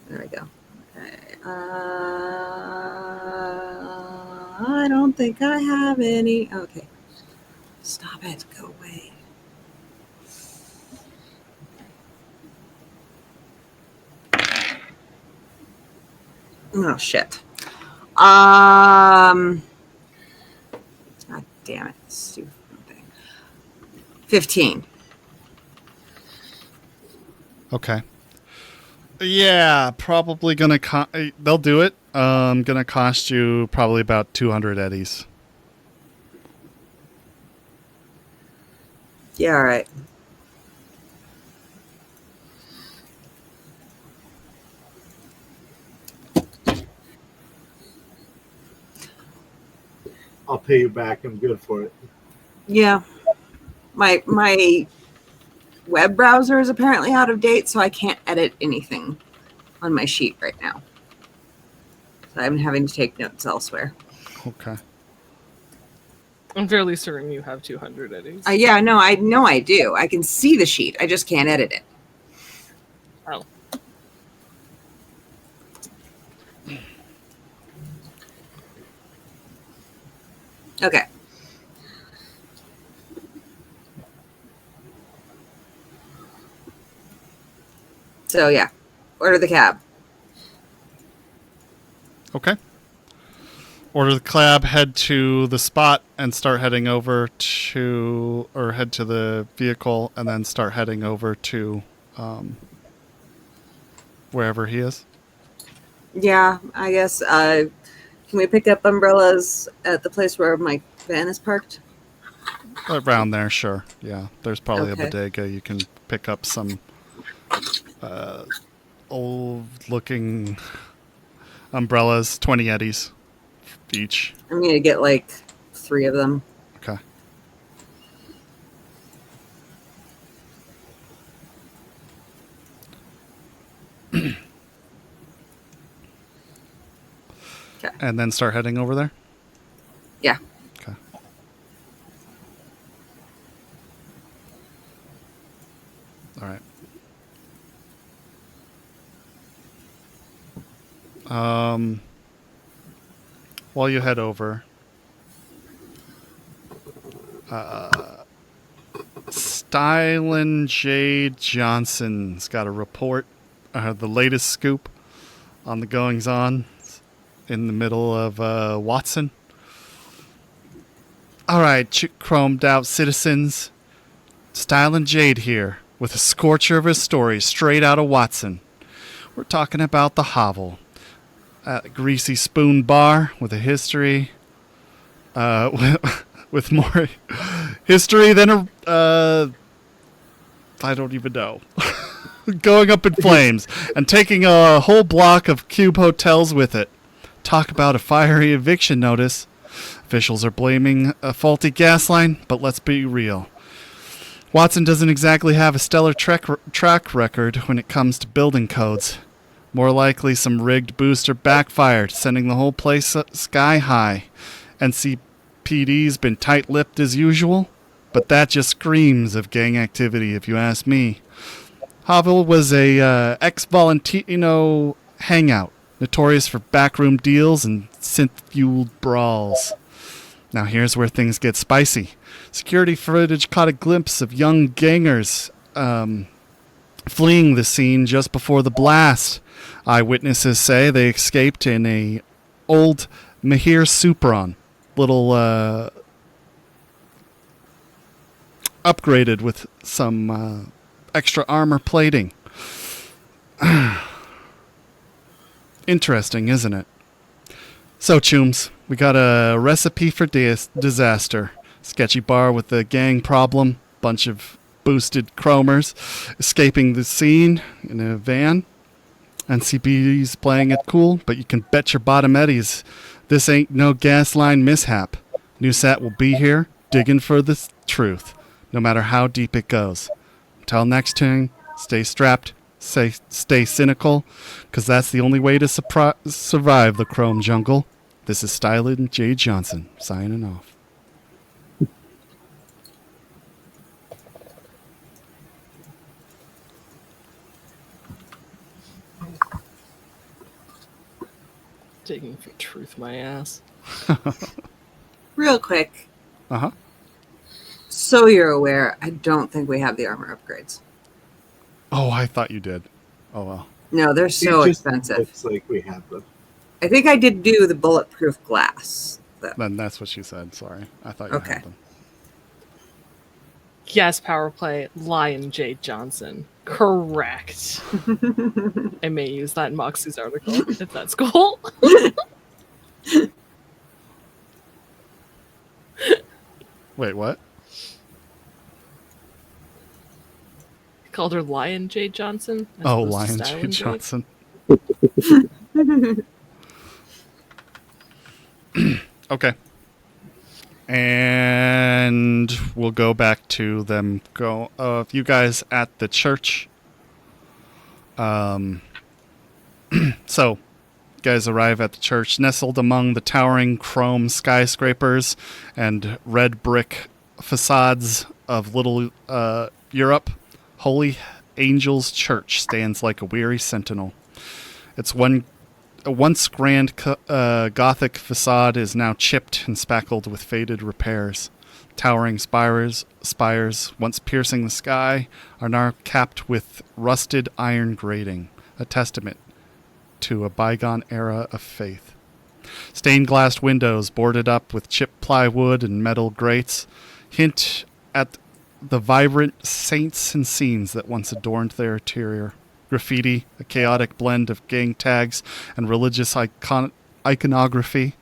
There we go. Okay. I don't think I have any. Okay. Stop it. Go away. Oh shit. God damn it, stupid thing. 15. Okay. Yeah, probably gonna. They'll do it. Gonna cost you probably about 200 eddies. Yeah, all right. I'll pay you back. I'm good for it. Yeah. My web browser is apparently out of date, so I can't edit anything on my sheet right now. So I'm having to take notes elsewhere. Okay. I'm fairly certain you have 200 eddies. Yeah, no, I know I do. I can see the sheet. I just can't edit it. Oh. Okay. So yeah, order the cab. Okay. Order the cab, head to the spot, and start heading over to, or head to the vehicle, and then start heading over to wherever he is. Yeah, I guess. Can we pick up umbrellas at the place where my van is parked? Around there, sure. Yeah, there's probably Okay. a bodega. You can pick up some old-looking umbrellas, 20 eddies each. I'm gonna get like 3 of them. Okay. Okay. And then start heading over there? Yeah. Okay. All right. While you head over, Stylen J. Johnson's got a report, the latest scoop on the goings-on in the middle of Watson. All right, chromed-out citizens. Stylen Jade here with a scorcher of a story straight out of Watson. We're talking about the hovel. At a greasy spoon bar with a history, with more history than I don't even know. Going up in flames and taking a whole block of cube hotels with it. Talk about a fiery eviction notice. Officials are blaming a faulty gas line, but let's be real. Watson doesn't exactly have a stellar track record when it comes to building codes. More likely some rigged booster backfired, sending the whole place sky high. NCPD's been tight-lipped as usual, but that just screams of gang activity if you ask me. Havel was a ex-Valentino hangout, notorious for backroom deals and synth-fueled brawls. Now here's where things get spicy. Security footage caught a glimpse of young gangers fleeing the scene just before the blast. Eyewitnesses say they escaped in a old Mahir Supron, little upgraded with some extra armor plating. Interesting, isn't it? So, Chooms, we got a recipe for disaster. Sketchy bar with a gang problem, bunch of boosted chromers escaping the scene in a van. NCPD's playing it cool, but you can bet your bottom eddies this ain't no gas line mishap. Newsat will be here, digging for the truth, no matter how deep it goes. Until next time, stay strapped, stay cynical, because that's the only way to survive the chrome jungle. This is Stylen J. Johnson, signing off. Taking for truth, my ass. Real quick. Uh-huh. So you're aware, I don't think we have the armor upgrades. Oh, I thought you did. Oh, well. No, they're so It just expensive. looks like we have them. I think I did do the bulletproof glass. Though. Then that's what she said. Sorry. I thought you had them. Yes, power play, Lion J. Johnson. Correct. I may use that in Moxie's article, if that's cool. Wait, what? He called her Lion J. Johnson. Oh, Lion J. Johnson. Okay. And we'll go back to them. You guys at the church. So, you guys arrive at the church, nestled among the towering chrome skyscrapers and red brick facades of Little Europe. Holy Angels Church stands like a weary sentinel. Its once grand Gothic facade is now chipped and spackled with faded repairs. Towering spires, once piercing the sky, are now capped with rusted iron grating, a testament to a bygone era of faith. Stained glass windows boarded up with chipped plywood and metal grates hint at the vibrant saints and scenes that once adorned their interior. Graffiti, a chaotic blend of gang tags and religious iconography,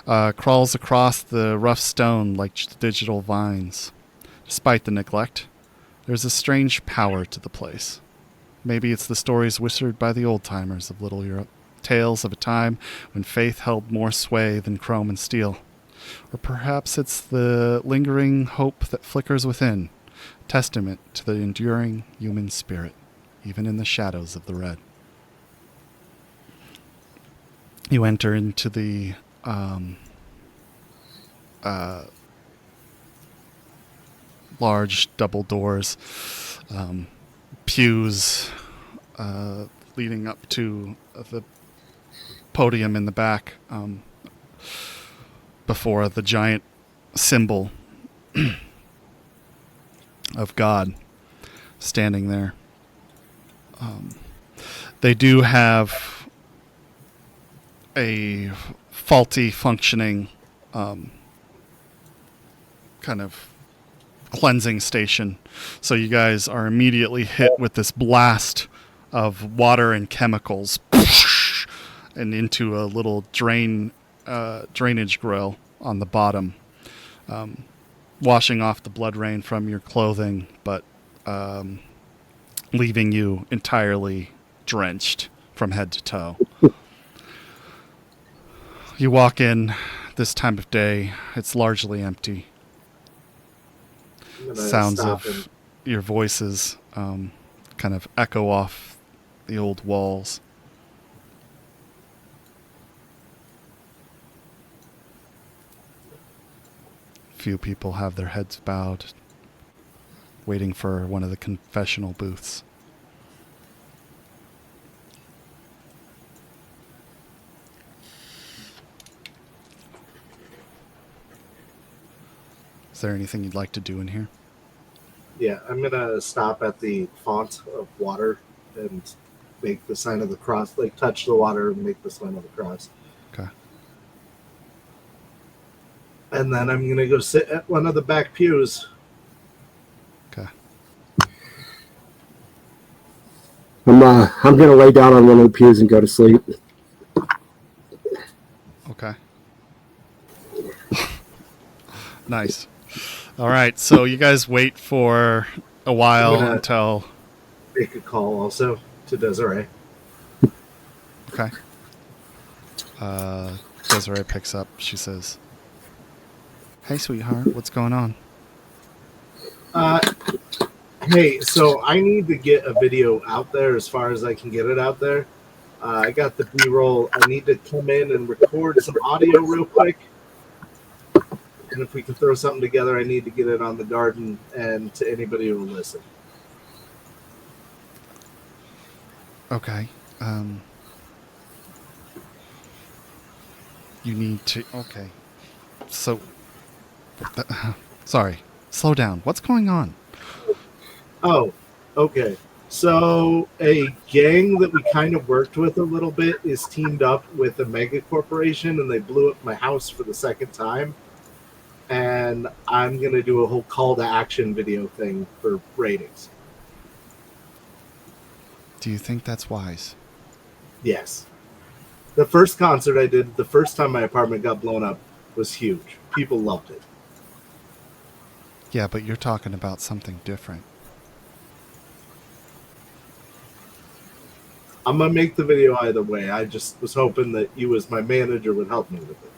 crawls across the rough stone like digital vines. Despite the neglect, there's a strange power to the place. Maybe it's the stories whispered by the old-timers of Little Europe, tales of a time when faith held more sway than chrome and steel. Or perhaps it's the lingering hope that flickers within, testament to the enduring human spirit, even in the shadows of the red. You enter into the large double doors, pews leading up to the podium in the back, before the giant symbol of God standing there. They do have a faulty functioning kind of cleansing station. So you guys are immediately hit with this blast of water and chemicals and into a little drainage grill on the bottom, washing off the blood rain from your clothing, but leaving you entirely drenched from head to toe. You walk in this time of day. It's largely empty. Sounds of your voices kind of echo off the old walls. Few people have their heads bowed, waiting for one of the confessional booths. Is there anything you'd like to do in here? Yeah, I'm going to stop at the font of water and make the sign of the cross, like touch the water and make the sign of the cross. Okay. And then I'm going to go sit at one of the back pews. Okay. I'm going to lay down on one of the pews and go to sleep. Okay. Nice. All right, so you guys wait for a while until... Make a call also to Desiree. Okay. Desiree picks up. She says, "Hey, sweetheart, what's going on?" Hey, so I need to get a video out there as far as I can get it out there. I got the B-roll. I need to come in and record some audio real quick. And if we can throw something together, I need to get it on the garden and to anybody who will listen. Okay. You need to... Okay. So... Sorry. Slow down. What's going on? Oh, okay. So a gang that we kind of worked with a little bit is teamed up with a mega corporation, and they blew up my house for the second time. And I'm going to do a whole call to action video thing for ratings. Do you think that's wise? Yes. The first concert I did, the first time my apartment got blown up, was huge. People loved it. Yeah, but you're talking about something different. I'm going to make the video either way. I just was hoping that you as my manager would help me with it.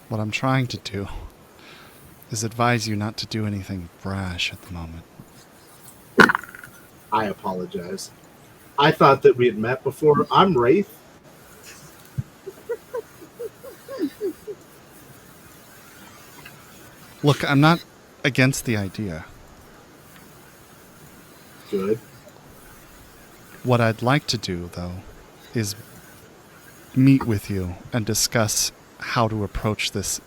What I'm trying to do is advise you not to do anything brash at the moment. I apologize. I thought that we had met before. I'm Wraith. Look, I'm not against the idea. Good. What I'd like to do, though, is meet with you and discuss how to approach this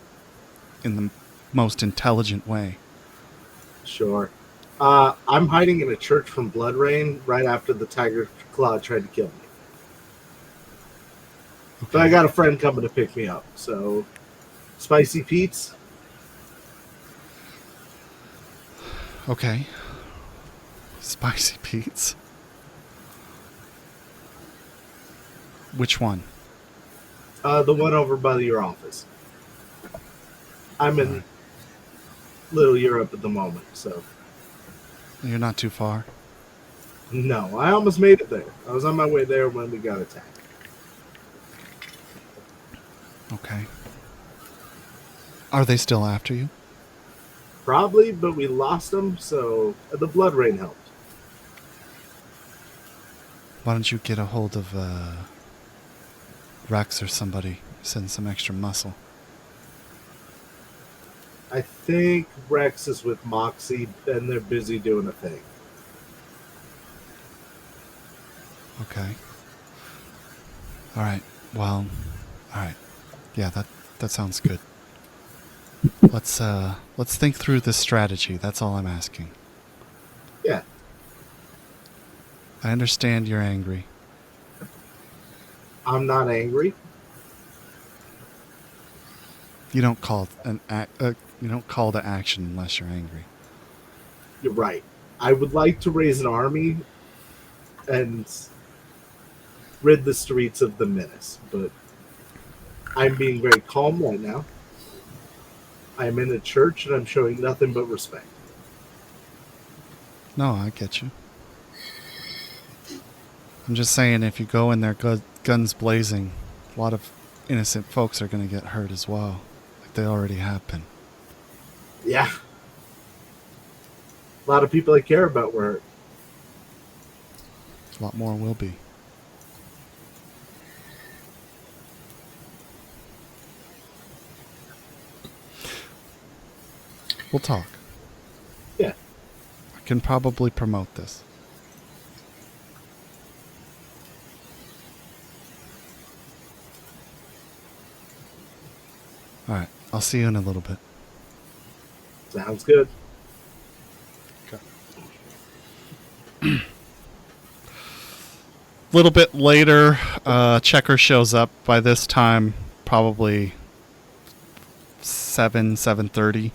in the most intelligent way. Sure. I'm hiding in a church from Blood Rain right after the Tiger Claw tried to kill me. Okay. But I got a friend coming to pick me up, so Spicy Pete's. Okay. Spicy Pete's. Which one? The one over by your office. I'm in Little Europe at the moment, so. You're not too far. No, I almost made it there. I was on my way there when we got attacked. Okay. Are they still after you? Probably, but we lost them, so the Blood Rain helped. Why don't you get a hold of Rex or somebody? Send some extra muscle. I think Rex is with Moxie, and they're busy doing a thing. Okay. All right. Well, all right. Yeah, that sounds good. Let's think through this strategy. That's all I'm asking. Yeah. I understand you're angry. I'm not angry. You don't call to action unless you're angry. You're right. I would like to raise an army and rid the streets of the menace, but I'm being very calm right now. I'm in a church and I'm showing nothing but respect. No, I get you. I'm just saying, if you go in there guns blazing, a lot of innocent folks are going to get hurt as well, like they already have been. Yeah. A lot of people I care about were hurt. A lot more will be. We'll talk. Yeah. I can probably promote this. All right. I'll see you in a little bit. Sounds good. Okay. A little bit later, Checker shows up. By this time, probably 7:30.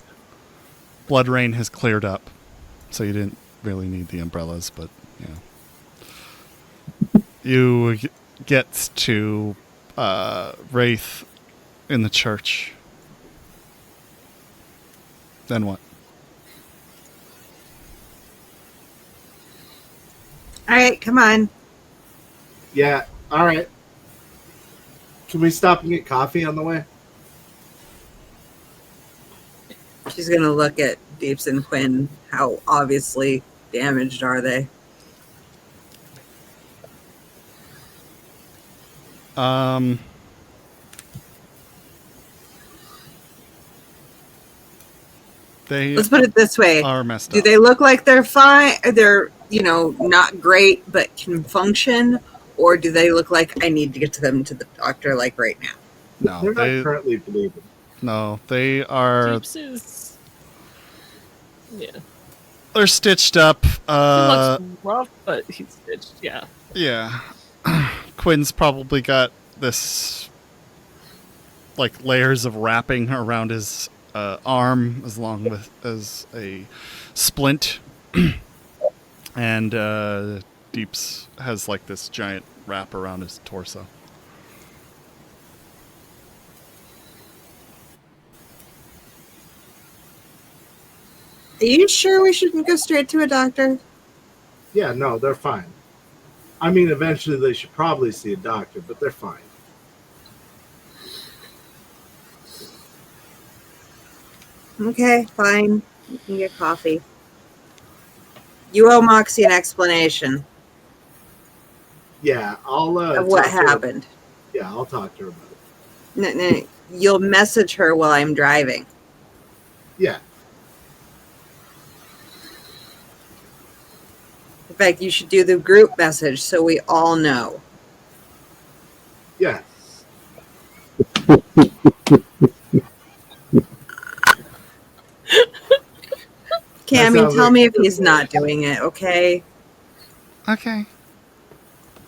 Blood Rain has cleared up, so you didn't really need the umbrellas, but you get to Wraith in the church. Then what? All right, come on. Yeah, all right. Can we stop and get coffee on the way? She's going to look at Deeps and Quinn. How obviously damaged are they? They Let's put it this way. are messed Do up. they look like they're fine? They're, not great, but can function? Or do they look like I need to get to them to the doctor, like right now? No, They're not currently bleeding. No, they are. Jeeps is... Yeah. They're stitched up. He looks rough, but he's stitched. Yeah. Yeah. Quinn's probably got this like layers of wrapping around his arm as long as a splint. And Deeps has like this giant wrap around his torso. Are you sure we shouldn't go straight to a doctor? Yeah, no, they're fine. I mean, eventually they should probably see a doctor, but they're fine. Okay, fine. You can get coffee. You owe Moxie an explanation Yeah, I'll of what talk to her. happened. Yeah, I'll talk to her about it. No, you'll message her while I'm driving. Yeah, In fact, you should do the group message so we all know. yeah. Cammy, sounds tell like me a if good he's plan. not doing it, okay? Okay.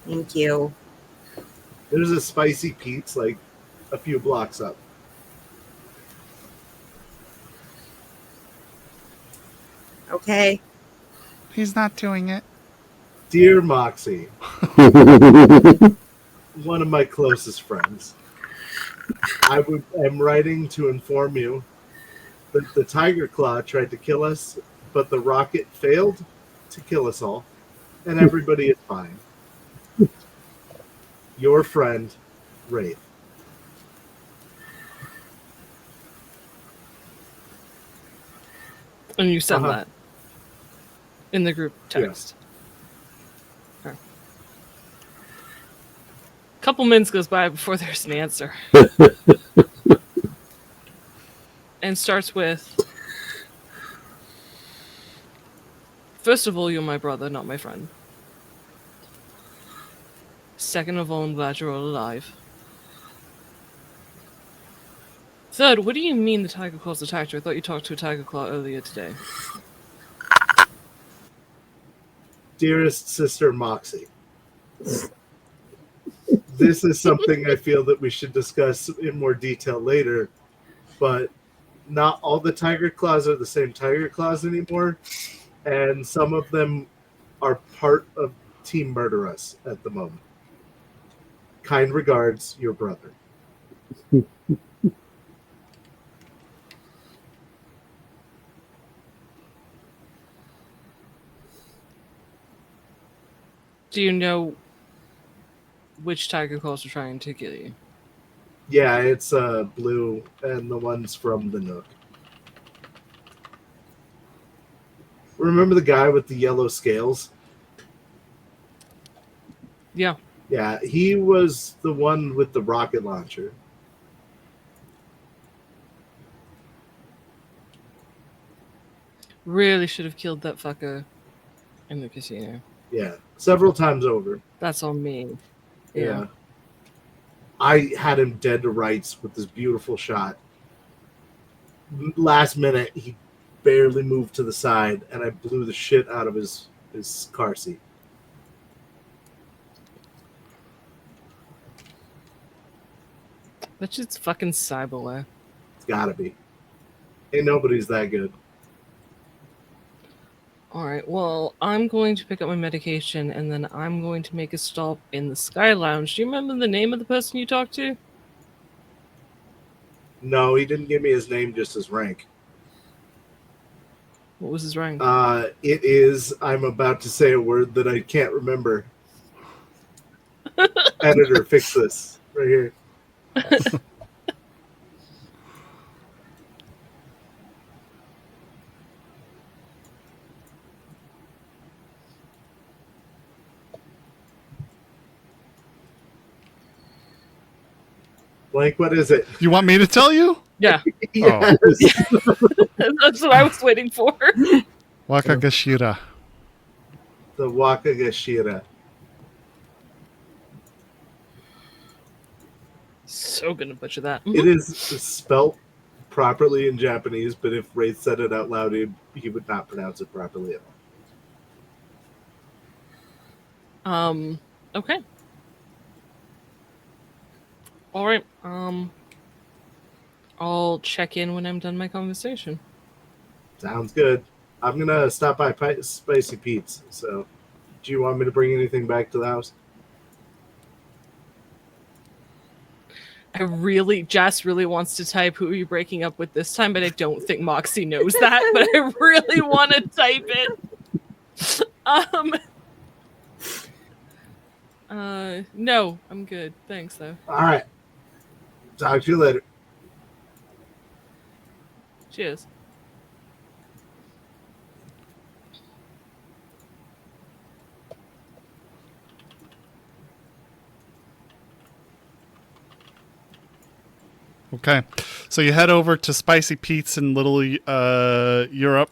Thank you. There's a Spicy Pete's like a few blocks up. Okay. He's not doing it. Dear Moxie, one of my closest friends, am writing to inform you that the Tiger Claw tried to kill us, but the rocket failed to kill us all, and everybody is fine. Your friend, Wraith. And you send Uh-huh. that in the group text. Okay. Couple minutes goes by before there's an answer. And starts with, first of all, you're my brother, not my friend. Second of all, I'm glad you're all alive. Third, what do you mean the Tiger Claws attacked you? I thought you talked to a Tiger Claw earlier today. Dearest sister Moxie. This is something I feel that we should discuss in more detail later, but not all the Tiger Claws are the same Tiger Claws anymore, and some of them are part of Team Murder Us at the moment. Kind regards, your brother. Do you know which Tiger Claws are trying to kill you? Yeah, it's blue and the ones from the Nook. Remember the guy with the yellow scales? Yeah. Yeah, he was the one with the rocket launcher. Really should have killed that fucker in the casino. Yeah, several times over. That's on me. Yeah. I had him dead to rights with this beautiful shot. Last minute, he barely moved to the side, and I blew the shit out of his car seat. That's just fucking cyberware. It's gotta be. Ain't nobody's that good. Alright, well, I'm going to pick up my medication and then I'm going to make a stop in the Sky Lounge. Do you remember the name of the person you talked to? No, he didn't give me his name, just his rank. What was his rank? It is, I'm about to say a word that I can't remember. Editor, fix this. Right here. Blank, what is it? You want me to tell you? Yeah, Yes. that's what I was waiting for. Wakagashira. The Wakagashira. So gonna butcher that. It is spelt properly in Japanese, but if Wraith said it out loud, he would not pronounce it properly at all. Okay. All right. I'll check in when I'm done my conversation. Sounds good. I'm gonna stop by Spicy Pete's. So, do you want me to bring anything back to the house? Jess really wants to type who are you breaking up with this time, but I don't think Moxie knows that, but I really want to type it. No, I'm good. Thanks though. All right. Talk to you later. Cheers. Okay, so you head over to Spicy Pete's in Little Europe.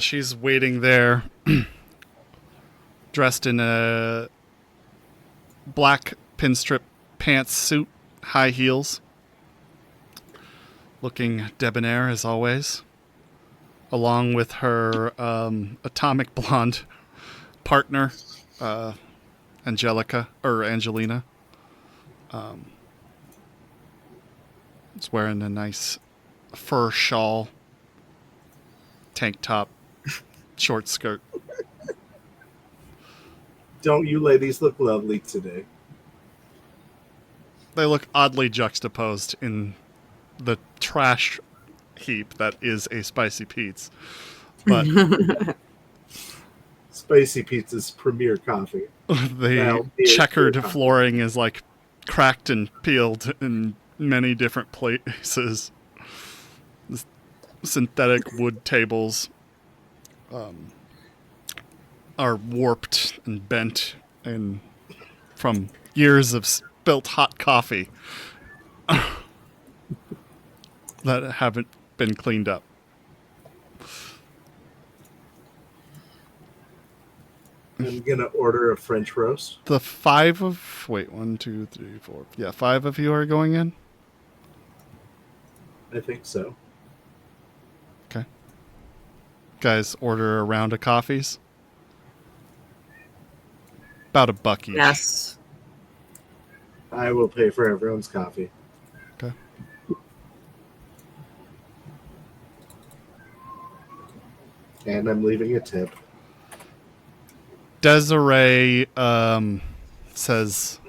She's waiting there, dressed in a black pinstrip pantsuit, high heels, looking debonair as always, along with her atomic blonde partner, Angelina. Is wearing a nice fur shawl, tank top, short skirt. Don't you ladies look lovely today? They look oddly juxtaposed in the trash heap that is a Spicy Pete's. But Spicy Pizza's premier coffee. the checkered flooring is like cracked and peeled in many different places. The synthetic wood tables are warped and bent and from years of spilt hot coffee that haven't been cleaned up. I'm gonna order a French roast. The five of you are going in? I think so. Okay. Guys, order a round of coffees. About $1 each. Yes. I will pay for everyone's coffee. Okay. And I'm leaving a tip. Desiree says,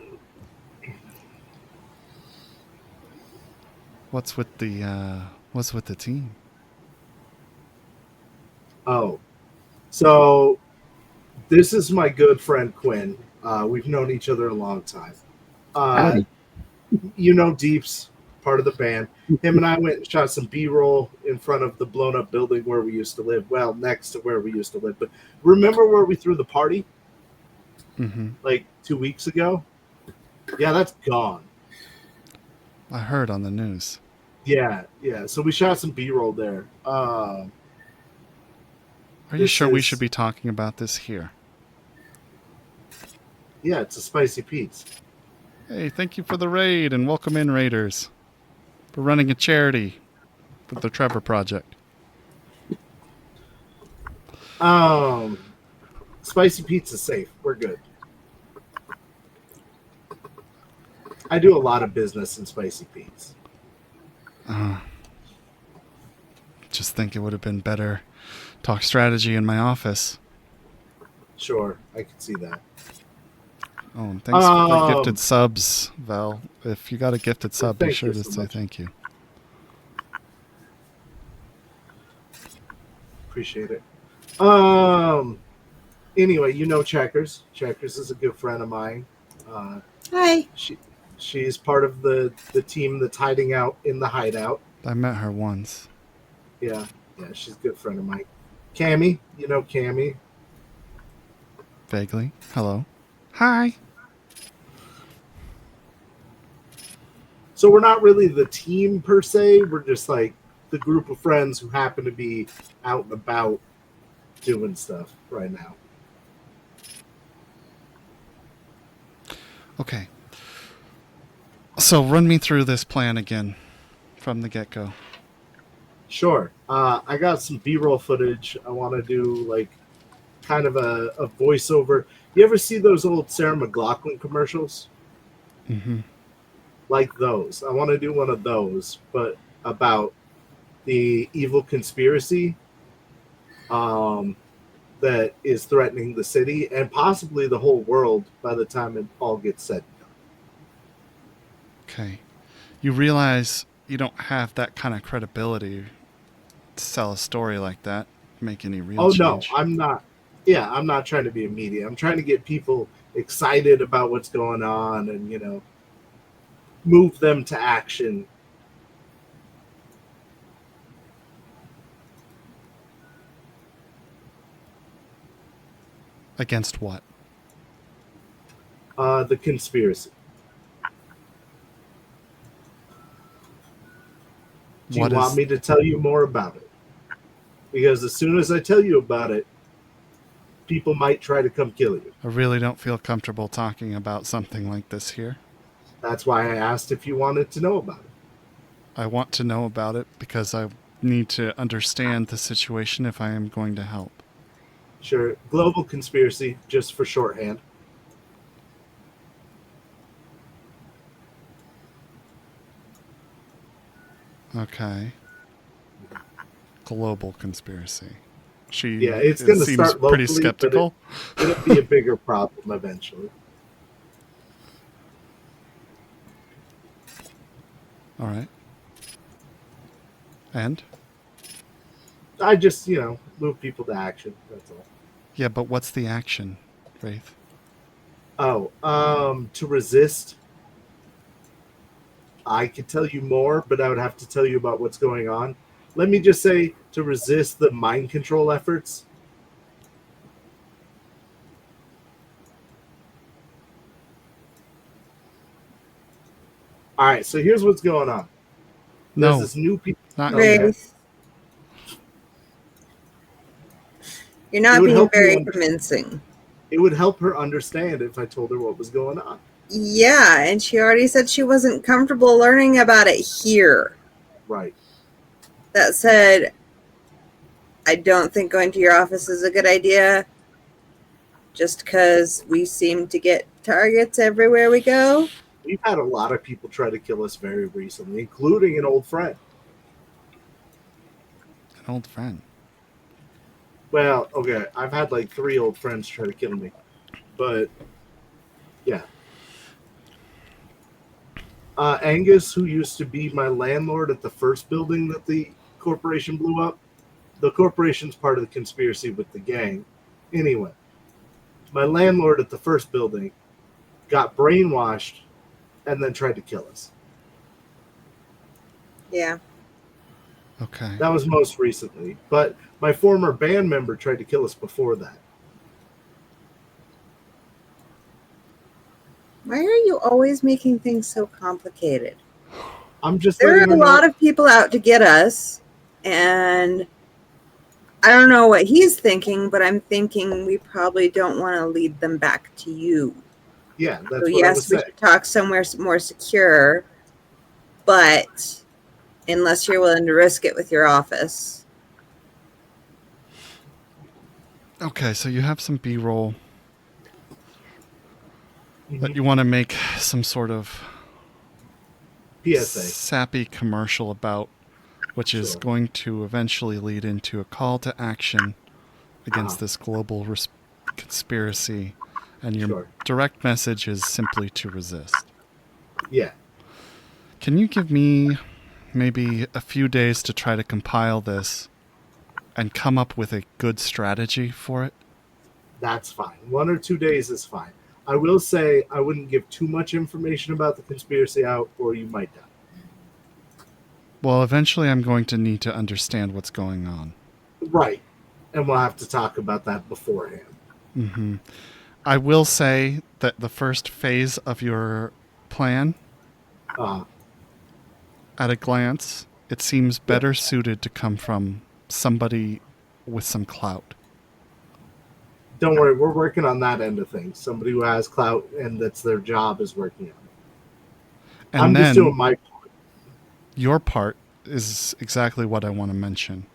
"What's with the team?" Oh, so this is my good friend Quinn. We've known each other a long time. Howdy. You know Deeps, part of the band. Him and I went and shot some B-roll in front of the blown-up building where we used to live. Well, next to where we used to live. But remember where we threw the party? Mm-hmm. Like 2 weeks ago? Yeah, that's gone. I heard on the news. Yeah. So we shot some B-roll there. Are you sure we should be talking about this here? Yeah, it's a Spicy Pete's. Hey, thank you for the raid and welcome in, Raiders. We're running a charity for the Trevor Project. Spicy Pizza's safe. We're good. I do a lot of business in Spicy Pete's. Just think it would have been better talk strategy in my office. Sure, I can see that. Oh, and thanks for the gifted subs, Val. If you got a gifted sub, be sure to say thank you. Appreciate it. Anyway, you know Checkers. Checkers is a good friend of mine. Hi. She's part of the team that's hiding out in the hideout. I met her once. Yeah, she's a good friend of mine. Cammy, you know Cammy. Vaguely. Hello. Hi. So we're not really the team per se. We're just like the group of friends who happen to be out and about doing stuff right now. Okay. So run me through this plan again from the get-go. Sure. I got some B-roll footage. I want to do like kind of a voiceover. You ever see those old Sarah McLachlan commercials? Mm-hmm. Like those. I want to do one of those, but about the evil conspiracy that is threatening the city and possibly the whole world by the time it all gets said and done. Okay. You realize you don't have that kind of credibility to sell a story like that, make any real change. No, I'm not. Yeah, I'm not trying to be a media. I'm trying to get people excited about what's going on and, you know, move them to action. Against what? The conspiracy. Do you want me to tell you more about it? Because as soon as I tell you about it, people might try to come kill you. I really don't feel comfortable talking about something like this here. That's why I asked if you wanted to know about it. I want to know about it because I need to understand the situation if I am going to help. Sure. Global conspiracy, just for shorthand. Okay. Global conspiracy. Yeah, it's going to start locally, pretty skeptical. But it'll be a bigger problem eventually. All right. And? I just, move people to action. That's all. Yeah, but what's the action, Wraith? To resist. I could tell you more, but I would have to tell you about what's going on. Let me just say to resist the mind control efforts. All right, so here's what's going on. There's this new people. Wraith. You're not being very convincing. It would help her understand if I told her what was going on. Yeah, and she already said she wasn't comfortable learning about it here. Right. That said, I don't think going to your office is a good idea. Just because we seem to get targets everywhere we go. We've had a lot of people try to kill us very recently, including an old friend. An old friend? Well, okay, I've had like 3 old friends try to kill me. But, yeah. Angus, who used to be my landlord at the first building that the corporation blew up, the corporation's part of the conspiracy with the gang. Anyway, my landlord at the first building got brainwashed and then tried to kill us. Yeah. Okay. That was most recently. But my former band member tried to kill us before that. Why are you always making things so complicated? I'm just There are a lot of people out to get us, and I don't know what he's thinking, but I'm thinking we probably don't want to lead them back to you. Yeah, that's so what yes, I was we saying. should talk somewhere more secure, but unless you're willing to risk it with your office. Okay, so you have some B-roll that you want to make some sort of PSA sappy commercial about, which is going to eventually lead into a call to action against this global conspiracy, and your direct message is simply to resist. Yeah. Can you give me maybe a few days to try to compile this and come up with a good strategy for it? That's fine. 1 or 2 days is fine. I will say I wouldn't give too much information about the conspiracy out, or you might die. Well, eventually I'm going to need to understand what's going on. Right. And we'll have to talk about that beforehand. Mm-hmm. I will say that the first phase of your plan, at a glance, it seems better suited to come from somebody with some clout. Don't worry, we're working on that end of things. Somebody who has clout and that's their job is working on it. And I'm then just doing my part. your part is exactly what I want to mention.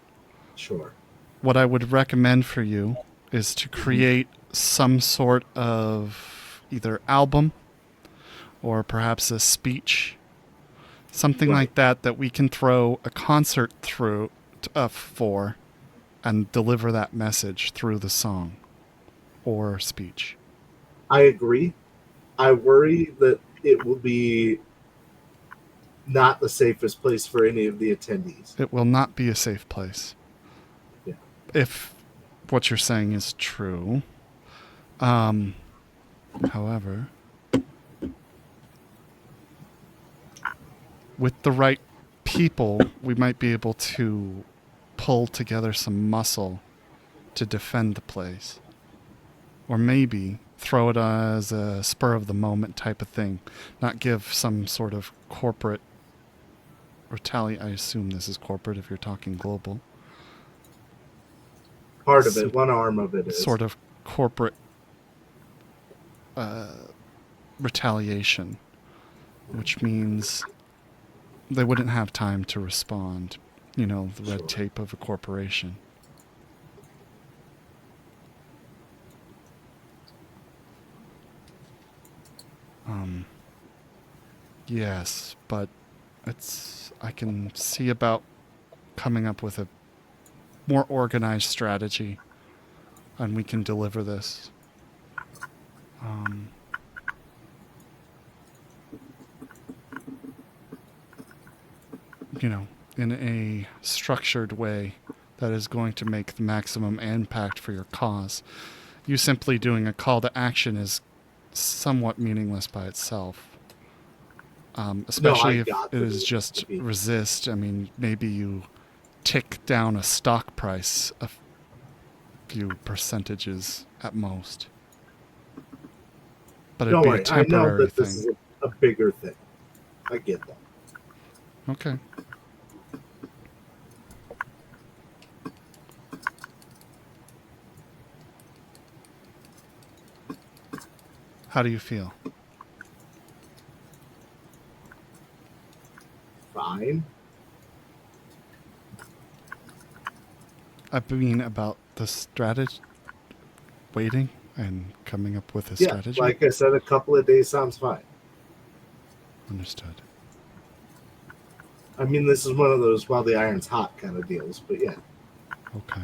Sure. What I would recommend for you is to create some sort of either album or perhaps a speech, something like that we can throw a concert through for and deliver that message through the song or speech. I agree. I worry that it will be not the safest place for any of the attendees. It will not be a safe place. Yeah. If what you're saying is true. However, with the right people, we might be able to pull together some muscle to defend the place. Or maybe throw it as a spur of the moment type of thing. Not give some sort of corporate retaliation. I assume this is corporate if you're talking global. Part of it, one arm of it is. Sort of corporate retaliation, which means they wouldn't have time to respond. You know, the red tape of a corporation. Yes, but I can see about coming up with a more organized strategy, and we can deliver this. You know, in a structured way that is going to make the maximum impact for your cause. You simply doing a call to action is somewhat meaningless by itself. Especially if it is just resist. I mean, maybe you tick down a stock price a few percentages at most. But it'd be a temporary I know that thing. this is a bigger thing. I get that. Okay. How do you feel? Fine. I mean, about the strategy, waiting and coming up with a strategy. Like I said, a couple of days sounds fine. Understood. I mean, this is one of those while the iron's hot kind of deals, but yeah. Okay.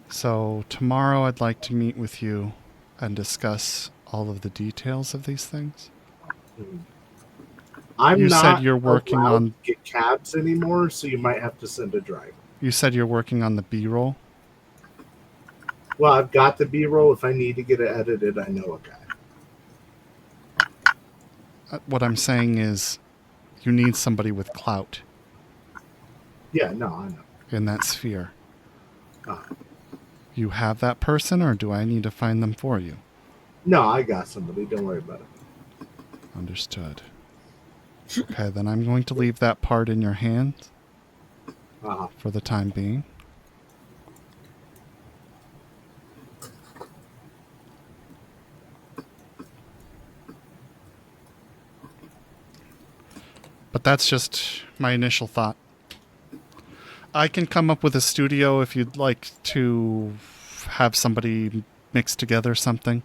So tomorrow I'd like to meet with you and discuss all of the details of these things. I'm not said you're working allowed on to get cabs anymore, so you might have to send a driver. You said you're working on the B-roll? Well, I've got the B-roll. If I need to get it edited, I know a guy. What I'm saying is you need somebody with clout. Yeah, no, I know. In that sphere. You have that person, or do I need to find them for you? No, I got somebody. Don't worry about it. Understood. Okay, then I'm going to leave that part in your hands for the time being. But that's just my initial thought. I can come up with a studio if you'd like to have somebody mix together something.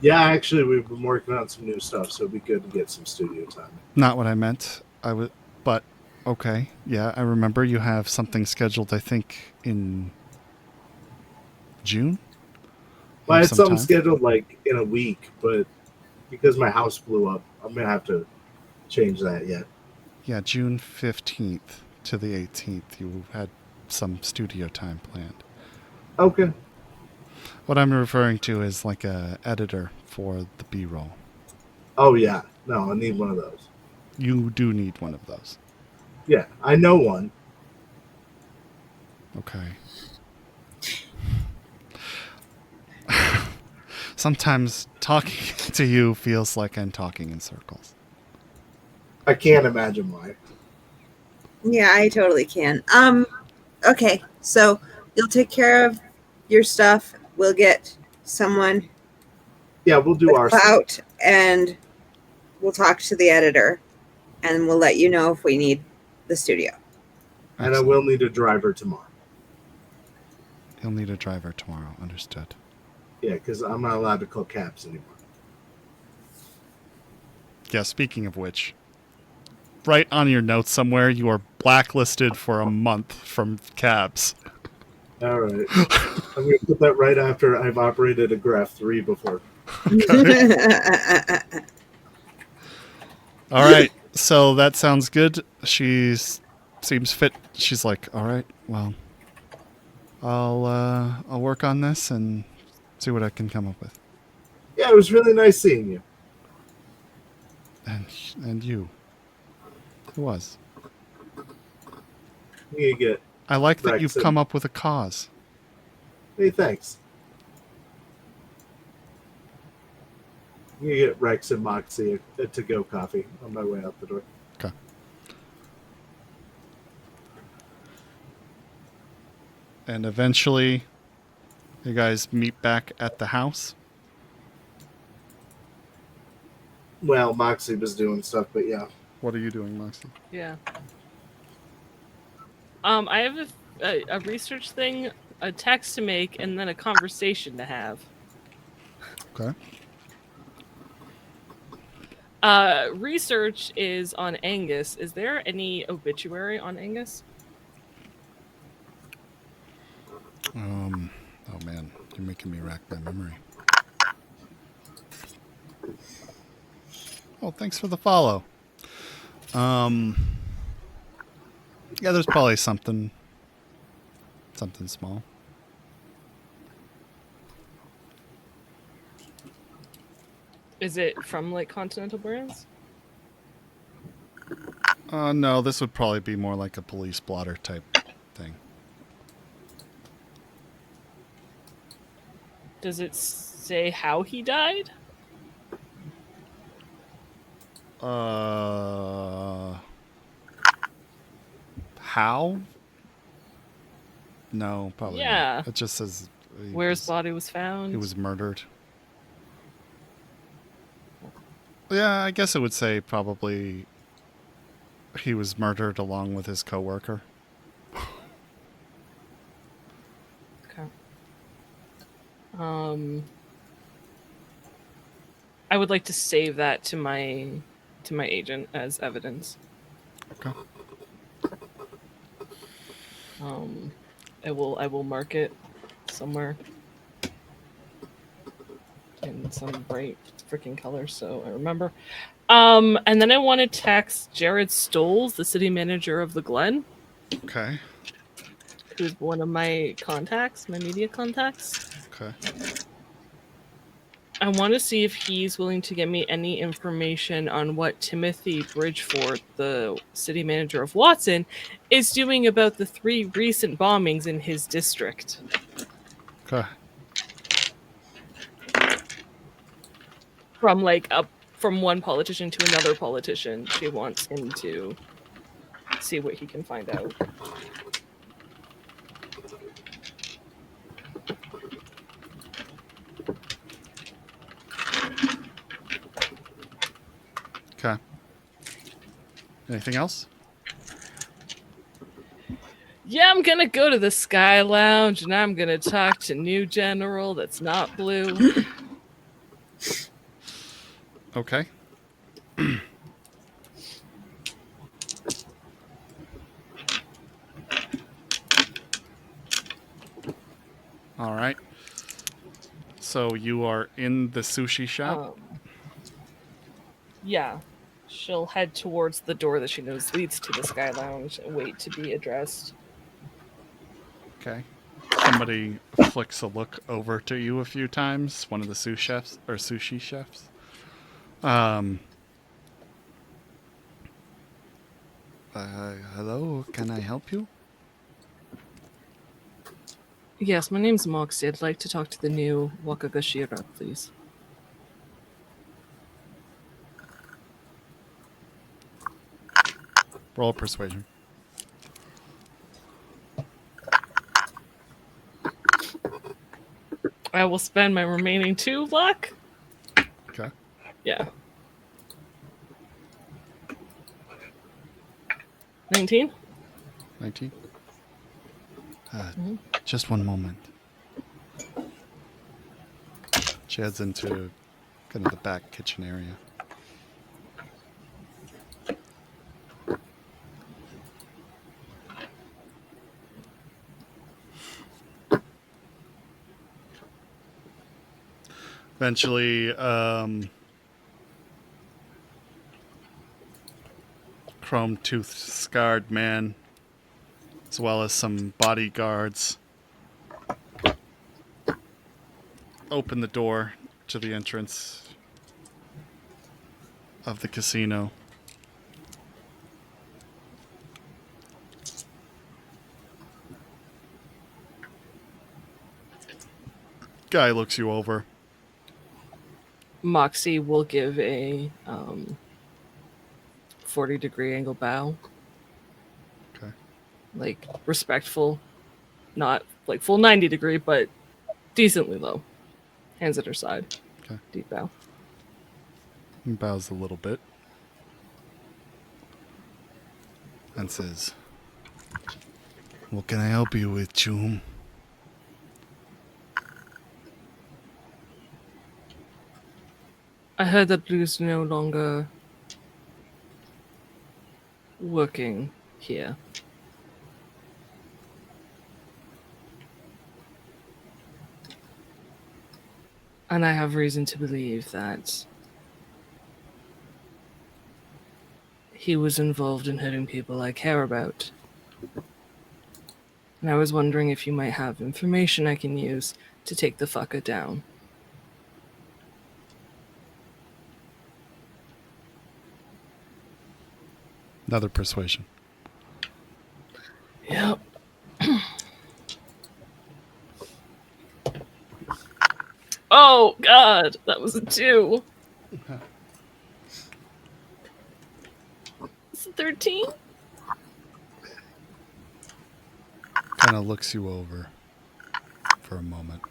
Yeah, actually, we've been working on some new stuff, so it'd be good to get some studio time. Not what I meant. But okay. Yeah, I remember you have something scheduled, I think, in June? Well, I had something scheduled like in a week, but because my house blew up, I'm going to have to change that yet. Yeah, June 15th to the 18th, you had some studio time planned. Okay. What I'm referring to is like a editor for the B-roll. Oh, yeah. No, I need one of those. You do need one of those. Yeah, I know one. Okay. Sometimes talking to you feels like I'm talking in circles. I can't imagine why. Yeah, I totally can. Okay, so you'll take care of your stuff. We'll get someone Yeah, we'll do our stuff. out, and we'll talk to the editor, and we'll let you know if we need the studio. And I will need a driver tomorrow. You'll need a driver tomorrow. Understood. Yeah, because I'm not allowed to call cabs anymore. Yeah, speaking of which, right on your notes somewhere, you are blacklisted for a month from cabs. All right. I'm going to put that right after I've operated a Graph 3 before. All right. So that sounds good. She seems fit. She's like, all right, well, I'll work on this and see what I can come up with. Yeah, it was really nice seeing you. And you. It was. You get. I like that Rex you've and- come up with a cause. Hey, thanks. You get Rex and Moxie a to-go coffee on my way out the door. Okay. And eventually, you guys meet back at the house. Well, Moxie was doing stuff, but yeah. What are you doing, Moxie? Yeah. I have a research thing, a text to make, and then a conversation to have. Okay. Research is on Angus. Is there any obituary on Angus? Oh man, you're making me rack my memory. Oh, thanks for the follow. Yeah, there's probably something small. Is it from like Continental Brands? No, this would probably be more like a police blotter type thing. Does it say how he died? How? No, probably Yeah. not. It just says Where his body was found? he was murdered. Yeah, I guess it would say probably he was murdered along with his coworker. Okay. I would like to save that to my agent as evidence. Okay. I will mark it somewhere in some bright freaking color so I remember. And then I want to text Jared Stoles, the city manager of the Glen, Okay. who's one of my contacts, my media contacts. Okay. I want to see if he's willing to give me any information on what Timothy Bridgeford, the city manager of Watson, is doing about the 3 recent bombings in his district. Okay. From one politician to another politician. She wants him to see what he can find out. Okay. Anything else? Yeah, I'm gonna go to the Sky Lounge and I'm gonna talk to new general that's not blue. Okay. All right. So you are in the sushi shop? Yeah. She'll head towards the door that she knows leads to the Sky Lounge and wait to be addressed. Okay. Somebody flicks a look over to you a few times. One of the sushi chefs. Hello, can I help you? Yes, my name's Moxie. I'd like to talk to the new Wakagashira, please. Roll persuasion. I will spend my remaining 2 luck. Okay. Yeah. 19? 19. Mhm. Just one moment. She heads into kind of the back kitchen area. Eventually, chrome tooth scarred man, as well as some bodyguards, open the door to the entrance of the casino. Guy looks you over. Moxie will give a 40-degree angle bow. Okay. Like, respectful. Not like full 90-degree, but decently low. Hands at her side. Okay. Deep bow. He bows a little bit and says, "What can I help you with, Choom?" I heard that Blue's no longer working here. And I have reason to believe that he was involved in hurting people I care about. And I was wondering if you might have information I can use to take the fucker down. Another persuasion. Yep. Oh, God. That was a 2. It's a 13? Kind of looks you over for a moment.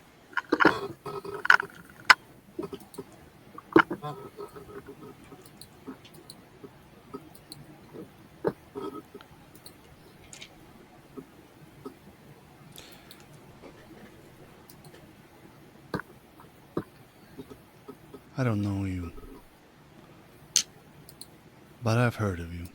I don't know you, but I've heard of you.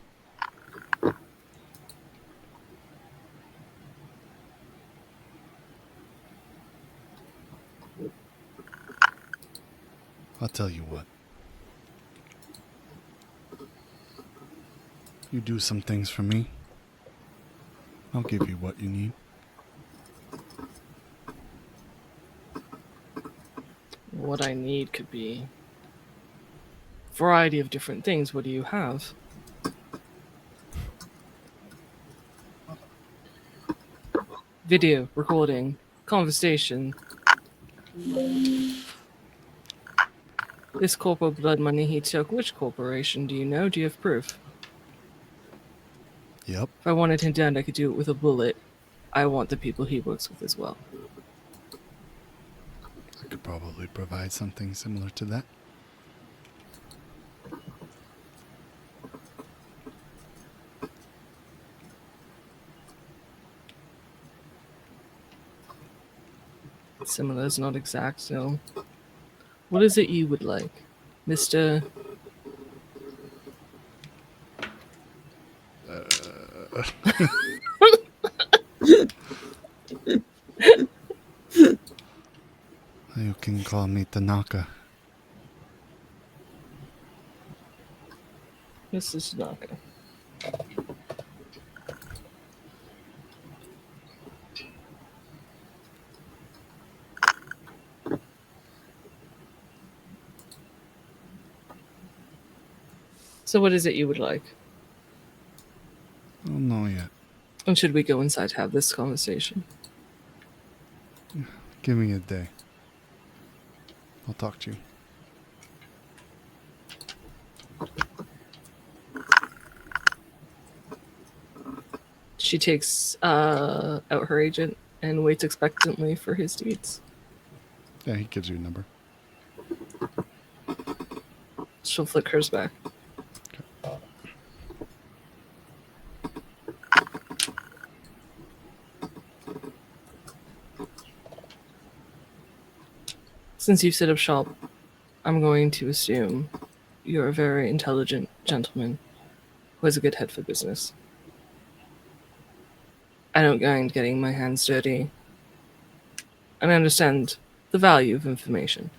I'll tell you what. You do some things for me, I'll give you what you need. What I need could be a variety of different things. What do you have? Video, recording, conversation. This corporal blood money he took, which corporation do you know? Do you have proof? Yep. If I wanted him down, I could do it with a bullet. I want the people he works with as well. I could probably provide something similar to that. Similar is not exact, so... What is it you would like, Mr. You can call me Tanaka. Mrs. Tanaka? So what is it you would like? I don't know yet. And should we go inside to have this conversation? Give me a day. I'll talk to you. She takes out her agent and waits expectantly for his deeds. Yeah, he gives you a number. She'll flick hers back. Since you set up shop, I'm going to assume you're a very intelligent gentleman who has a good head for business. I don't mind getting my hands dirty, and I understand the value of information.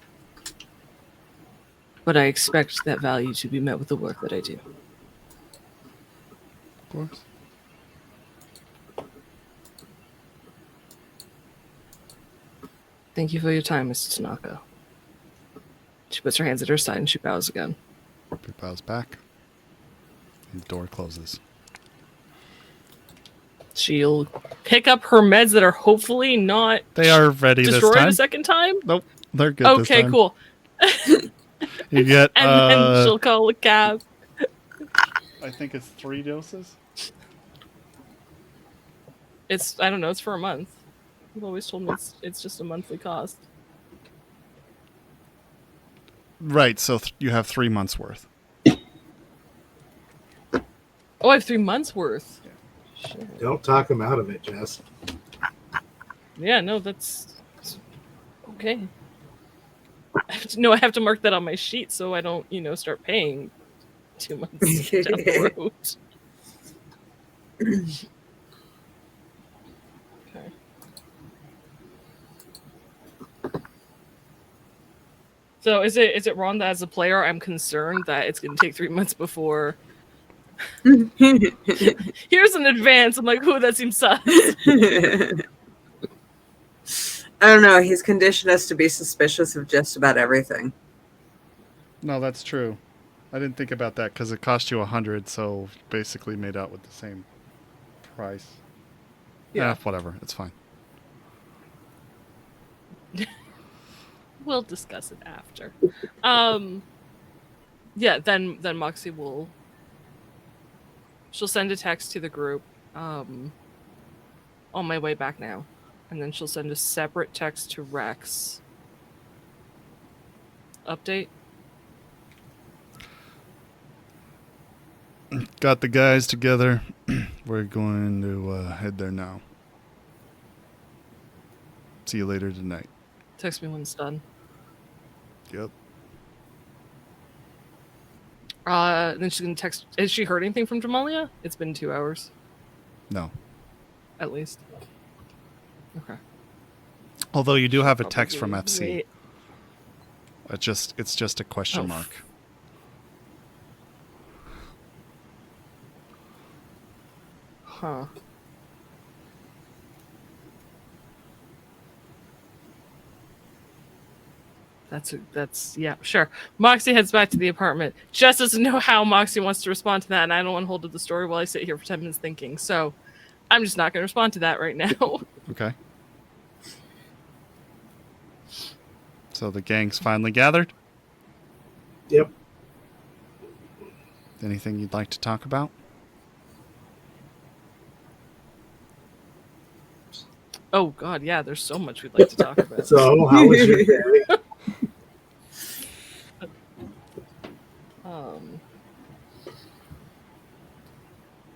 But I expect that value to be met with the work that I do. Of course. Thank you for your time, Mr. Tanaka. She puts her hands at her side and she bows again. He bows back. And the door closes. She'll pick up her meds that are hopefully not They are ready this destroyed time. a second time. Nope, they're good this Okay, time. cool. You get, And then she'll call a cab. I think it's 3 doses. I don't know, it's for a month. You've always told me it's just a monthly cost. Right, so you have 3 months worth. Oh, I have 3 months worth. Shit. Don't talk him out of it, Jess. Yeah, no, that's okay. I have to mark that on my sheet so I don't, start paying 2 months down the road. Okay. So is it wrong that as a player I'm concerned that it's going to take 3 months before? Here's an advance. I'm like, ooh, that seems sus. I don't know. He's conditioned us to be suspicious of just about everything. No, that's true. I didn't think about that because it cost you 100, so basically made out with the same price. Yeah. Whatever. It's fine. We'll discuss it after. Yeah, then Moxie she'll send a text to the group on my way back now. And then she'll send a separate text to Rex. Update. Got the guys together. We're going to head there now. See you later tonight. Text me when it's done. Yep. Then she's gonna text. Has she heard anything from Jamalia? It's been 2 hours. No. At least. Okay. Although you do have a text from FC. Wait. It's just a question mark. Huh. That's yeah, sure. Moxie heads back to the apartment. Jess doesn't know how Moxie wants to respond to that, and I don't want to hold up the story while I sit here for 10 minutes thinking. So I'm just not going to respond to that right now. Okay. So the gang's finally gathered? Yep. Anything you'd like to talk about? Oh God, yeah. There's so much we'd like to talk about. So, how was your day?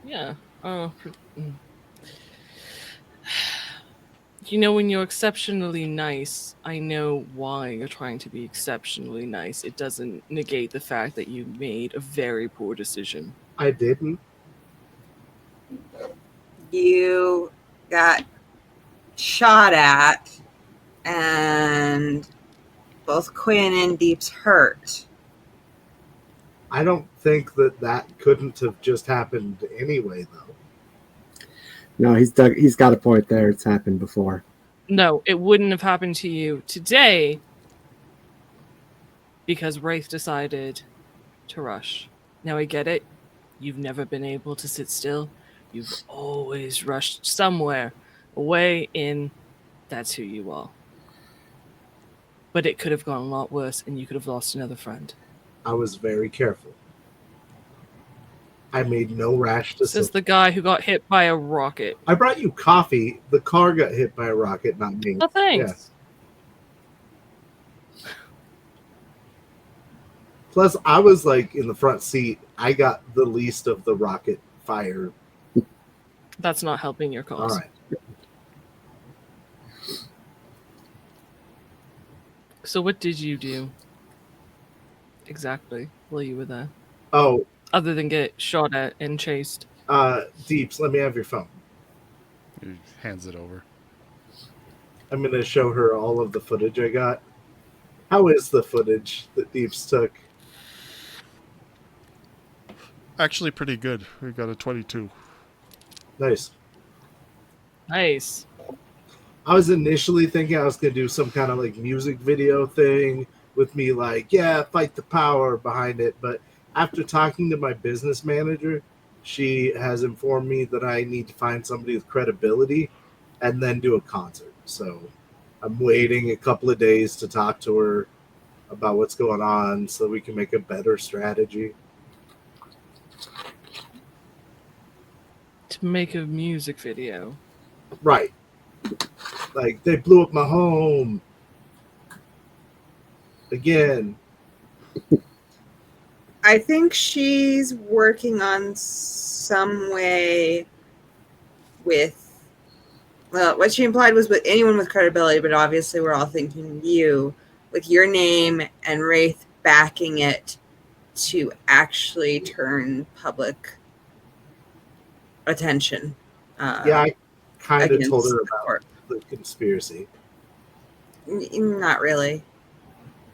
Yeah. When you're exceptionally nice, I know why you're trying to be exceptionally nice. It doesn't negate the fact that you made a very poor decision. I didn't. You got shot at, and both Quinn and Deep's hurt. I don't think that couldn't have just happened anyway, though. No, he's got a point there. It's happened before. No, it wouldn't have happened to you today because Wraith decided to rush. Now I get it. You've never been able to sit still. You've always rushed somewhere, away in. That's who you are. But it could have gone a lot worse, and you could have lost another friend. I was very careful. I made no rash decision. Says the guy who got hit by a rocket. I brought you coffee. The car got hit by a rocket, not me. Oh, thanks. Plus, I was like in the front seat. I got the least of the rocket fire. That's not helping your cause. All right. So what did you do exactly while you were there? Oh, Other than get shot at and chased. Deeps, let me have your phone. He hands it over. I'm going to show her all of the footage I got. How is the footage that Deeps took? Actually, pretty good. We got a 22. Nice. Nice. I was initially thinking I was going to do some kind of like music video thing with me like, yeah, fight the power behind it. But after talking to my business manager, she has informed me that I need to find somebody with credibility and then do a concert. So I'm waiting a couple of days to talk to her about what's going on so we can make a better strategy. To make a music video. Right. Like, they blew up my home. Again. I think she's working on some way with, well, what she implied was with anyone with credibility, but obviously we're all thinking you, with your name and Wraith backing it to actually turn public attention. Yeah, I kind of told her the about corp. the conspiracy. Not really.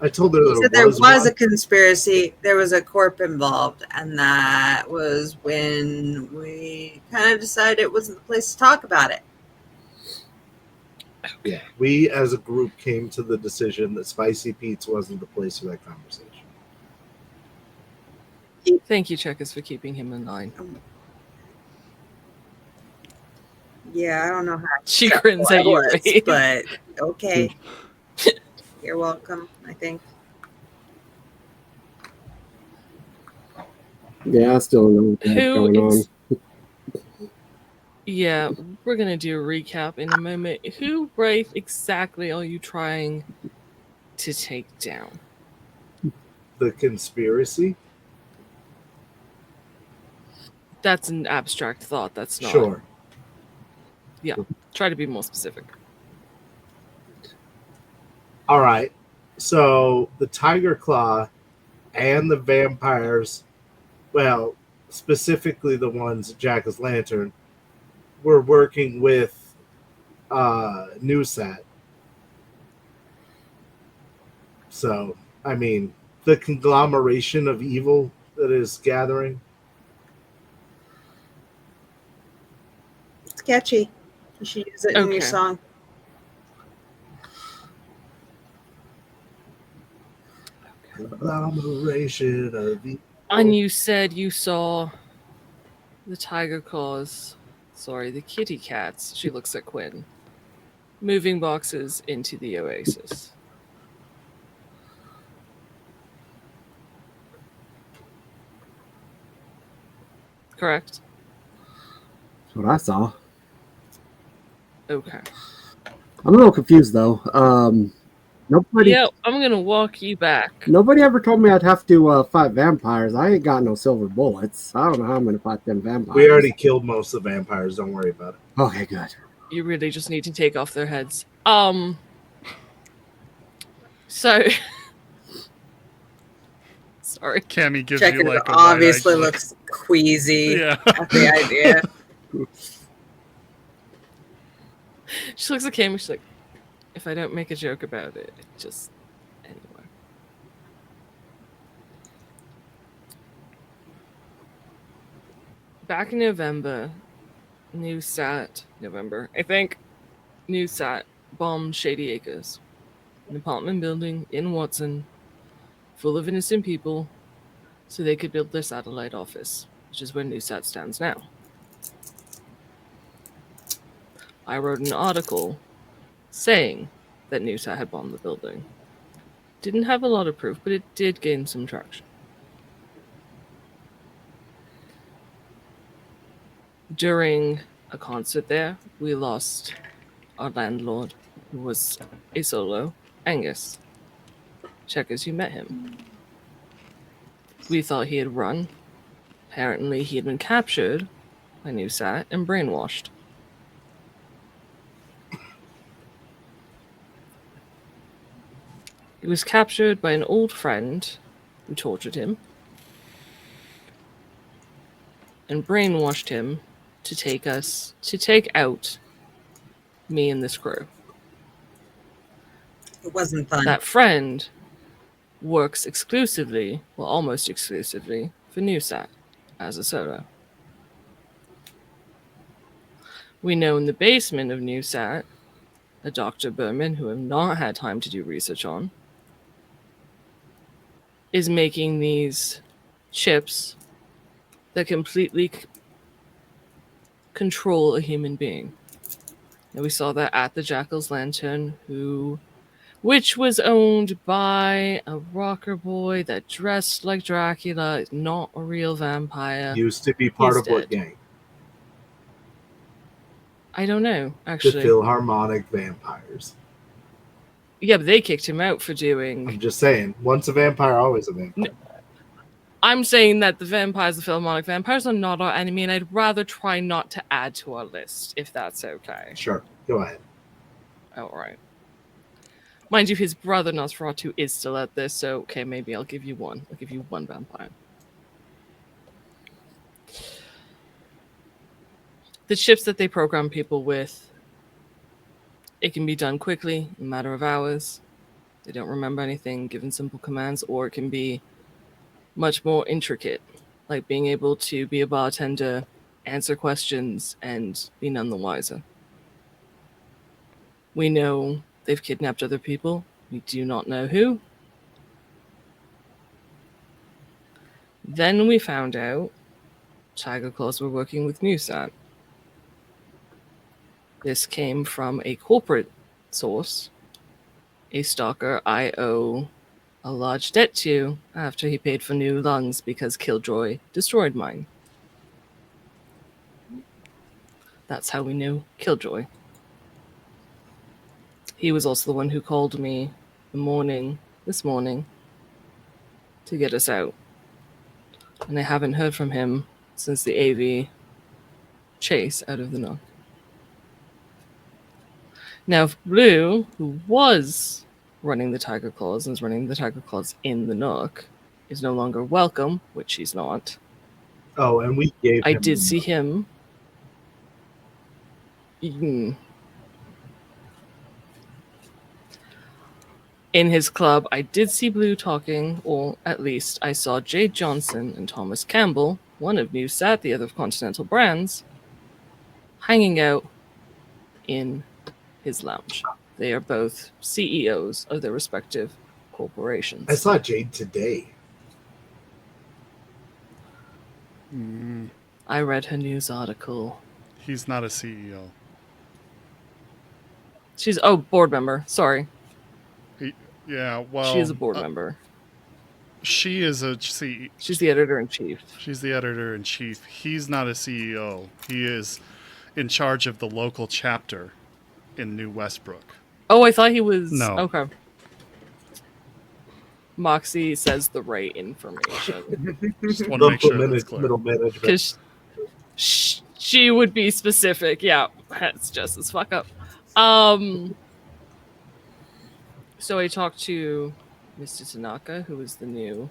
I told her You that said there was one. a conspiracy. There was a corp involved, and that was when we kind of decided it wasn't the place to talk about it. Yeah, we as a group came to the decision that Spicy Pete's wasn't the place for that conversation. Thank you, Checkers, for keeping him in line. Yeah, I don't know how She grins at you, right? but okay. You're welcome, I think. Yeah, I still don't know what's going on. Yeah, we're going to do a recap in a moment. Who, Wraith, exactly are you trying to take down? The conspiracy? That's an abstract thought. That's not. Sure. Yeah, try to be more specific. All right. So the Tiger Claw and the vampires, well, specifically the ones Jack-o' Lantern, were working with NewSat. So, I mean, the conglomeration of evil that is gathering. It's catchy. You should use it in your song. Conglomeration of evil. And you said you saw the tiger claws, the kitty cats, she looks at Quinn, moving boxes into the oasis. Correct? That's what I saw. Okay. I'm a little confused, though. Nobody. Yeah, I'm going to walk you back. Nobody ever told me I'd have to fight vampires. I ain't got no silver bullets. I don't know how I'm going to fight them vampires. We already killed most of the vampires. Don't worry about it. Okay, good. You really just need to take off their heads. So... Sorry. Cammy gives Checker you like a obviously looks queasy at the idea. She looks at Cammy, she's like, if I don't make a joke about it, just anyway. Back in November, NewSat bombed Shady Acres, an apartment building in Watson, full of innocent people, so they could build their satellite office, which is where NewSat stands now. I wrote an article saying that NewSat had bombed the building. Didn't have a lot of proof, but it did gain some traction. During a concert there, we lost our landlord, who was a solo, Angus. Checkers, you met him. We thought he had run. Apparently, he had been captured by NewSat and brainwashed. He was captured by an old friend who tortured him and brainwashed him to take out me and this crew. It wasn't fun. That friend works exclusively, well, almost exclusively, for NewSat as a solo. We know in the basement of NewSat, a Dr. Berman, who have not had time to do research on, is making these chips that completely control a human being. And we saw that at the Jackal's Lantern, which was owned by a rocker boy that dressed like Dracula, not a real vampire. Used to be part He's of what dead. gang? I don't know, The actually. Philharmonic Vampires. Yeah, but they kicked him out for I'm doing... just saying, once a vampire, always a vampire. I'm saying that the Philharmonic Vampires are not our enemy, and I'd rather try not to add to our list, if that's okay. Sure, go ahead. All right. Mind you, his brother Nosferatu is still at this, so okay, maybe I'll give you one. I'll give you one vampire. The chips that they program people with, it can be done quickly, in a matter of hours. They don't remember anything, given simple commands, or it can be much more intricate, like being able to be a bartender, answer questions, and be none the wiser. We know they've kidnapped other people. We do not know who. Then we found out Tiger Claws were working with NewSat. This came from a corporate source, a stalker I owe a large debt to after he paid for new lungs because Killjoy destroyed mine. That's how we knew Killjoy. He was also the one who called me this morning, to get us out. And I haven't heard from him since the AV chase out of the Nook. Now, if Blue, who was running the Tiger Claws and is running the Tiger Claws in the Nook, is no longer welcome, which he's not. Oh, and we gave I him did the see Nook. him. In his club, I did see Blue talking, or at least I saw Jade Johnson and Thomas Campbell, one of NewSat, the other of Continental Brands, hanging out in his lounge. They are both CEOs of their respective corporations. I saw Jade today. I read her news article. He's not a CEO. She's board member. Sorry, Yeah, well, she is a board member. She is a CEO. She's the editor-in-chief. She's the editor-in-chief. He's not a CEO. He is in charge of the local chapter in New Westbrook. Oh, I thought he was... No. Okay. Moxie says the right information. Just want to make sure that's clear. Middle management. Because she would be specific. Yeah, that's just as fuck up. So I talked to Mr. Tanaka, who is the new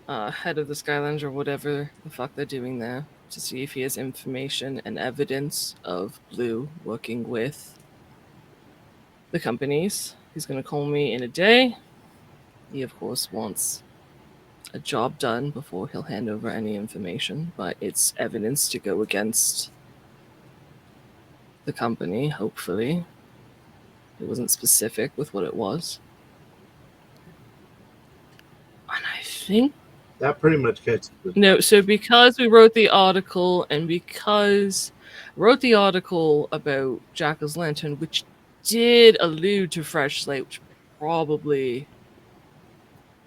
head of the Skylands or whatever the fuck they're doing there, to see if he has information and evidence of Blue working with the companies. He's going to call me in a day. He, of course, wants a job done before he'll hand over any information, but it's evidence to go against the company, hopefully. It wasn't specific with what it was. And I think... That pretty much catches it. No, so because we wrote the article, and because I wrote the article about Jackal's Lantern, which did allude to Fresh Slate,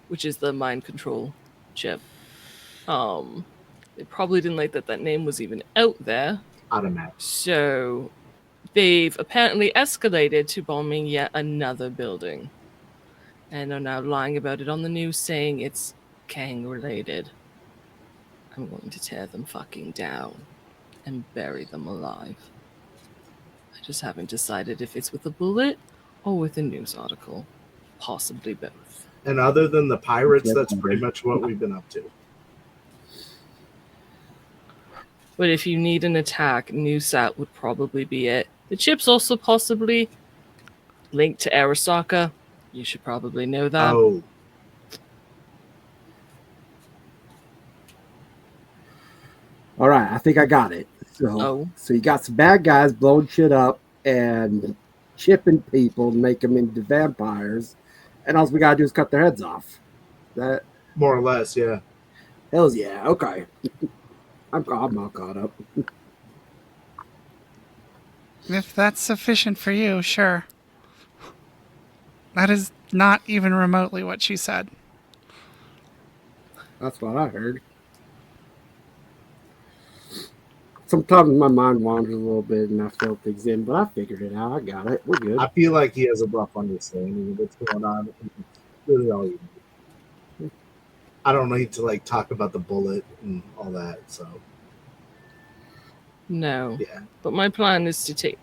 which is the mind control chip. They probably didn't like that name was even out there. Automatic. So they've apparently escalated to bombing yet another building. And are now lying about it on the news, saying it's Kang related, I'm going to tear them fucking down and bury them alive. I just haven't decided if it's with a bullet or with a news article. Possibly both. And other than the pirates, Yeah, that's pretty much what we've been up to. But if you need an attack, NewSat would probably be it. The chip's also possibly linked to Arasaka. You should probably know that. Oh, All right, I think I got it. So you got some bad guys blowing shit up and chipping people to make them into vampires, and all we gotta do is cut their heads off. That more or less, yeah. hells yeah. Okay, I'm all caught up. If that's sufficient for you, sure. That is not even remotely what she said. That's what I heard. Sometimes my mind wanders a little bit and I fill things in, but I figured it out. I got it. We're good. I feel like he has a rough understanding of what's going on. It's really all you need. I don't need to like talk about the bullet and all that. So No. yeah, But my plan is to take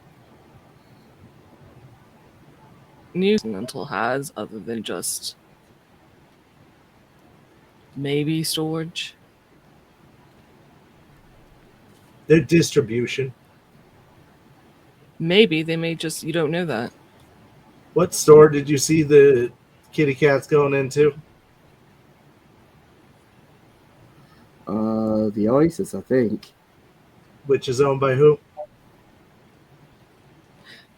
news Continental has, other than just maybe storage. their distribution. Maybe they may just, you don't know that. What store did you see the kitty cats going into? The Oasis, I think. Which is owned by who?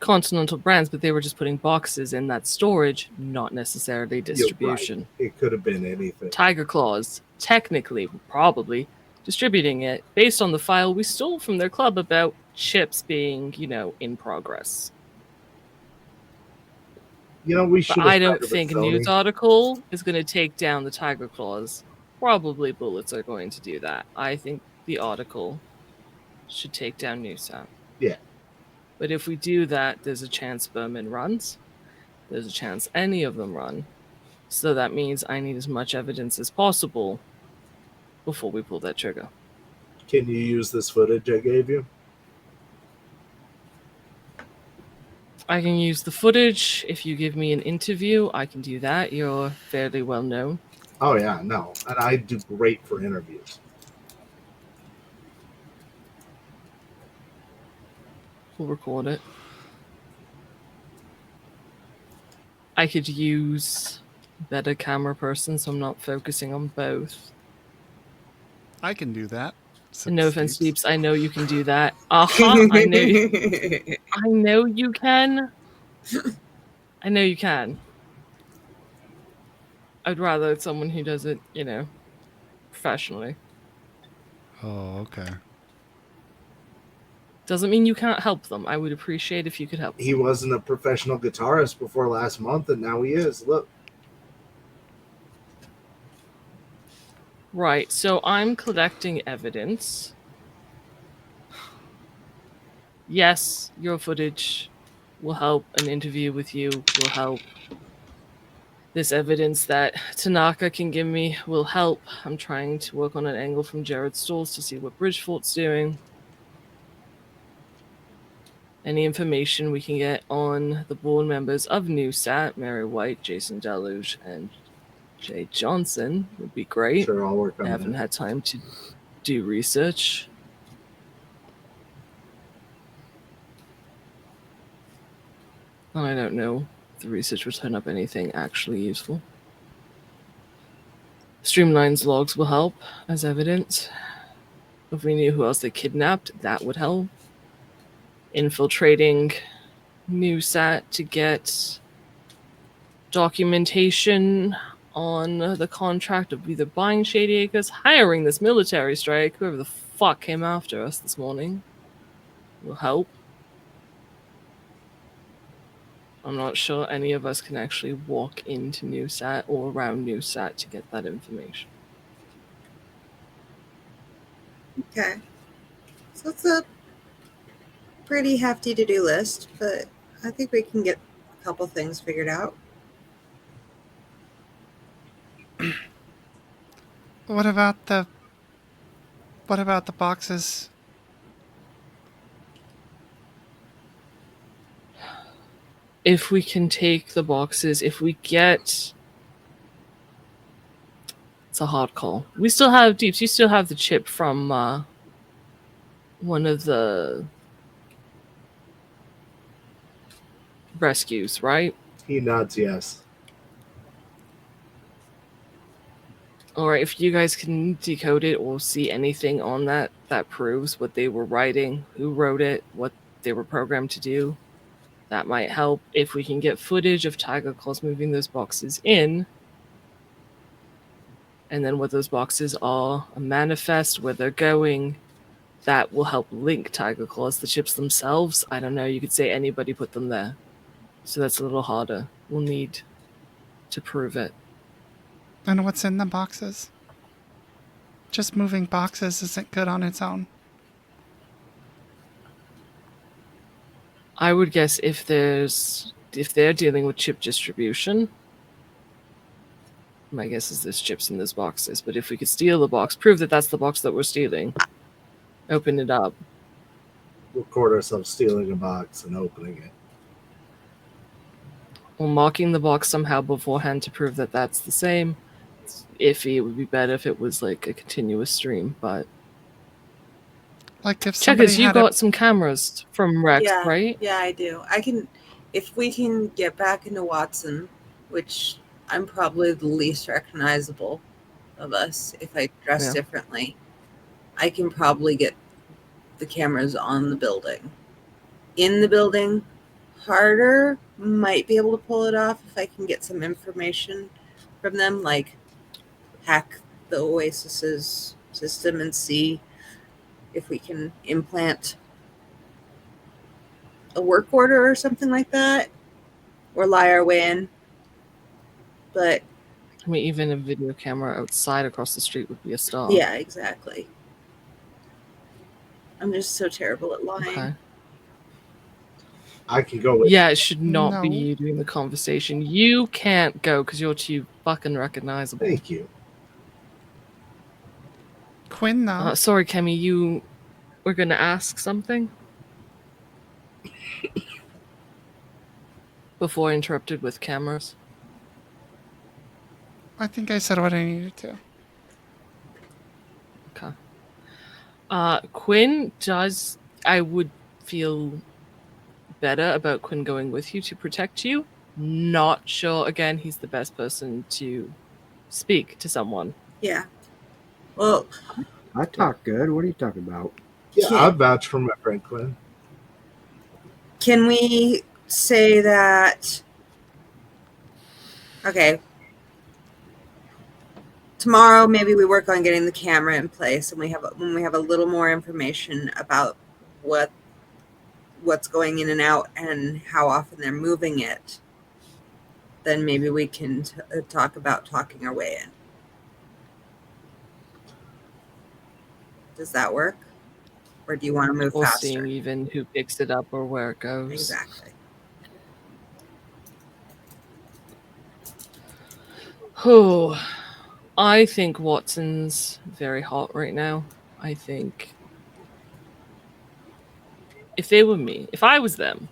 Continental brands, but they were just putting boxes in that storage, not necessarily distribution. Right. It could have been anything. Tiger Claws, technically, probably distributing it based on the file we stole from their club about chips being, in progress. We should. But I don't think a news article is going to take down the Tiger Claws. Probably bullets are going to do that. I think the article should take down NewsApp. Yeah. But if we do that, there's a chance Berman runs. There's a chance any of them run. So that means I need as much evidence as possible before we pull that trigger. Can you use this footage I gave you? I can use the footage. If you give me an interview, I can do that. You're fairly well known. Oh, yeah, no. And I do great for interviews. We'll record it. I could use better camera person, so I'm not focusing on both. I can do that. And no offense, Deeps. I know you can do that. I know. I know you can. I know you can. I'd rather someone who does it, professionally. Oh, okay. Doesn't mean you can't help them. I would appreciate if you could help them. He wasn't a professional guitarist before last month, and now he is. Look. Right, so I'm collecting evidence. Yes, your footage will help. An interview with you will help. This evidence that Tanaka can give me will help. I'm trying to work on an angle from Jared's stalls to see what Bridgefort's doing. Any information we can get on the board members of NewSat, Mary White, Jason Deluge, and Jay Johnson would be great. Sure, I'll work on I haven't had time to do research. I don't know if the research would turn up anything actually useful. Streamline's logs will help as evidence. If we knew who else they kidnapped, that would help. Infiltrating NewSat to get documentation on the contract of either buying Shady Acres, hiring this military strike, whoever the fuck came after us this morning, will help. I'm not sure any of us can actually walk into NewSat or around NewSat to get that information. Okay. So it's a pretty hefty to-do list, but I think we can get a couple things figured out. What about the boxes? If we can take the boxes, if we get... It's a hard call. We still have, Deeps, you still have the chip from one of the rescues, right? He nods yes. Alright, if you guys can decode it or see anything on that proves what they were writing, who wrote it, what they were programmed to do, that might help. If we can get footage of Tiger Claws moving those boxes in, and then what those boxes are, a manifest, where they're going, that will help link Tiger Claws. The chips themselves, I don't know, you could say anybody put them there. So that's a little harder. We'll need to prove it. And what's in the boxes? Just moving boxes isn't good on its own. I would guess if they're dealing with chip distribution, my guess is there's chips in those boxes. But if we could steal the box, prove that that's the box that we're stealing, open it up. Record ourselves stealing a box and opening it. Or marking the box somehow beforehand to prove that that's the same. It's iffy. It would be better if it was like a continuous stream, but... Like if somebody Checkers, you got some cameras from Rex, right? Yeah, I do. I can, if we can get back into Watson, which I'm probably the least recognizable of us if I dress differently, I can probably get the cameras on the building. In the building, harder, might be able to pull it off if I can get some information from them, like hack the Oasis's system and see if we can implant a work order or something like that, or lie our way in. But I mean, even a video camera outside across the street would be a start. yeah, exactly. I'm just so terrible at lying. Okay. I can go with Yeah, it should not be No. you doing the conversation. You can't go because you're too fucking recognizable. Thank you. Quinn, though. Sorry, Kemi, you were going to ask something? Before I interrupted with cameras. I think I said what I needed to. Okay. Quinn does... I would feel better about Quinn going with you to protect you. Not sure, again, he's the best person to speak to someone. Yeah. Well, I talk good. What are you talking about? Yeah, I vouch for my friend Quinn. can we say that? Okay. Tomorrow, maybe we work on getting the camera in place, and when we have a little more information about what's going in and out and how often they're moving it, then maybe we can talk about talking our way in. Does that work? Or do you want to move Or faster? seeing even who picks it up or where it goes. Exactly. Oh, I think Watson's very hot right now. I think if they were me, if I was them,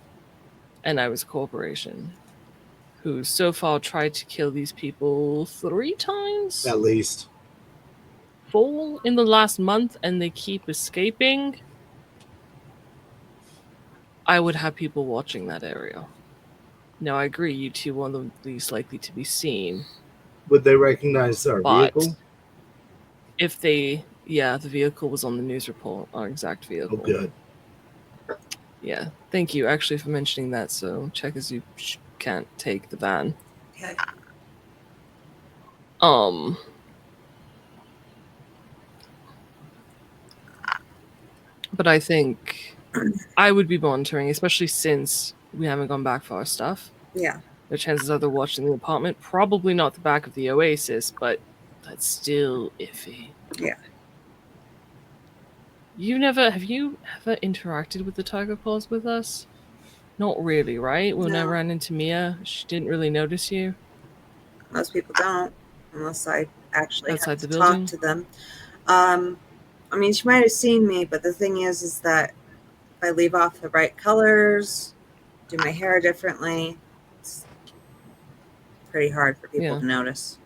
and I was a corporation who so far tried to kill these people 3 times? At least. 4 in the last month, and they keep escaping, I would have people watching that area. Now, I agree, you two are the least likely to be seen. Would they recognize our vehicle? If they... Yeah, the vehicle was on the news report, our exact vehicle. Oh, good. Yeah, thank you actually for mentioning that, so checkers, you can't take the van. Okay. But I think I would be monitoring, especially since we haven't gone back for our stuff. Yeah. The chances are they're watching the apartment. Probably not the back of the Oasis, but that's still iffy. Yeah. Have you ever interacted with the Tiger Claws with us? Not really, right? When I ran into Mia, she didn't really notice you. Most people don't, unless I actually Outside have the to building? talk to them. I mean, she might have seen me, but the thing is that if I leave off the right colors, do my hair differently, it's pretty hard for people Yeah. to notice.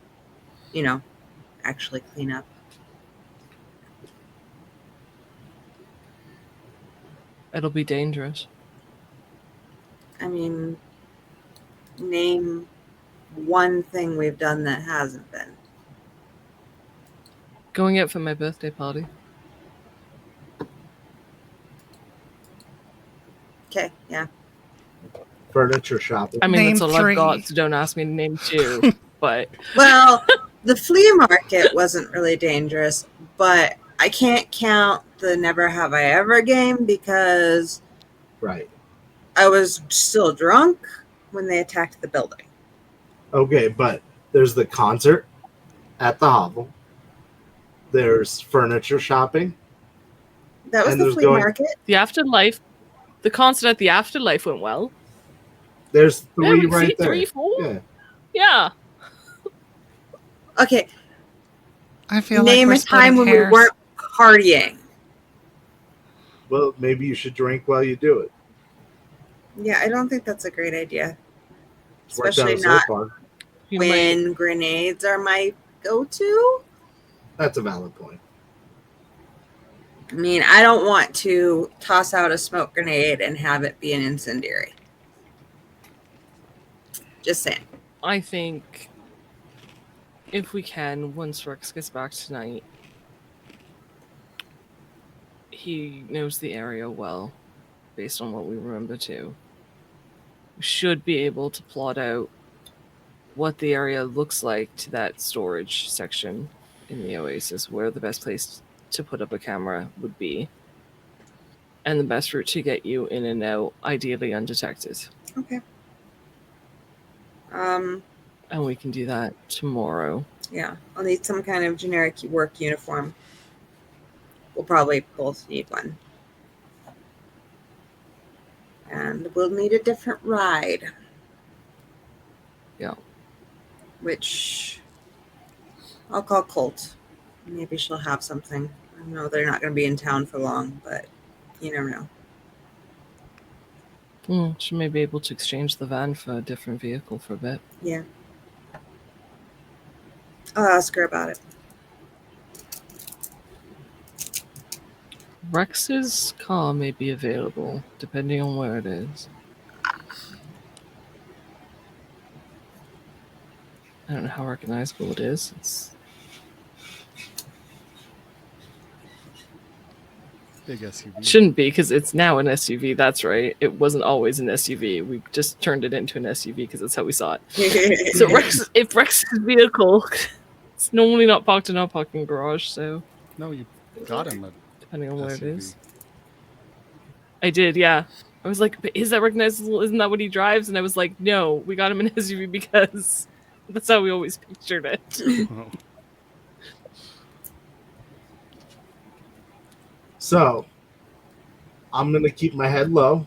Actually clean up. It'll be dangerous. I mean, name one thing we've done that hasn't been. Going out for my birthday party. Okay, yeah. Furniture shopping. I mean, Name that's all I've got, 3. so don't ask me to name 2. But Well, the flea market wasn't really dangerous, but I can't count the Never Have I Ever game because Right. I was still drunk when they attacked the building. Okay, but there's the concert at the hovel. There's furniture shopping. That was And the there's flea going- market. the afterlife, the concert at the afterlife went well. There's 3 Yeah, right see, there. 3, 4? Yeah. Yeah. Okay, I feel name like a we're splitting time when hairs. we weren't partying. Well, maybe you should drink while you do it. Yeah, I don't think that's a great idea. It's worked Especially out so not far. You when grenades are my go-to. That's a valid point. I mean, I don't want to toss out a smoke grenade and have it be an incendiary. Just saying. I think if we can, once Rex gets back tonight, he knows the area well, based on what we remember too. We should be able to plot out what the area looks like to that storage section in the Oasis, where the best place to put up a camera would be, and the best route to get you in and out, ideally undetected. Okay. And we can do that tomorrow. Yeah, I'll need some kind of generic work uniform. We'll probably both need one. And we'll need a different ride. Yeah. Which I'll call Colt. Maybe she'll have something. I know they're not going to be in town for long, but you never know. She may be able to exchange the van for a different vehicle for a bit. Yeah. I'll ask her about it. Rex's car may be available, depending on where it is. I don't know how recognizable it is. It's Big SUV. shouldn't be, because it's now an SUV. That's right. It wasn't always an SUV. We just turned it into an SUV because that's how we saw it. So if Rex's vehicle, it's normally not parked in our parking garage, so No, you got him a depending on where it SUV. is. I did, yeah. I was like, but is that recognizable? Isn't that what he drives? And I was like, no, we got him an SUV because that's how we always pictured it. Oh. So, I'm going to keep my head low,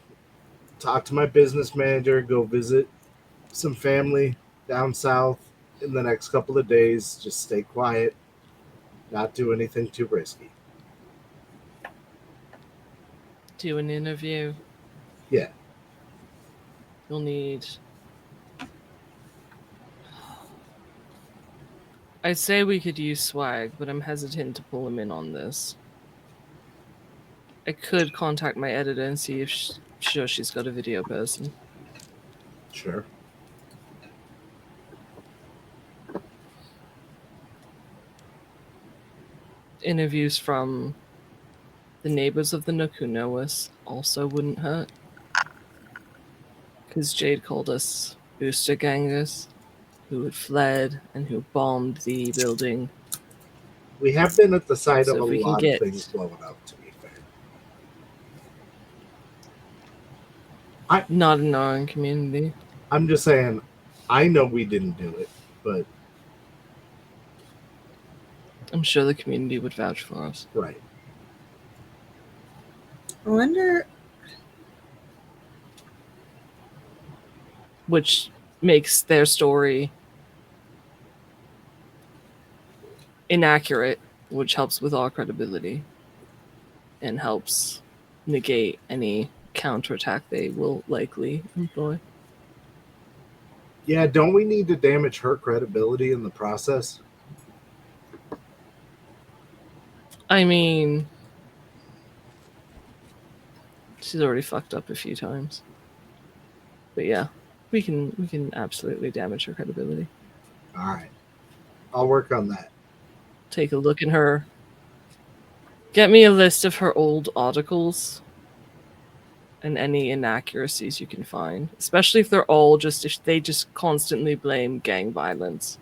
talk to my business manager, go visit some family down south in the next couple of days. Just stay quiet, not do anything too risky. Do an interview. Yeah. You'll need... I'd say we could use swag, but I'm hesitant to pull him in on this. I could contact my editor and see if she's got a video person. Sure. Interviews from the neighbors of the Nook who know us also wouldn't hurt. Because Jade called us booster gangers who had fled and who bombed the building. We have been at the site So of if a we can lot get- of things blowing up, to be fair. Not in our own community. I'm just saying, I know we didn't do it, but I'm sure the community would vouch for us. right. I wonder. Which makes their story inaccurate, which helps with our credibility and helps negate any counterattack they will likely employ. Yeah, don't we need to damage her credibility in the process? I mean, she's already fucked up a few times. But yeah, we can absolutely damage her credibility. All right. I'll work on that. Take a look in her. Get me a list of her old articles and any inaccuracies you can find, especially if they're all if they just constantly blame gang violence.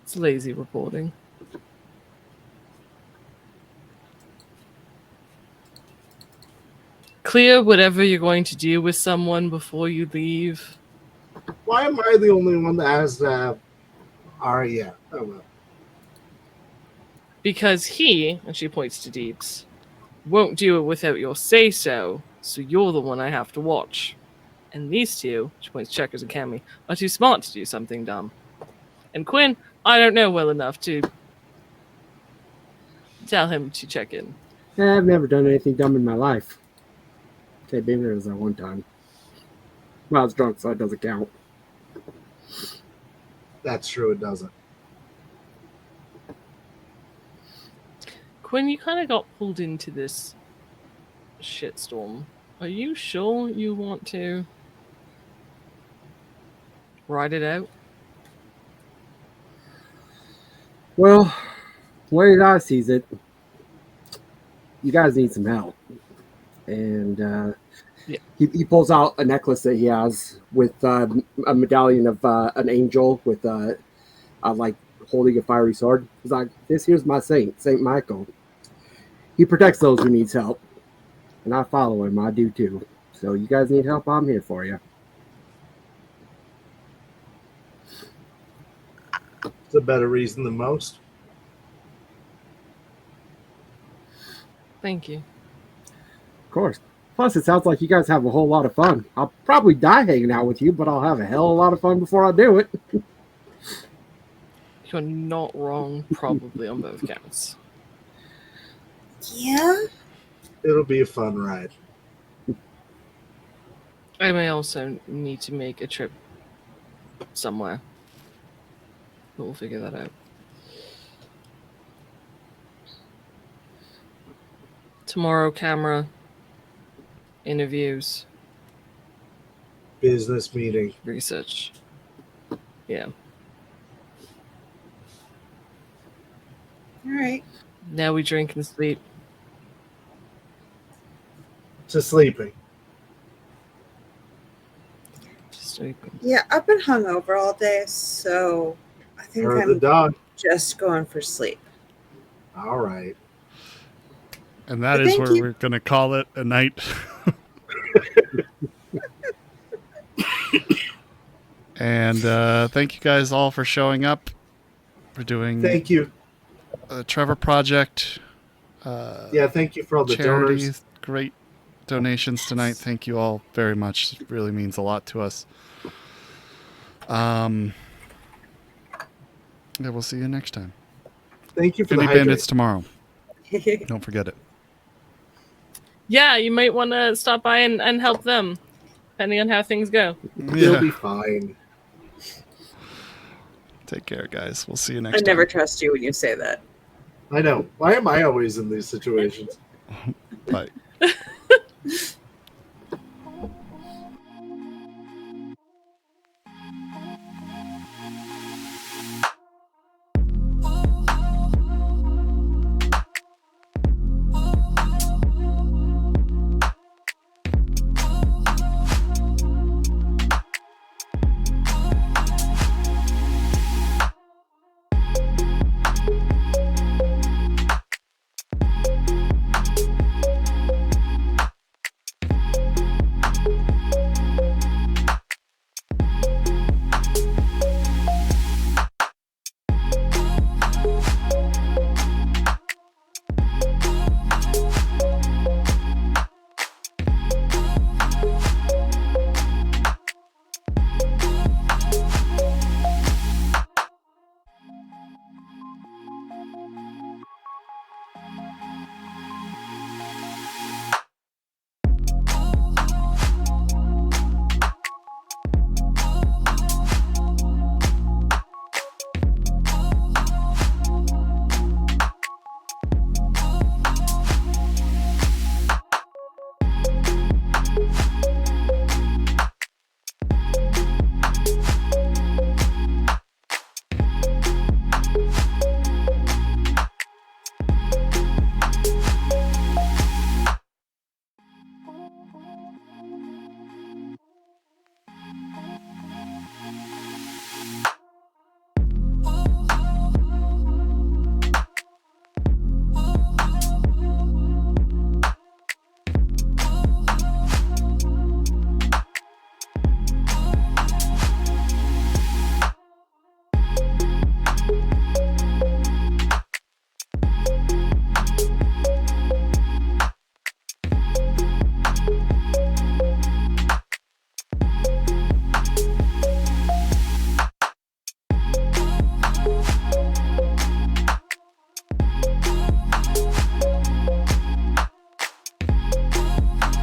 It's lazy reporting. Clear whatever you're going to do with someone before you leave. Why am I the only one that has that? All right, yeah. Oh, well. Because he, and she points to Deeps, won't do it without your say-so, so you're the one I have to watch. And these two, she points to Checkers and Cammy, are too smart to do something dumb. And Quinn, I don't know well enough to tell him to check in. I've never done anything dumb in my life. Okay, maybe there was that one time. Well, I was drunk, so it doesn't count. That's true, it doesn't. Quinn, you kind of got pulled into this shitstorm. Are you sure you want to ride it out? Well, the way I sees it, you guys need some help. And Yeah. he pulls out a necklace that he has with a medallion of an angel with like holding a fiery sword. He's like, this here's my saint, Saint Michael. He protects those who needs help. And I follow him, I do too. So you guys need help, I'm here for you. It's a better reason than most. Thank you. Of course. Plus, it sounds like you guys have a whole lot of fun. I'll probably die hanging out with you, but I'll have a hell of a lot of fun before I do it. You're not wrong, probably on both counts. Yeah. It'll be a fun ride. I may also need to make a trip somewhere. But we'll figure that out. Tomorrow, camera, interviews, Business meeting. research. Yeah. All right. Now we drink and sleep. To sleeping. Just sleeping. Yeah, I've been hungover all day, so I think Or the I'm dog. just going for sleep. All right. And that But is thank where you. we're going to call it a night. And thank you guys all for showing up. For doing Thank you. the Trevor Project. Yeah, thank you for all the charity. donors. Great donations tonight. Thank you all very much. It really means a lot to us. Yeah, we'll see you next time. Thank you for Indie the Bandits hydrate. tomorrow. Don't forget it. Yeah, you might want to stop by and help them, depending on how things go. You'll Yeah. be fine. Take care, guys. We'll see you next I time. never trust you when you say that. I know. Why am I always in these situations? Bye.